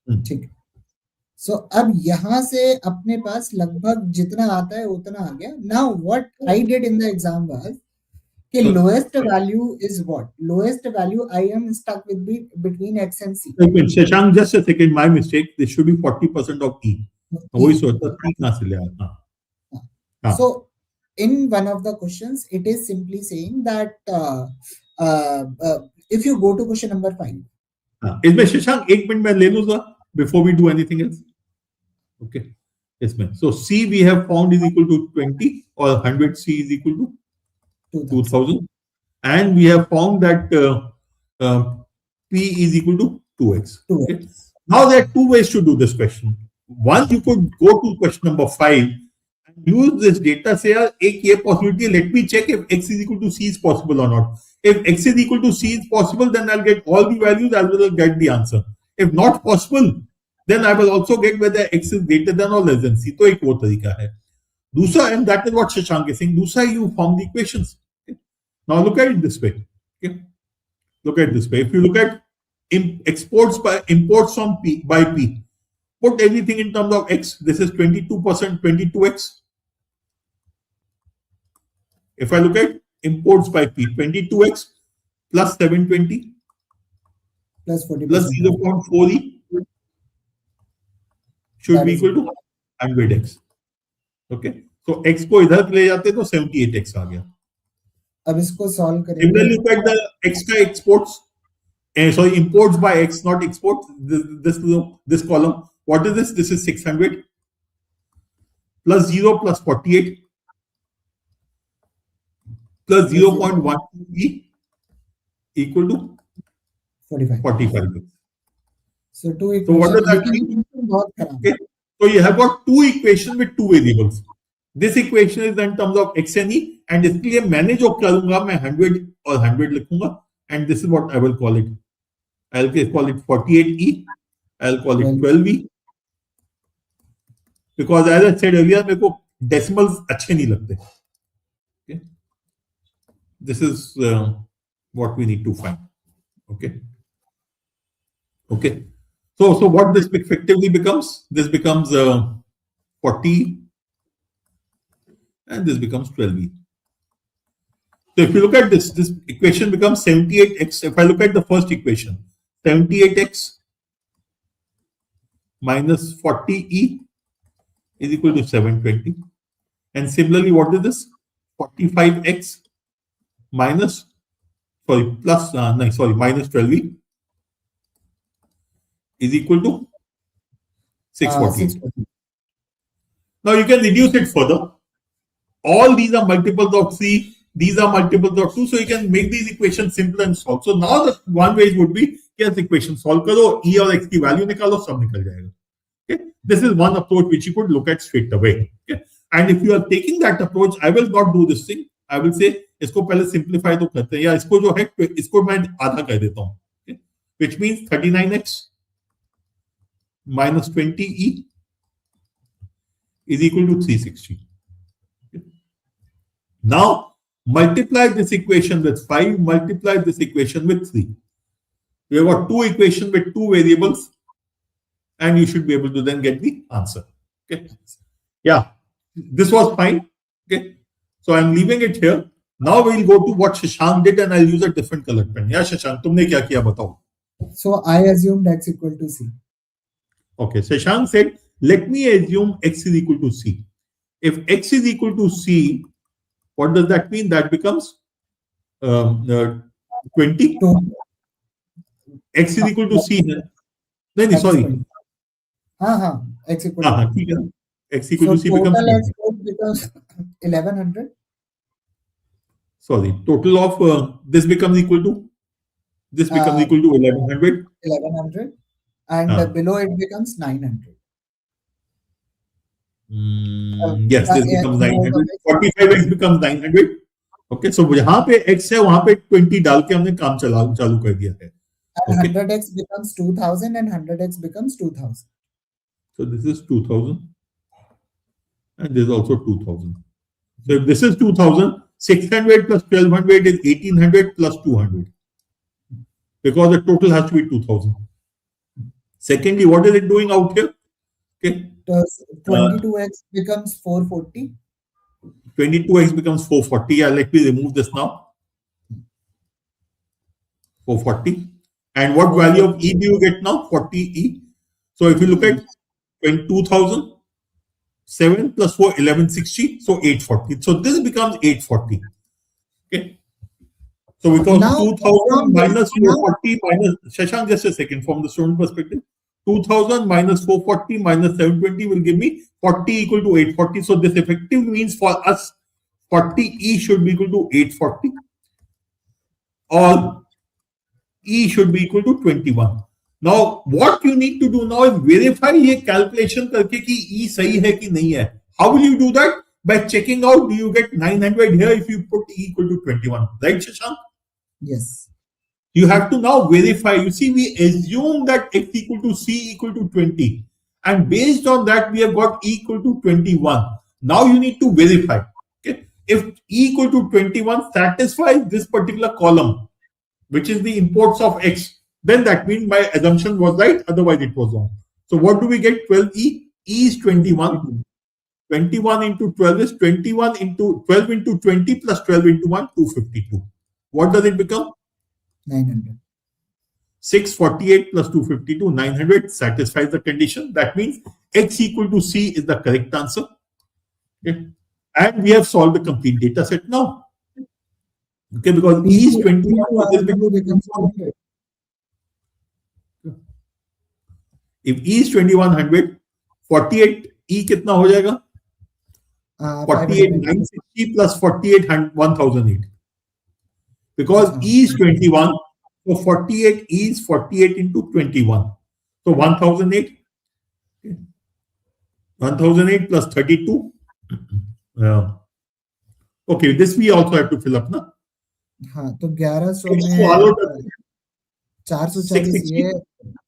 ठीक है. सो अब यहाँ से अपने पास लगभग जितना आता है उतना आ गया. Now what I did in the exam was कि lowest value is what, lowest value I am stuck with between x and c. Shashank just a second, my mistake, this should be 40% of e. वही सोचता था कहां से ले आया. सो in one of the questions it is simply saying that if you go to question number 5. इसमें शशांक एक minute मैं ले लूंगा before we do anything else. Okay, इसमें so C we have found is equal to 20 or 100 C is equal to 2000, and we have found that P is equal to 2x. Okay. Now there are two ways to do this question. One, you could go to question number 5 and use this data, say एक ये possibility, let me check if x is equal to c is possible or not. If x is equal to c is possible, then I'll get all the values as well as get the answer. If not possible, then I will also get whether x is greater than or less than c. तो एक वो तरीका है. दूसरा, and that is what Shashank is saying, दूसरा you form the equations. Okay. Now look at it this way. Okay. Look at it this way. If you look at imports from P by P, put everything in terms of x. This is 22%, 22x. If I look at imports by P, 22x plus 720 plus 40 plus 0.4e should be equal to 100x. Okay. So x को इधर ले जाते तो 78x आ गया. अब इसको solve करेंगे. Similarly, look at the x का exports. Sorry, imports by x, not exports. This column. What is this? This is 600 plus 0 plus 48 plus 0.12e equal to 45. So two equations. So what does that mean? Okay. So you have got two equations with two variables. This equation is in terms of x and e, and इसके लिए मैंने जो करूंगा मैं 100 और 100 लिखूंगा, and this is what I will call it. I'll call it 48e. I'll call it 12e. Because as I said earlier, मेरे को decimals अच्छे नहीं लगते. Okay. This is what we need to find. Okay. Okay. So what this effectively becomes? This becomes 40, and this becomes 12e. So if you look at this, this equation becomes 78x. If I look at the first equation, 78x minus 40e is equal to 720. And similarly, what is this? 45x minus, minus 12e is equal to 640. 640. Now you can reduce it further. All these are multiples of 3, these are multiples of 2, so you can make these equations simpler and solve. So now the one way would be, yes, equation solve karo, e or x की value nikalo, सब निकल जाएगा. Okay, this is one approach which you could look at straight away. Okay, and if you are taking that approach, I will not do this thing. I will say इसको पहले simplify तो करते हैं, या इसको जो है इसको मैं आधा कर देता हूँ. Okay, which means 39x minus 20e is equal to 360. Now, multiply this equation with 5, multiply this equation with 3. We have got two equations with two variables, and you should be able to then get the answer. Okay. Yeah, this was fine. Okay. So I'm leaving it here. Now we'll go to what Shashank did, and I'll use a different colored pen. Yeah, Shashank, तुमने क्या किया बताओ? So I assumed x equal to c. Okay, Shashank said, let me assume x is equal to c. If x is equal to c, what does that mean? That becomes 20. X is equal to c. No, sorry. X equal to c. X equal to c becomes total x becomes 1100. Sorry, total of this becomes equal to, this becomes equal to 1100. 1100, and below it becomes 900. Yes, this becomes 900. 45x becomes 900. Okay, so यहाँ पे x है, वहाँ पे 20 डाल के हमने काम चालू कर दिया है. Okay. 100x becomes 2000, and 100x becomes 2000. So this is 2000, and this is also 2000. So if this is 2000, 600 plus 1200 is 1800 plus 200, because the total has to be 2000. Secondly, what is it doing out here? Okay. 22x becomes 440. 22x becomes 440. Yeah, let me remove this now. 440. And what value of E do you get now? 40E. So if you look at 2000, 7 plus 4, 1160. So 840. So this becomes 840. Okay. So because now, 2000 minus 440 minus, Shashank, just a second, from the student perspective, 2000 minus 440 minus 720 will give me 40 equal to 840. So this effectively means for us 40E should be equal to 840, or E should be equal to 21. Now what you need to do now is verify ये calculation करके कि E सही है कि नहीं है. How will you do that? By checking out, do you get 900 here if you put E equal to 21, right, Shashank? Yes. You have to now verify. You see, we assume that x equal to c equal to 20. And based on that, we have got e equal to 21. Now you need to verify. Okay? If e equal to 21 satisfies this particular column, which is the imports of x, then that means my assumption was right, otherwise it was wrong. So what do we get? 12e. E is 21. 21 into 12 is 21 into 12 into 20 plus 12 into 1, 252. What does it become? 900. 648 plus 252, 900 satisfies the condition. That means x equal to c is the correct answer. Okay. And we have solved the complete data set now. Okay, because e is 21. If e is 2100, 48 e कितना हो जाएगा? 48 960 plus 48 1008. Because E is 21, so 48 is 48 into 21. So 1008. 1008 plus 32. Okay, this we also have to fill up, na? हाँ, तो 1100 में 440 ये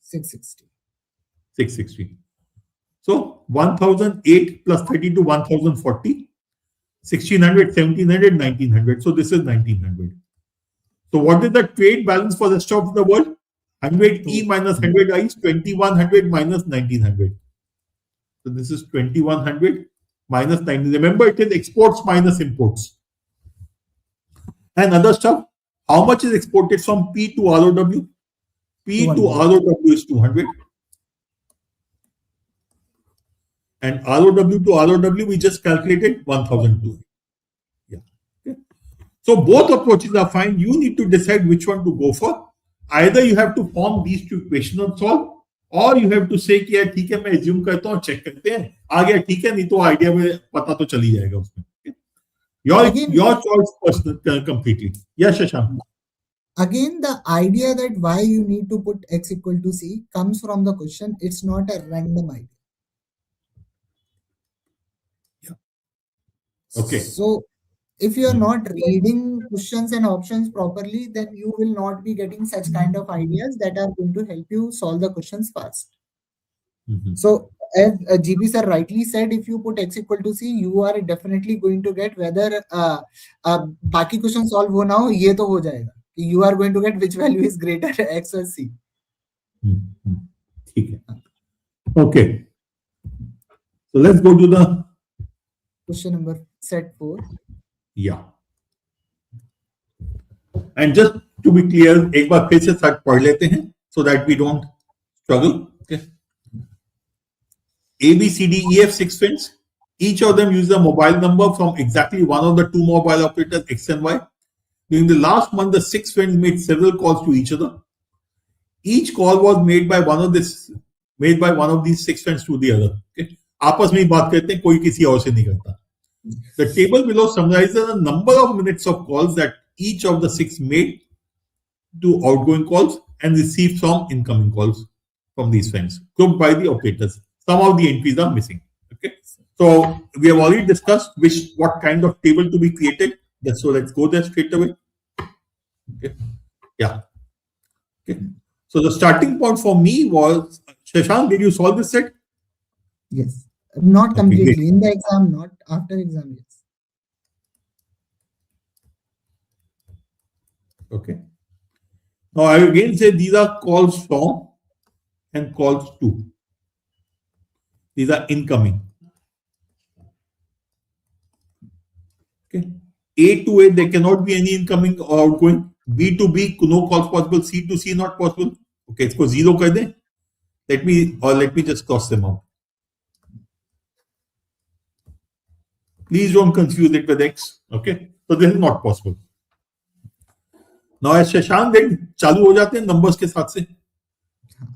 660. 660. So 1008 plus 32, 1040. 1600, 1700, 1900. So this is 1900. So what is the trade balance for the rest of the world? 100E minus 100I is 2100 minus 1900. So this is 2100 minus 19. Remember, it is exports minus imports. And other stuff, how much is exported from P to ROW? P to ROW is 200. And ROW to ROW, we just calculated 1002. Yeah. Okay. So both approaches are fine. You need to decide which one to go for. Either you have to form these two equations and solve, or you have to say कि यार ठीक है मैं assume करता हूँ check करते हैं आ गया ठीक है नहीं तो idea में पता तो चल ही जाएगा उसमें. Your choice personal completely. Yes, Shashank. Again, the idea that why you need to put x equal to c comes from the question. It's not a random idea. Yeah. Okay. So if you are not reading questions and options properly, then you will not be getting such kind of ideas that are going to help you solve the questions fast. So as GB sir rightly said, if you put x equal to c, you are definitely going to get whether बाकी question solve हो ना हो ये तो हो जाएगा. You are going to get which value is greater, x or c. ठीक है. Okay. So let's go to the question number set 4. Yeah. And just to be clear, एक बार फिर से साथ पढ़ लेते हैं so that we don't struggle. Okay. A, B, C, D, E, F, 6 friends. Each of them use a mobile number from exactly one of the two mobile operators X and Y. During the last month, the 6 friends made several calls to each other. Each call was made by one of these 6 friends to the other. Okay. आपस में ही बात करते हैं, कोई किसी और से नहीं करता. The table below summarizes the number of minutes of calls that each of the 6 made to outgoing calls and received from incoming calls from these friends, grouped by the operators. Some of the entries are missing. Okay, so we have already discussed what kind of table to be created. So let's go there straight away. Okay, yeah. Okay, so the starting point for me was Shashank. Did you solve this set? Yes. Not completely. In the exam, not after exam, yes. Okay. Now I again say these are calls from and calls to. These are incoming. Okay. A to A, there cannot be any incoming or outgoing. B to B, no calls possible. C to C, not possible. Okay, इसको 0 कर दें. Let me just cross them out. Please don't confuse it with X. Okay, so this is not possible. Now as Shashank did, चालू हो जाते हैं numbers के साथ से.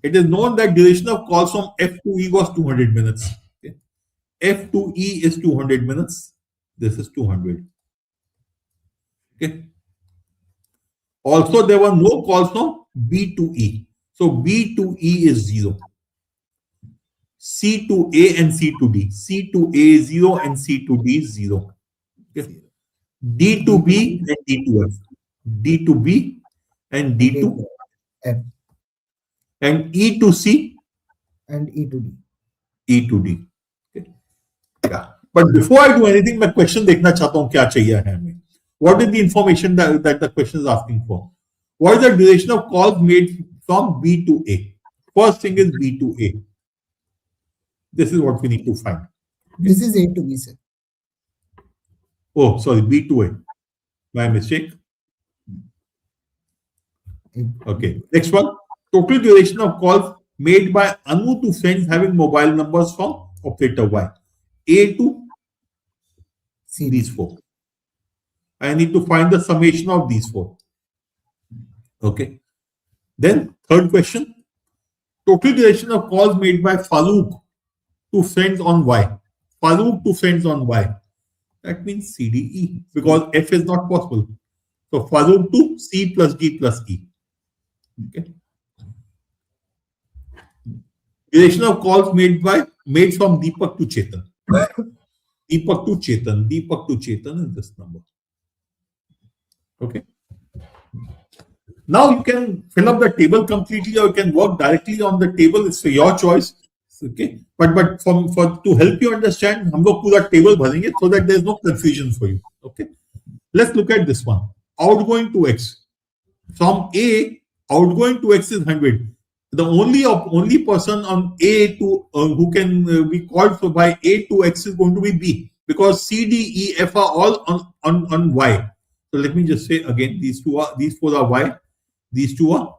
It is known that duration of calls from F to E was 200 minutes. Okay. F to E is 200 minutes. This is 200. Okay. Also, there were no calls from B to E. So B to E is 0. C to A and C to D. C to A is 0 and C to D is 0. Okay. D to B and D to F. D to B and D to F. And E to C and E to D. E to D. Okay. Yeah. But before I do anything, मैं question देखना चाहता हूँ क्या चाहिए है हमें. What is the information that the question is asking for? What is the duration of calls made from B to A? First thing is B to A. This is what we need to find. Okay. This is A to B, sir. Oh, sorry, B to A. My mistake. Okay. Next one. Total duration of calls made by Anu to friends having mobile numbers from operator Y. A to C. These 4. I need to find the summation of these 4. Okay. Then third question. Total duration of calls made by Farooq to friends on Y. Farooq to friends on Y. That means CDE because F is not possible. So Farooq to C plus D plus E. Okay. Duration of calls made from Deepak to Chetan. Deepak to Chetan. Deepak to Chetan is this number. Okay. Now you can fill up the table completely or you can work directly on the table. It's your choice. Okay. But to help you understand, हम लोग पूरा table भरेंगे so that there is no confusion for you. Okay. Let's look at this one. Outgoing to X. From A, outgoing to X is 100. The only person on A to who can be called for by A to X is going to be B, because C, D, E, F are all on Y. So let me just say again, these four are Y, these two are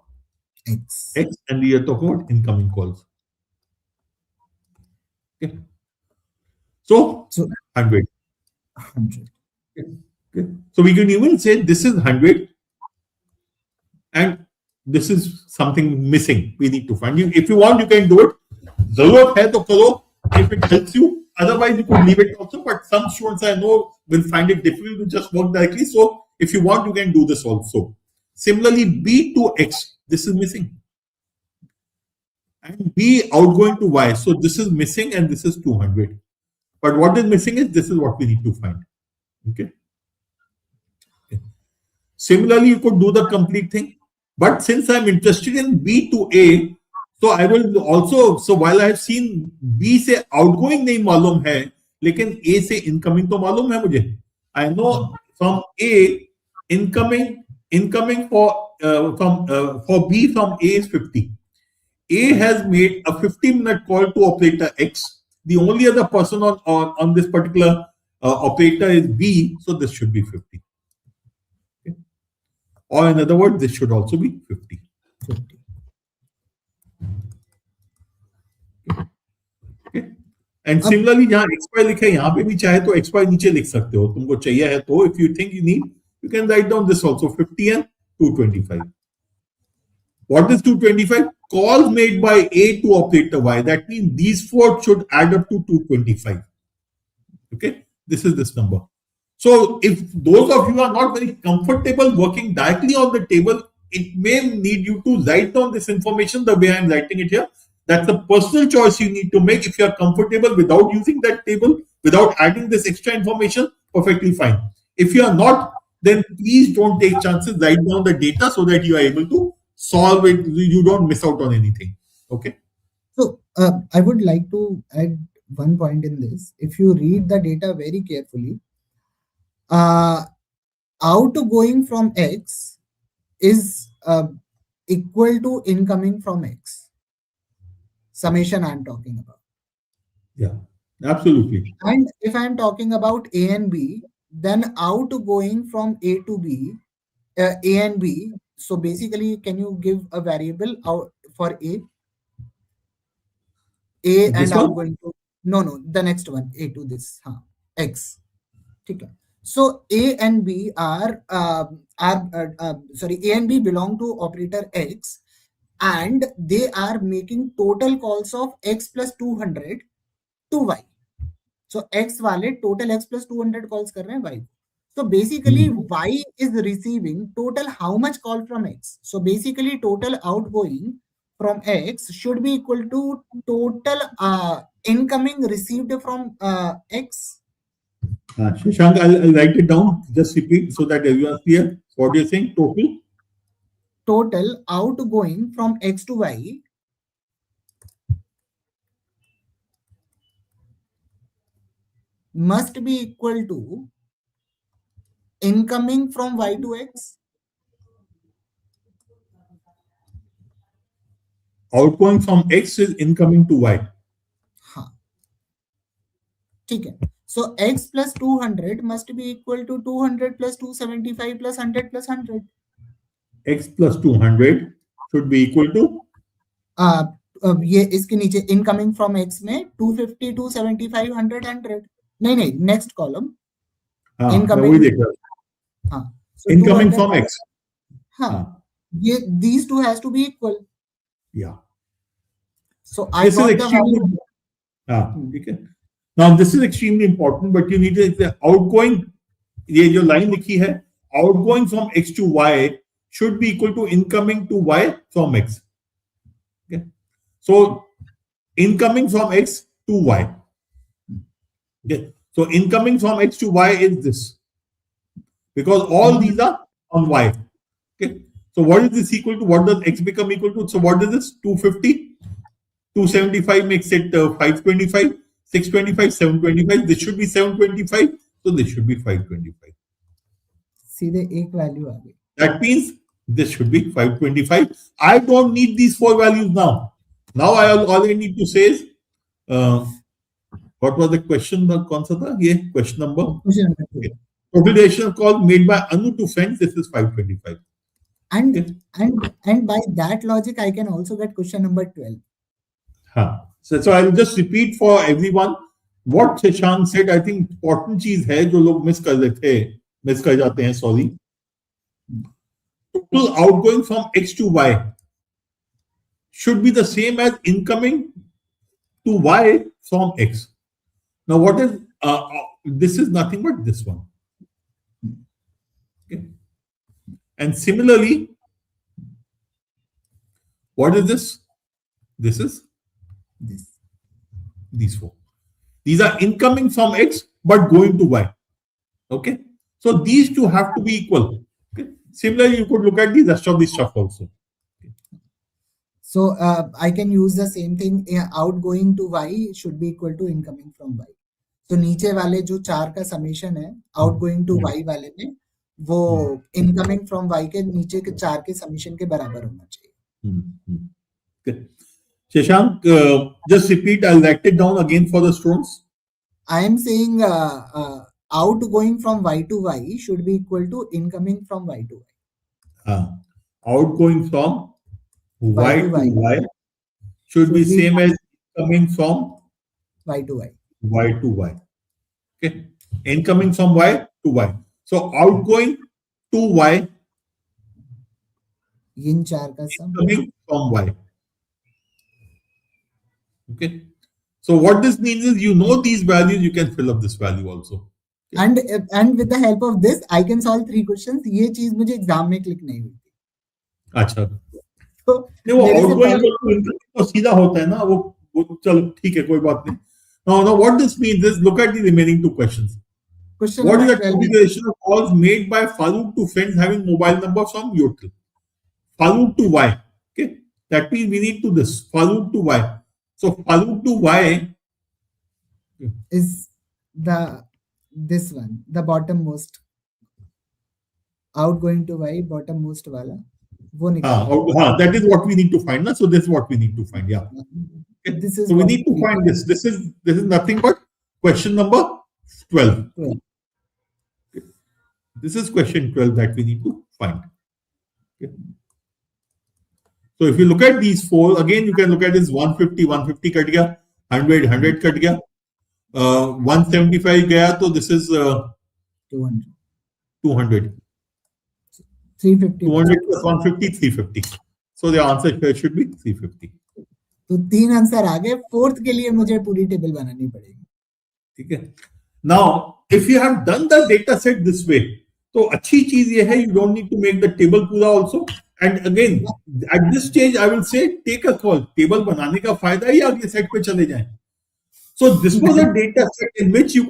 X. and we are talking about incoming calls. Okay. So 100. 100. Okay. So we can even say this is 100 and this is something missing. We need to find. If you want, you can do it. Zarurat hai to karo if it helps you. Otherwise, you could leave it also. But some students I know will find it difficult to just work directly. So if you want, you can do this also. Similarly, B to X, this is missing. And B outgoing to Y. So this is missing and this is 200. But what is missing is this is what we need to find. Okay. Similarly, you could do the complete thing. But since I'm interested in B to A, so I will also, so while I have seen B से outgoing नहीं मालूम है, लेकिन A से incoming तो मालूम है मुझे. I know from A incoming for B from A is 50. A has made a 15-minute call to operator X. The only other person on this particular operator is B, so this should be 50. Okay. Or in other words, this should also be 50. 50. Okay. And similarly, यहाँ XY लिखा है, यहाँ पे भी चाहे तो XY नीचे लिख सकते हो. तुमको चाहिए है तो, if you think you need, you can write down this also, 50 and 225. What is 225? Calls made by A to operator Y. That means these four should add up to 225. Okay, this is this number. So if those of you are not very comfortable working directly on the table, it may need you to write down this information the way I am writing it here. That's a personal choice you need to make. If you are comfortable without using that table, without adding this extra information, perfectly fine. If you are not, then please don't take chances. Write down the data so that you are able to solve it. You don't miss out on anything. Okay. So I would like to add one point in this. If you read the data very carefully, outgoing from X is equal to incoming from X. Summation I'm talking about. Yeah, absolutely. And if I'm talking about A and B, then outgoing from A to B, A and B. So basically, can you give a variable out for A? A This and one? outgoing to the next one, A to this X. Okay. So A and B are sorry, A and B belong to operator X, and they are making total calls of X plus 200 to Y. So X वाले total X plus 200 calls कर रहे हैं Y. So basically Y is receiving total how much call from X. So basically total outgoing from X should be equal to total incoming received from X. Shashank, I'll write it down. Just repeat so that everyone is clear. What you're saying, Total outgoing from X to Y must be equal to incoming from Y to X. Outgoing from X is incoming to Y. ठीक है. So X plus 200 must be equal to 200 plus 275 plus 100 plus 100. X plus 200 should be equal to ये इसके नीचे incoming from X में 250 275 100 100 नहीं next column incoming incoming from X ये these two has to be equal. Yeah. So I got the value. Okay. Now this is extremely important, but you need to outgoing. ये जो line लिखी है, outgoing from X to Y should be equal to incoming to Y from X. Okay. So incoming from X to Y. Okay. So incoming from X to Y is this, because all these are on Y. Okay. So what is this equal to? What does X become equal to? So what is this? 250, 275 makes it 525, 625, 725. This should be 725. So this should be 525. सीधे एक value आ गई. That means This should be 525. I don't need these four values now. Now all I need to say is, what was the question? कौन सा था? ये question number. Okay. Total duration of call made by Anu to friends. This is 525. And by that logic, I can also get question number 12. So I'll just repeat for everyone what Shashank said. I think important चीज है जो लोग miss कर जाते हैं. Sorry. Total outgoing from X to Y should be the same as incoming to Y from X. Now, what is this? Is nothing but this one. Okay. And similarly, what is this? This is these four. These are incoming from X but going to Y. Okay. So these two have to be equal. Okay. Similarly, you could look at the rest of the stuff also. So I can use the same thing. Outgoing to Y should be equal to incoming from Y. तो नीचे वाले जो 4 का summation है outgoing to Y वाले में वो incoming from Y के नीचे के 4 के समेशन के बराबर होना चाहिए. Shashank, just repeat. I'll write it down again for the students. I am saying outgoing from Y to Y should be equal to incoming from Y to Y. Outgoing from Y to Y should be same as incoming from Y to Y. Y to Y. Okay. Incoming from Y to Y. So outgoing to Y. इन 4 का सम. Incoming from Y. Okay. So what this means is, you know these values, you can fill up this value also. Okay. And with the help of this, I can solve 3 questions. ये चीज मुझे exam में click नहीं हुई. अच्छा. तो वो outgoing तो सीधा होता है ना, वो चलो ठीक है, कोई बात नहीं. Now what this means is, look at the remaining 2 questions. What is the configuration of calls made by Farooq to friends having mobile number from Yotel? Farooq to Y. Okay. That means we need to this. Farooq to Y. So Farooq to Y is this one, the bottommost. Outgoing to Y, bottommost wala. That is what we need to find. So this is what we need to find. Yeah. Okay. This is so we need to find this. This is nothing but question number 12. Okay. This is question 12 that we need to find. Okay. So if you look at these 4, again you can look at this 150 cut gaya, 100 cut gaya, 175 gaya, so this is 200. 350. 200 plus 150, 350. So the answer here should be 350. तो 3 answer आ गए. 4th के लिए मुझे पूरी table बनानी पड़ेगी. ठीक है. Now if you have done the data set this way, तो अच्छी चीज ये है, you don't need to make the table पूरा also. And again, at this stage, I will say, take a call. Table बनाने का फायदा ही अगले सेट पे चले जाएं. So this was a data set in which you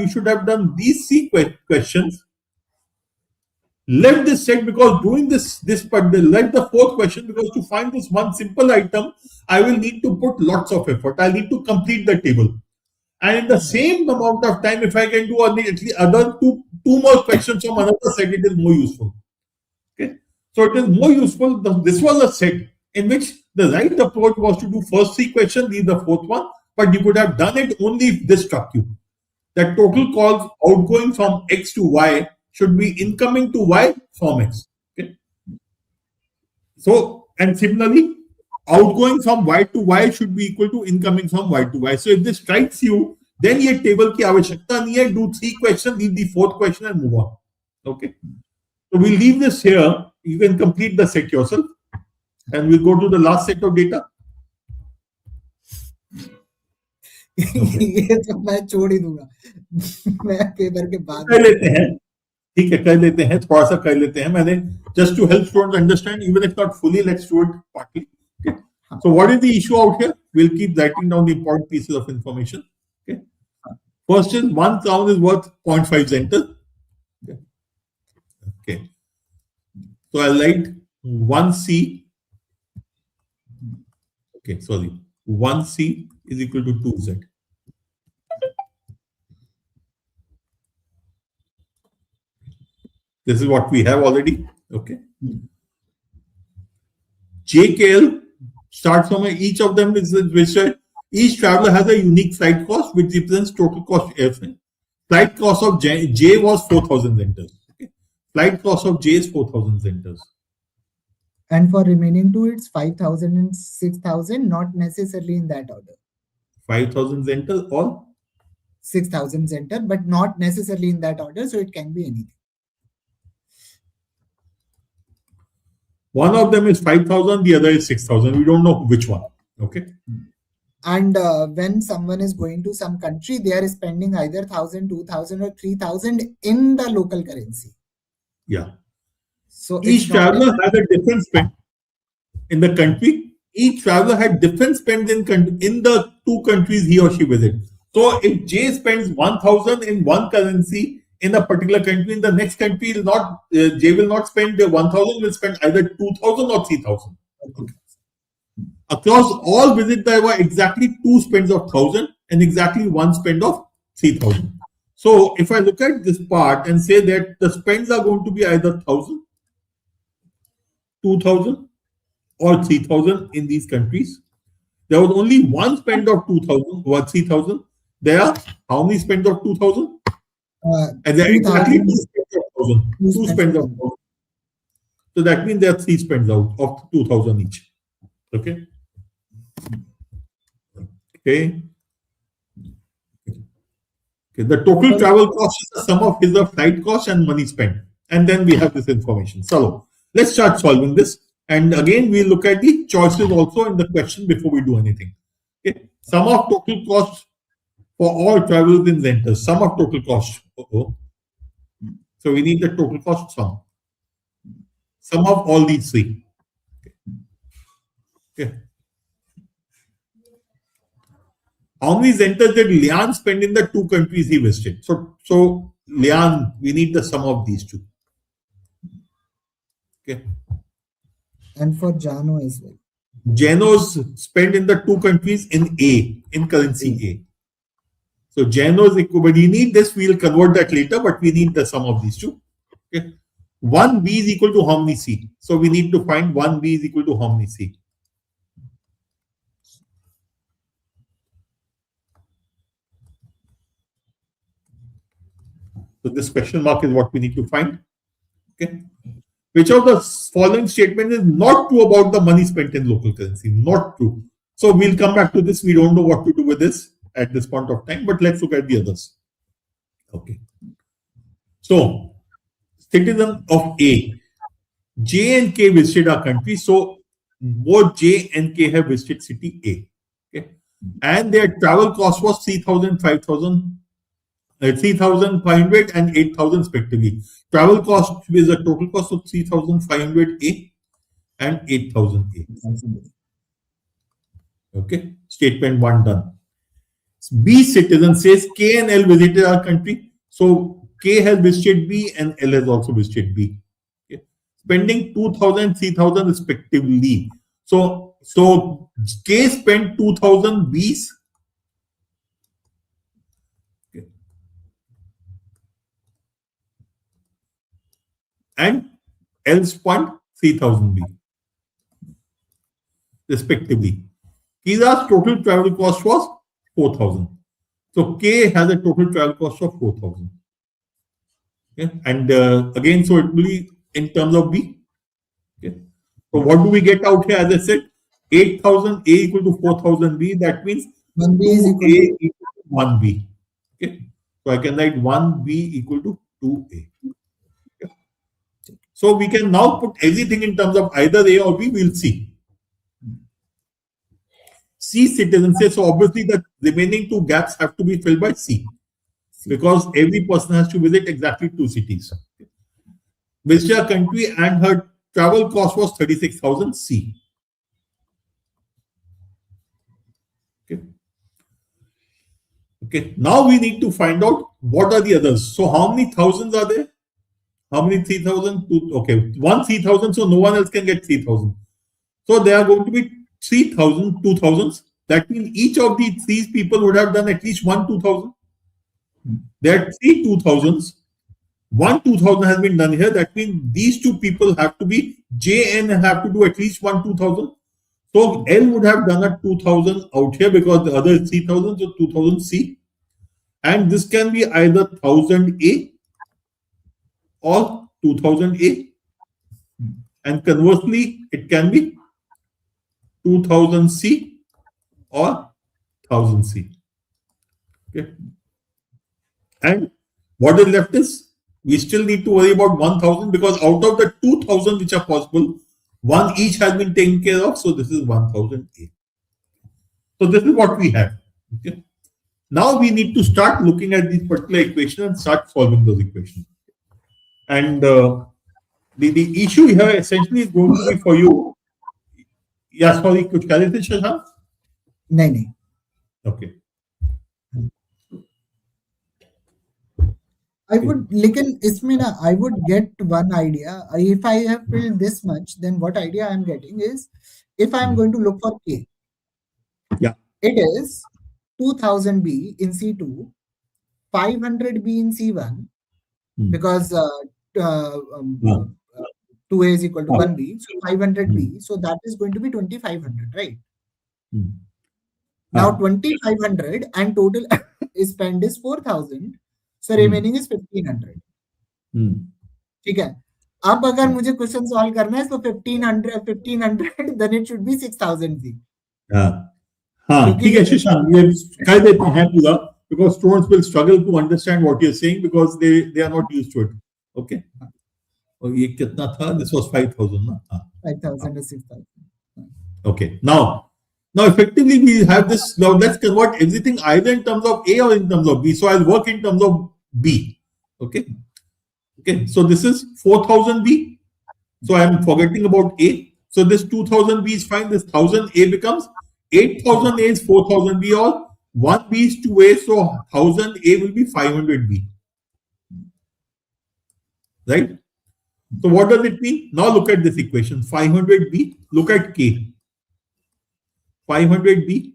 should have done these 3 questions. Left this set because doing left the 4th question because to find this one simple item, I will need to put lots of effort. I need to complete the table. And in the same amount of time, if I can do at least other two more questions from another set, it is more useful. Okay. So it is more useful. This was a set in which the right approach was to do first 3 questions, leave the 4th one, but you could have done it only if this struck you. That total calls outgoing from X to Y should be incoming to Y from X. Okay. So, and similarly, outgoing from Y to Y should be equal to incoming from Y to Y. So if this strikes you, then ये table की आवश्यकता नहीं है. Do 3 questions, leave the 4th question and move on. Okay. So we'll leave this here. You can complete the set yourself, and we'll go to the last set of data. ये तो मैं छोड़ ही दूंगा. मैं पेपर के बाद कर लेते हैं. ठीक है, कर लेते हैं, थोड़ा सा कर लेते हैं. मैंने just to help students understand, even if not fully, let's do it partly. Okay. So what is the issue out here? We'll keep writing down the important pieces of information. Okay. First is 1 crown is worth 0.5 center. Okay. Okay. So I'll write 1C. Okay, sorry. 1C is equal to 2Z. This is what we have already. Okay. JKL starts from each of them is each traveler has a unique flight cost which represents total cost airfare. Flight cost of J was 4,000 centers. Okay. Flight cost of J is 4,000 centers. And for remaining two, it's 5,000 and 6,000, not necessarily in that order. 5,000 centers or 6,000 center, but not necessarily in that order, so it can be anything. One of them is 5,000, the other is 6,000. We don't know which one. Okay. And when someone is going to some country, they are spending either 1,000, 2,000, or 3,000 in the local currency. Yeah. So each traveler has a different spend in the country. Each traveler had different spends in the two countries he or she visits. So if J spends 1,000 in one currency in a particular country, in the next country will not J will not spend 1,000, will spend either 2,000 or 3,000. Okay. Across all visits, there were exactly two spends of 1,000 and exactly one spend of 3,000. So if I look at this part and say that the spends are going to be either 1,000, 2,000 or 3,000 in these countries, there was only one spend of 2,000 or 3,000. There are how many spends of 2,000? And there are exactly two spends of 1,000. Two spends of 1,000. So that means there are three spends out of 2,000 each. Okay. Okay. Okay. The total travel cost is the sum of his flight cost and money spent. And then we have this information. So let's start solving this. And again, we look at the choices also in the question before we do anything. Okay. Sum of total cost for all travelers in centers. Sum of total cost. So we need the total cost sum. Sum of all these three. Okay. How many centers did Lian spend in the two countries he visited? So Lian, we need the sum of these two. Okay. And for Jano as well. Jano's spent in the two countries in A, in currency A. So Jano's equivalent, you need this, we'll convert that later, but we need the sum of these two. Okay. 1B is equal to how many C? So we need to find 1B is equal to how many C? So this question mark is what we need to find. Okay. Which of the following statement is not true about the money spent in local currency? Not true. So we'll come back to this. We don't know what to do with this at this point of time, but let's look at the others. Okay. So, citizen of A, J and K visited our country. So both J and K have visited city A. Okay. And their travel cost was 3,000, 5,000. 3,500 and 8,000 respectively. Travel cost is a total cost of 3,500 A and 8,000 A. Okay, statement 1 done. B citizen says K and L visited our country. So K has visited B and L has also visited B. Okay. Spending 2,000, 3,000 respectively. So K spent 2,000 Bs. And L spent 3,000 B respectively. Kiza's total travel cost was 4,000. So K has a total travel cost of 4,000. Okay. And again, so it will be in terms of B. Okay. So what do we get out here? As I said, 8,000 A equal to 4,000 B. That means 1B is equal to 1B. Okay. So I can write 1B equal to 2A. So we can now put everything in terms of either A or B, we'll see. C citizen says, so obviously the remaining two gaps have to be filled by C. Because every person has to visit exactly two cities. Visited a country and her travel cost was 36,000 C. Okay. Now we need to find out what are the others. So how many thousands are there? How many 3,000? Okay, 3,000, so no one else can get 3,000. So there are going to be 3,000, 2,000s. That means each of these three people would have done at least one 2,000. There are three 2,000s. one 2000 has been done here. That means these two people have to be J and have to do at least one 2000. So L would have done a 2000 out here because the other is 3000, so 2000 C. And this can be either 1000 A or 2000 A. And conversely, it can be 2000 C or 1000 C. Okay. And what is left is we still need to worry about 1000 because out of the 2000 which are possible, one each has been taken care of. So this is 1000 A. So this is what we have. Okay. Now we need to start looking at these particular equations and start solving those equations. And the issue here essentially is going to be for you. Yeah, sorry, कुछ कह रहे थे शशांक? नहीं. Okay. I would, लेकिन इसमें ना, I would get one idea. If I have filled this much, then what idea I am getting is, if I am going to look for K, yeah, it is 2000B in C2, 500B in C1, because 2A is equal to 1B, so 500B, so that is going to be 2500, right? Now 2500 and total spend is 4000, so remaining is 1500. ठीक है. अब अगर मुझे question solve करना है तो 1500 then it should be 6000 जी. हाँ, ठीक है शशांक, ये कर देते हैं पूरा because students will struggle to understand what you're saying because they are not used to it. Okay. और ये कितना था? This was 5000 ना? 5000 to 6000. Okay. Now effectively we have this. Now let's convert everything either in terms of A or in terms of B. So I'll work in terms of B. Okay. Okay. So this is 4000 B. So I'm forgetting about A. So this 2000 B is fine. This 1000 A becomes 8000 A is 4000 B, or 1 B is 2A. So 1000 A will be 500 B. Right. So what does it mean? Now look at this equation. 500 B. Look at K. 500 B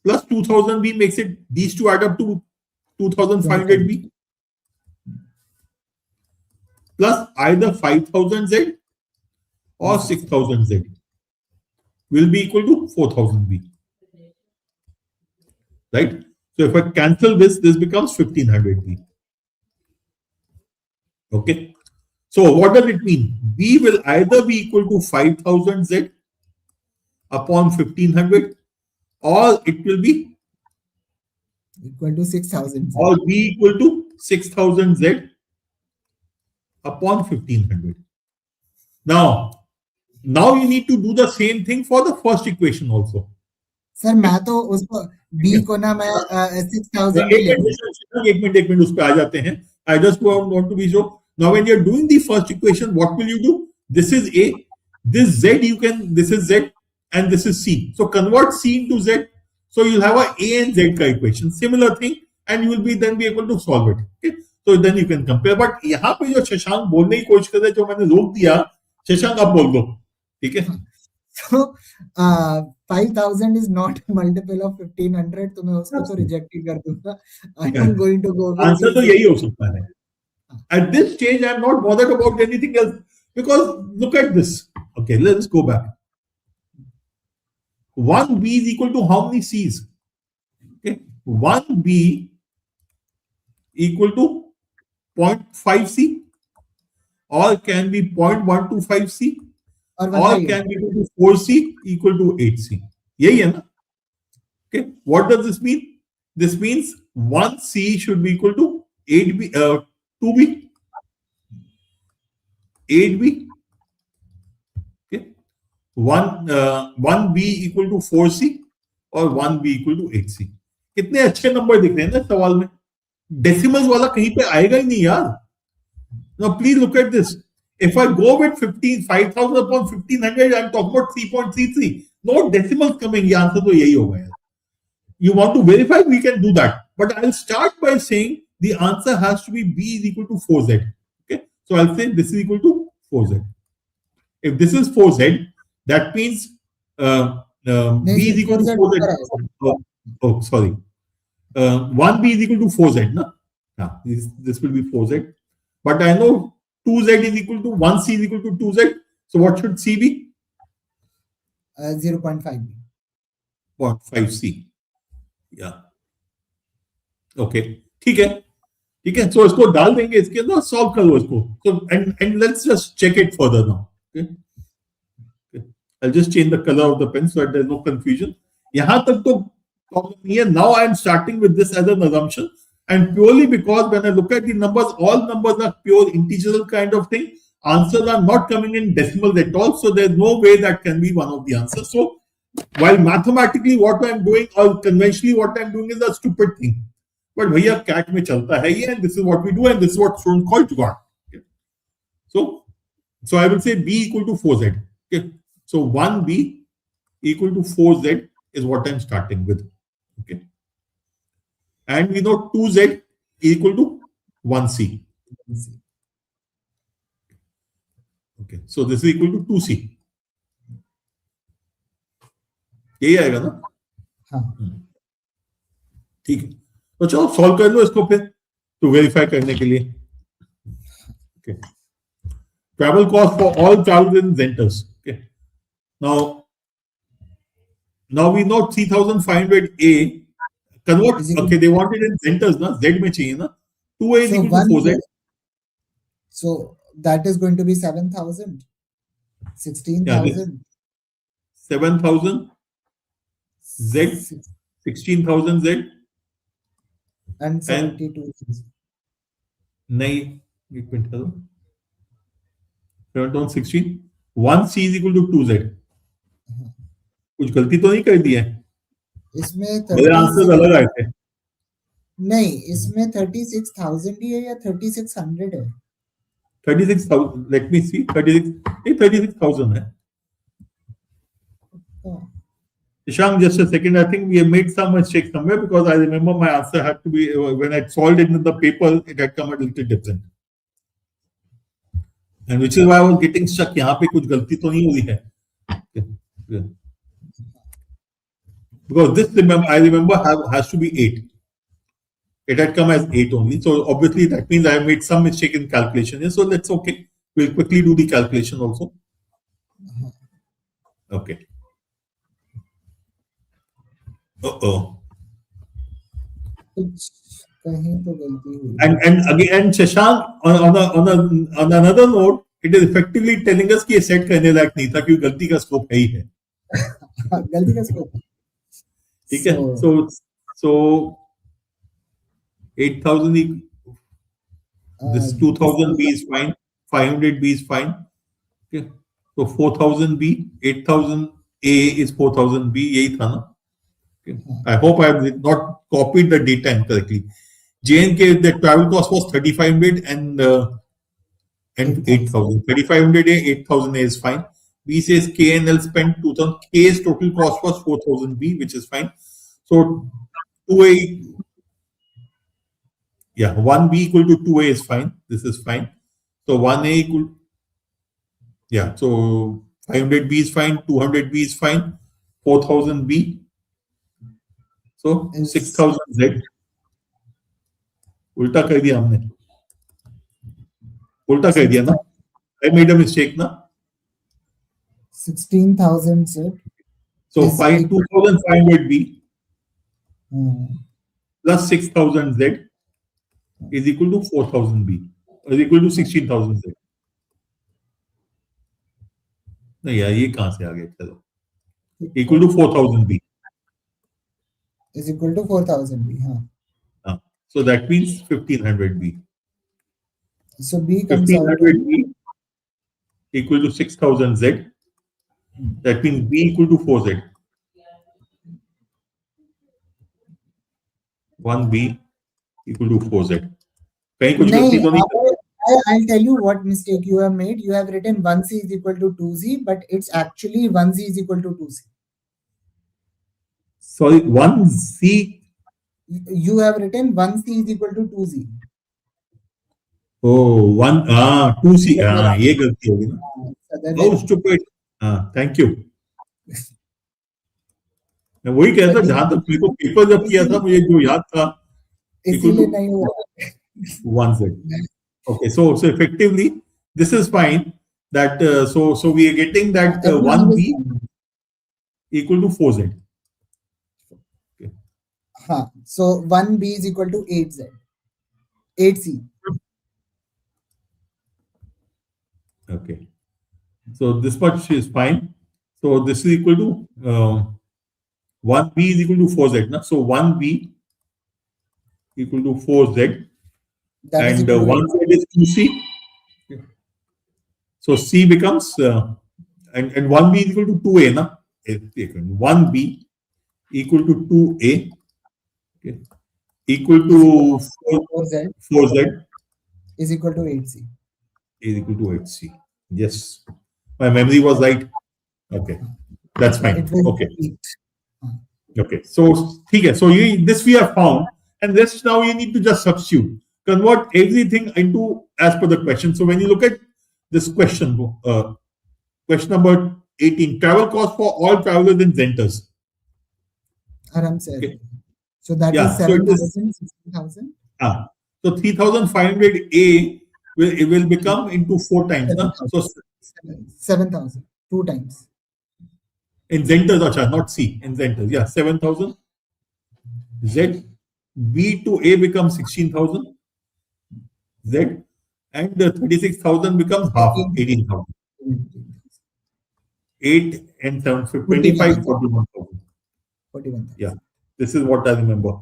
plus 2000 B makes it, these two add up to 2500 B plus either 5000 Z or 6000 Z will be equal to 4000 B. Right? So if I cancel this, this becomes 1500 B. Okay. So what does it mean? B will either be equal to 5000 Z upon 1500, or it will be equal to 6000 Z. Or B equal to 6000 Z upon 1500. Now you need to do the same thing for the first equation also. Sir मैं तो उसको B को ना मैं 6000 एक minute उस पे आ जाते हैं. I just want to be sure. Now when you're doing the first equation, what will you do? This is A, this Z this is Z, and this is C. So convert C into Z. So you'll have a and Z का equation. Similar thing, and you will then be able to solve it. Okay? So then you can compare. But यहाँ पे जो शशांक बोलने की कोशिश कर रहे हैं, जो मैंने रोक दिया, शशांक आप बोल दो, ठीक है? So 5000 is not multiple of 1500, तो मैं उसको तो reject ही कर दूंगा. I am going to go. Answer तो यही हो सकता है. At this stage, I am not bothered about anything else because look at this. Okay, let's go back. 1B is equal to how many C's? Okay, 1B equal to 0.5 C, or can be 0.125 C, or can be equal to 4 C equal to 8 C. यही है ना? Okay, what does this mean? This means 1 C should be equal to 8B, 2B, 8B. Okay, 1B equal to 4C और 1B equal to 8C. कितने अच्छे number दिख रहे हैं ना सवाल में. डेसिमल्स वाला कहीं पे आएगा ही नहीं यार. Now please look at this. If I go with 5,000 upon 1,500, I'm talking about 3.33. No decimals coming. ये आंसर तो यही होगा यार. You want to verify? We can do that. But I'll start by saying the answer has to be B is equal to 4Z. Okay, so I'll say this is equal to 4Z. If this is 4Z, that means B is equal to 4Z. Oh, sorry. 1B is equal to 4Z. Na? This will be 4z. But I know 2z is equal to 1c is equal to 2z. So what should c be? 0.5b. 0.5c. Yeah. Okay. ठीक है. ठीक है. So इसको डाल देंगे इसके अंदर, solve करो इसको. So and let's just check it further now. Okay. I'll just change the color of the pen so that there's no confusion. यहाँ तक तो problem नहीं है. Now I am starting with this as an assumption, and purely because when I look at the numbers, all numbers are pure integral kind of thing. Answers are not coming in decimals at all, so there's no way that can be one of the answers. So while mathematically what I'm doing or conventionally what I'm doing is a stupid thing, but भैया CAT में चलता है ये, and this is what we do, and this is what students call to God. Okay. So I will say B equal to 4z. Okay. So 1b equal to 4z is what I'm starting with. Okay. And we know 2z equal to 1c. Okay. So this is equal to 2c. यही आएगा ना? हाँ. ठीक है. तो चलो solve कर लो इसको फिर तो वेरीफाई करने के लिए. Okay. Travel cost for all travels in centers. Okay. Now we know 3500 A. Convert. Okay, they want it in centers, na? Z में चाहिए ना? 2A is equal to 4Z. So that is going to be 7,000, 16,000, 7,000 Z, 16,000 Z, and 72,000. नहीं, एक minute करो. 7,16. 1C is equal to 2Z. कुछ गलती तो नहीं कर दी है? इसमें मेरे आंसर अलग आए थे. नहीं, इसमें 36,000 ही है या 3600 है? 36,000. Let me see. 36,000 है. Ishank, just a second. I think we have made some mistake somewhere because I remember my answer had to be when I solved it in the paper, it had come a little different. And which is why I was getting stuck. यहाँ पे कुछ गलती तो नहीं हुई है. Because this I remember has to be 8. It had come as 8 only. So obviously that means I have made some mistake in calculation. Yeah, so that's okay. We'll quickly do the calculation also. Okay. And again, Shashank, on another note, it is effectively telling us कि set करने लायक नहीं था क्योंकि गलती का scope है ही है. गलती का स्कोप. ठीक है. So 8,000. This 2,000 B is fine. 500 B is fine. Okay. So 4,000 B, 8,000 A is 4,000 B. यही था ना? Okay. I hope I have not copied the data incorrectly. J&K, the travel cost was 3,500 and 8,000. 3,500 A, 8,000 A is fine. B says K and L spent 2,000. K's total cost was 4,000 B, which is fine. So 2A, yeah, 1B equal to 2A is fine. This is fine. So 1A equal, yeah, so 500 B is fine, 200 B is fine, 4,000 B. So 6,000 Z. उल्टा कर दिया हमने. उल्टा कर दिया ना? I made a mistake ना? 16,000 Z. So 2,500 B plus 6,000 Z is equal to 4,000 B. Is equal to 16,000 Z. नहीं यार ये कहाँ से आ गया? चलो. Equal to 4,000 B. Is equal to 4,000 B. हाँ. So that means 1,500 B. So B comes 1,500 B equal to 6,000 Z. That means B equal to 4Z. 1B equal to 4Z. कहीं कुछ गलती तो नहीं? I'll tell you what mistake you have made. You have written 1C is equal to 2Z, but it's actually 1Z is equal to 2C. Sorry, 1C. You have written 1C is equal to 2Z. Oh, 2C. ये गलती होगी ना? Oh, stupid. Thank you. मैं वही कह रहा था जहां तक मेरे को पेपर जब किया था मुझे जो याद था. इसीलिए नहीं हुआ. 1z. Okay, so effectively, this is fine. That so we are getting that Everything is 1b fine. equal to 4z. Okay. So 1b is equal to 8z. 8c. Okay. So this much is fine. So this is equal to 1b is equal to 4z. Na? So 1b equal to 4z, That is and equal to 1z is 2c. So c becomes and 1b is equal to 2a. Na? 1b equal to 2a, okay, equal is equal to to 4z 4z is equal to 8c. is equal to 8c. Yes, my memory was right. Okay, that's It fine. will Okay. be 8. Okay, so okay, so this we have found, and this now you need to just substitute, convert everything into as per the question. So when you look at this question, question number 18, travel cost for all travelers in centers. Aram said. Okay, So that is yeah, so it is 7,000, 16,000. so 3,500 a will become into 4 times, na? 7,000. So 7,000. 2 times. in centers, acha, not C, in centers, yeah, 7,000 Z, B to A becomes 16,000 Z, and 36,000 becomes half, 18,000. 8 and 7, 25, 41,000. 41,000. 41,000. Yeah, this is what I remember.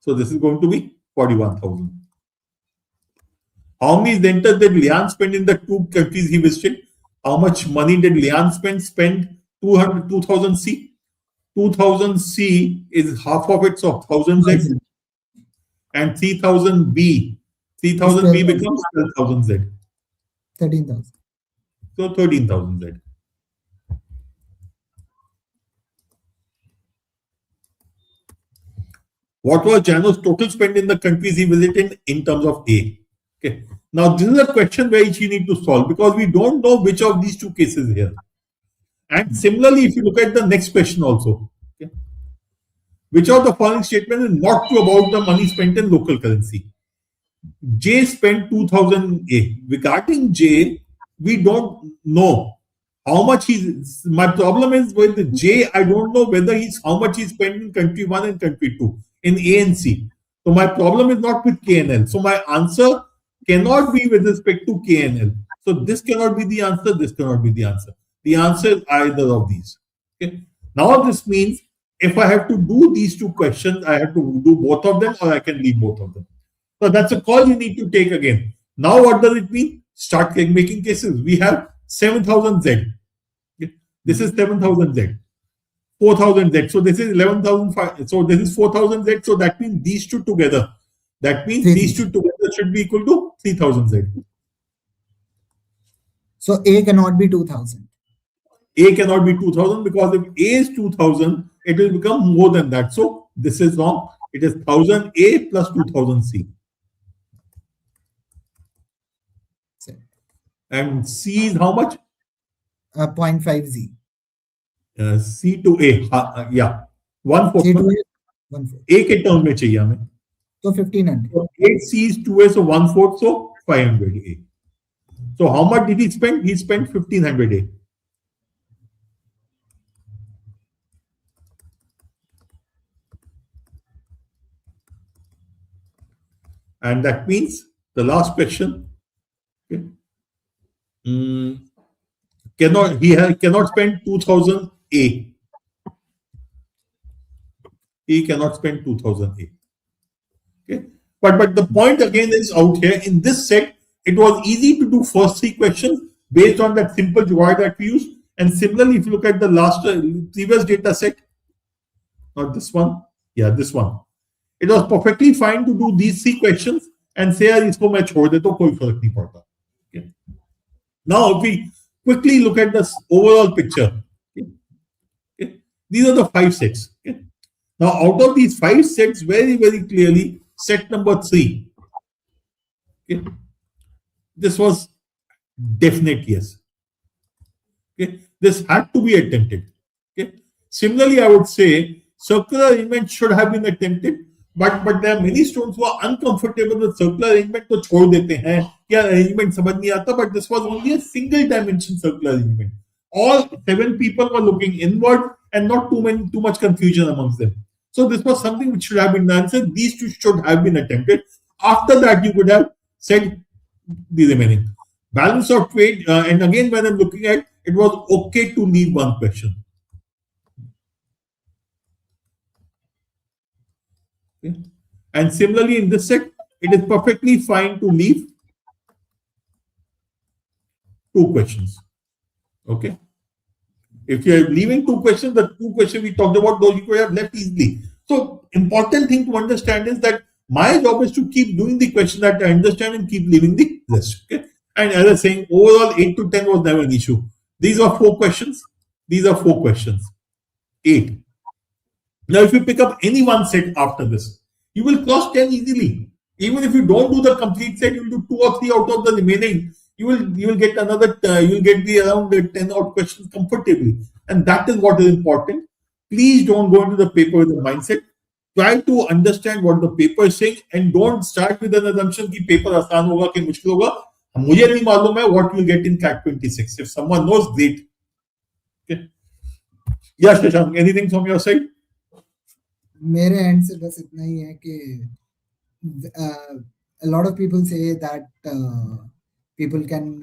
So this is going to be 41,000. How many centers did Lian spend in the 2 countries he visited? How much money did Lian spend 2,000 C? 2,000 C is half of it, so 1,000 Z, 1,000 and 3,000 B. is 3,000 B 12,000. becomes 12,000 Z. 13,000. So 13,000 Z. What was Jano's total spend in the countries he visited in terms of A? Okay. Now this is a question where you need to solve because we don't know which of these two cases here. And similarly, if you look at the next question also, okay, which of the following statements is not true about the money spent in local currency? J spent 2,000 A. Regarding J, we don't know how much he's. My problem is with J, I don't know whether he's how much he spent in country 1 and country 2, in A and C. So my problem is not with K and L. So my answer cannot be with respect to K and L. So this cannot be the answer, this cannot be the answer. The answer is either of these. Okay. Now this means if I have to do these two questions, I have to do both of them or I can leave both of them. So that's a call you need to take again. Now what does it mean? Start making cases. We have 7,000 Z. This is 7,000 Z. 4,000 Z. So this is 11,005. So this is 4,000 Z. So that means these two together. That means these two together should be equal to 3,000 Z. So A cannot be 2,000. A cannot be 2,000 because if A is 2,000, it will become more than that. So this is wrong. It is 1,000 A plus 2,000 C. And C is how much? 0.5 Z. C to A. Yeah. 1/4. C to A, 1/4. A के term में चाहिए हमें. So 1,500. So 8 C is 2A, so 1/4, so 500 A. So how much did he spend? He spent 1,500 A. And that means the last question. Okay. Cannot spend 2,000 A. He cannot spend 2,000 A. Okay. But the point again is out here in this set, it was easy to do first 3 questions based on that simple UI that we used. And similarly, if you look at the last previous data set, not this one, yeah, this one, it was perfectly fine to do these 3 questions and say यार इसको मैं छोड़ देता हूँ कोई फर्क नहीं पड़ता. Okay. Now if we quickly look at this overall picture, okay, these are the 5 sets. Okay. Now out of these 5 sets, very clearly, set number 3. Okay. This was definite yes. Okay. This had to be attempted. Okay. Similarly, I would say circular arrangement should have been attempted, but there are many students who are uncomfortable with circular arrangement, तो छोड़ देते हैं क्या arrangement समझ नहीं आता. But this was only a single dimension circular arrangement. All 7 people were looking inward and not too much confusion amongst them. So this was something which should have been answered. These two should have been attempted. After that, you could have said the remaining balance of trade. And again, when I'm looking at, it was okay to leave one question. Okay. And similarly, in this set, it is perfectly fine to leave 2 questions. Okay. If you are leaving 2 questions, the 2 questions we talked about, those you could have left easily. So, important thing to understand is that my job is to keep doing the question that I understand and keep leaving the rest. Okay. And as I was saying, overall 8 to 10 was never an issue. These are 4 questions. These are 4 questions. 8. Now, if you pick up any one set after this, you will cross 10 easily. Even if you don't do the complete set, you will do 2 or 3 out of the remaining. You will get another. You will get the around 10 odd questions comfortably, and that is what is important. Please don't go into the paper with the mindset. Try to understand what the paper is saying, and don't start with an assumption कि paper आसान होगा कि मुश्किल होगा. मुझे नहीं मालूम है what you get in CAT 26. If someone knows, great. Okay. Yeah, Shashank, anything from your side? मेरे एंड से बस इतना ही है कि a lot of people say that people can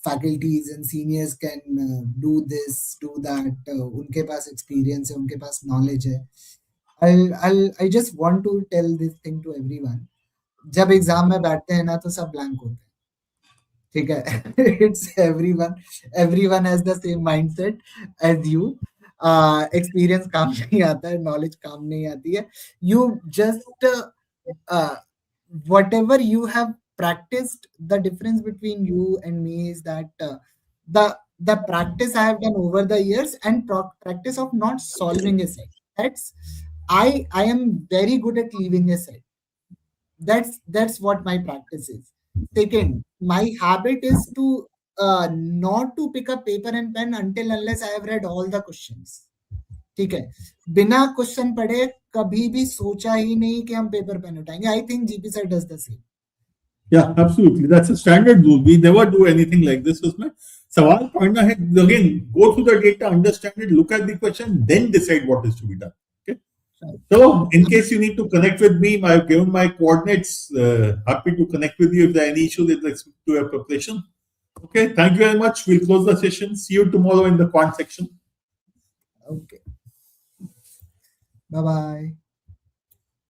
faculties and seniors can do this, do that. उनके पास experience है, उनके पास knowledge है. I just want to tell this thing to everyone. जब एग्जाम में बैठते हैं ना तो सब ब्लैंक होते हैं. ठीक है. It's everyone has the same mindset as you. Experience काम नहीं आता है, knowledge काम नहीं आती है. You just whatever you have practiced, the difference between you and me is that the practice I have done over the years and practice of not solving a set. That's I am very good at leaving a set. That's what my practice is. Second, my habit is to not to pick up paper and pen until unless I have read all the questions. ठीक है. बिना question पढ़े कभी भी सोचा ही नहीं कि हम पेपर पेन उठाएंगे. I think GP sir does the same. Yeah, absolutely. That's a standard rule. We never do anything like this. उसमें सवाल पढ़ना है. Again, go through the data, understand it, look at the question, then decide what is to be done. Okay. So, in case you need to connect with me, I've given my coordinates. Happy to connect with you if there are any issues with respect to your preparation. Okay. Thank you very much. We'll close the session. See you tomorrow in the quant section. Okay. Bye bye.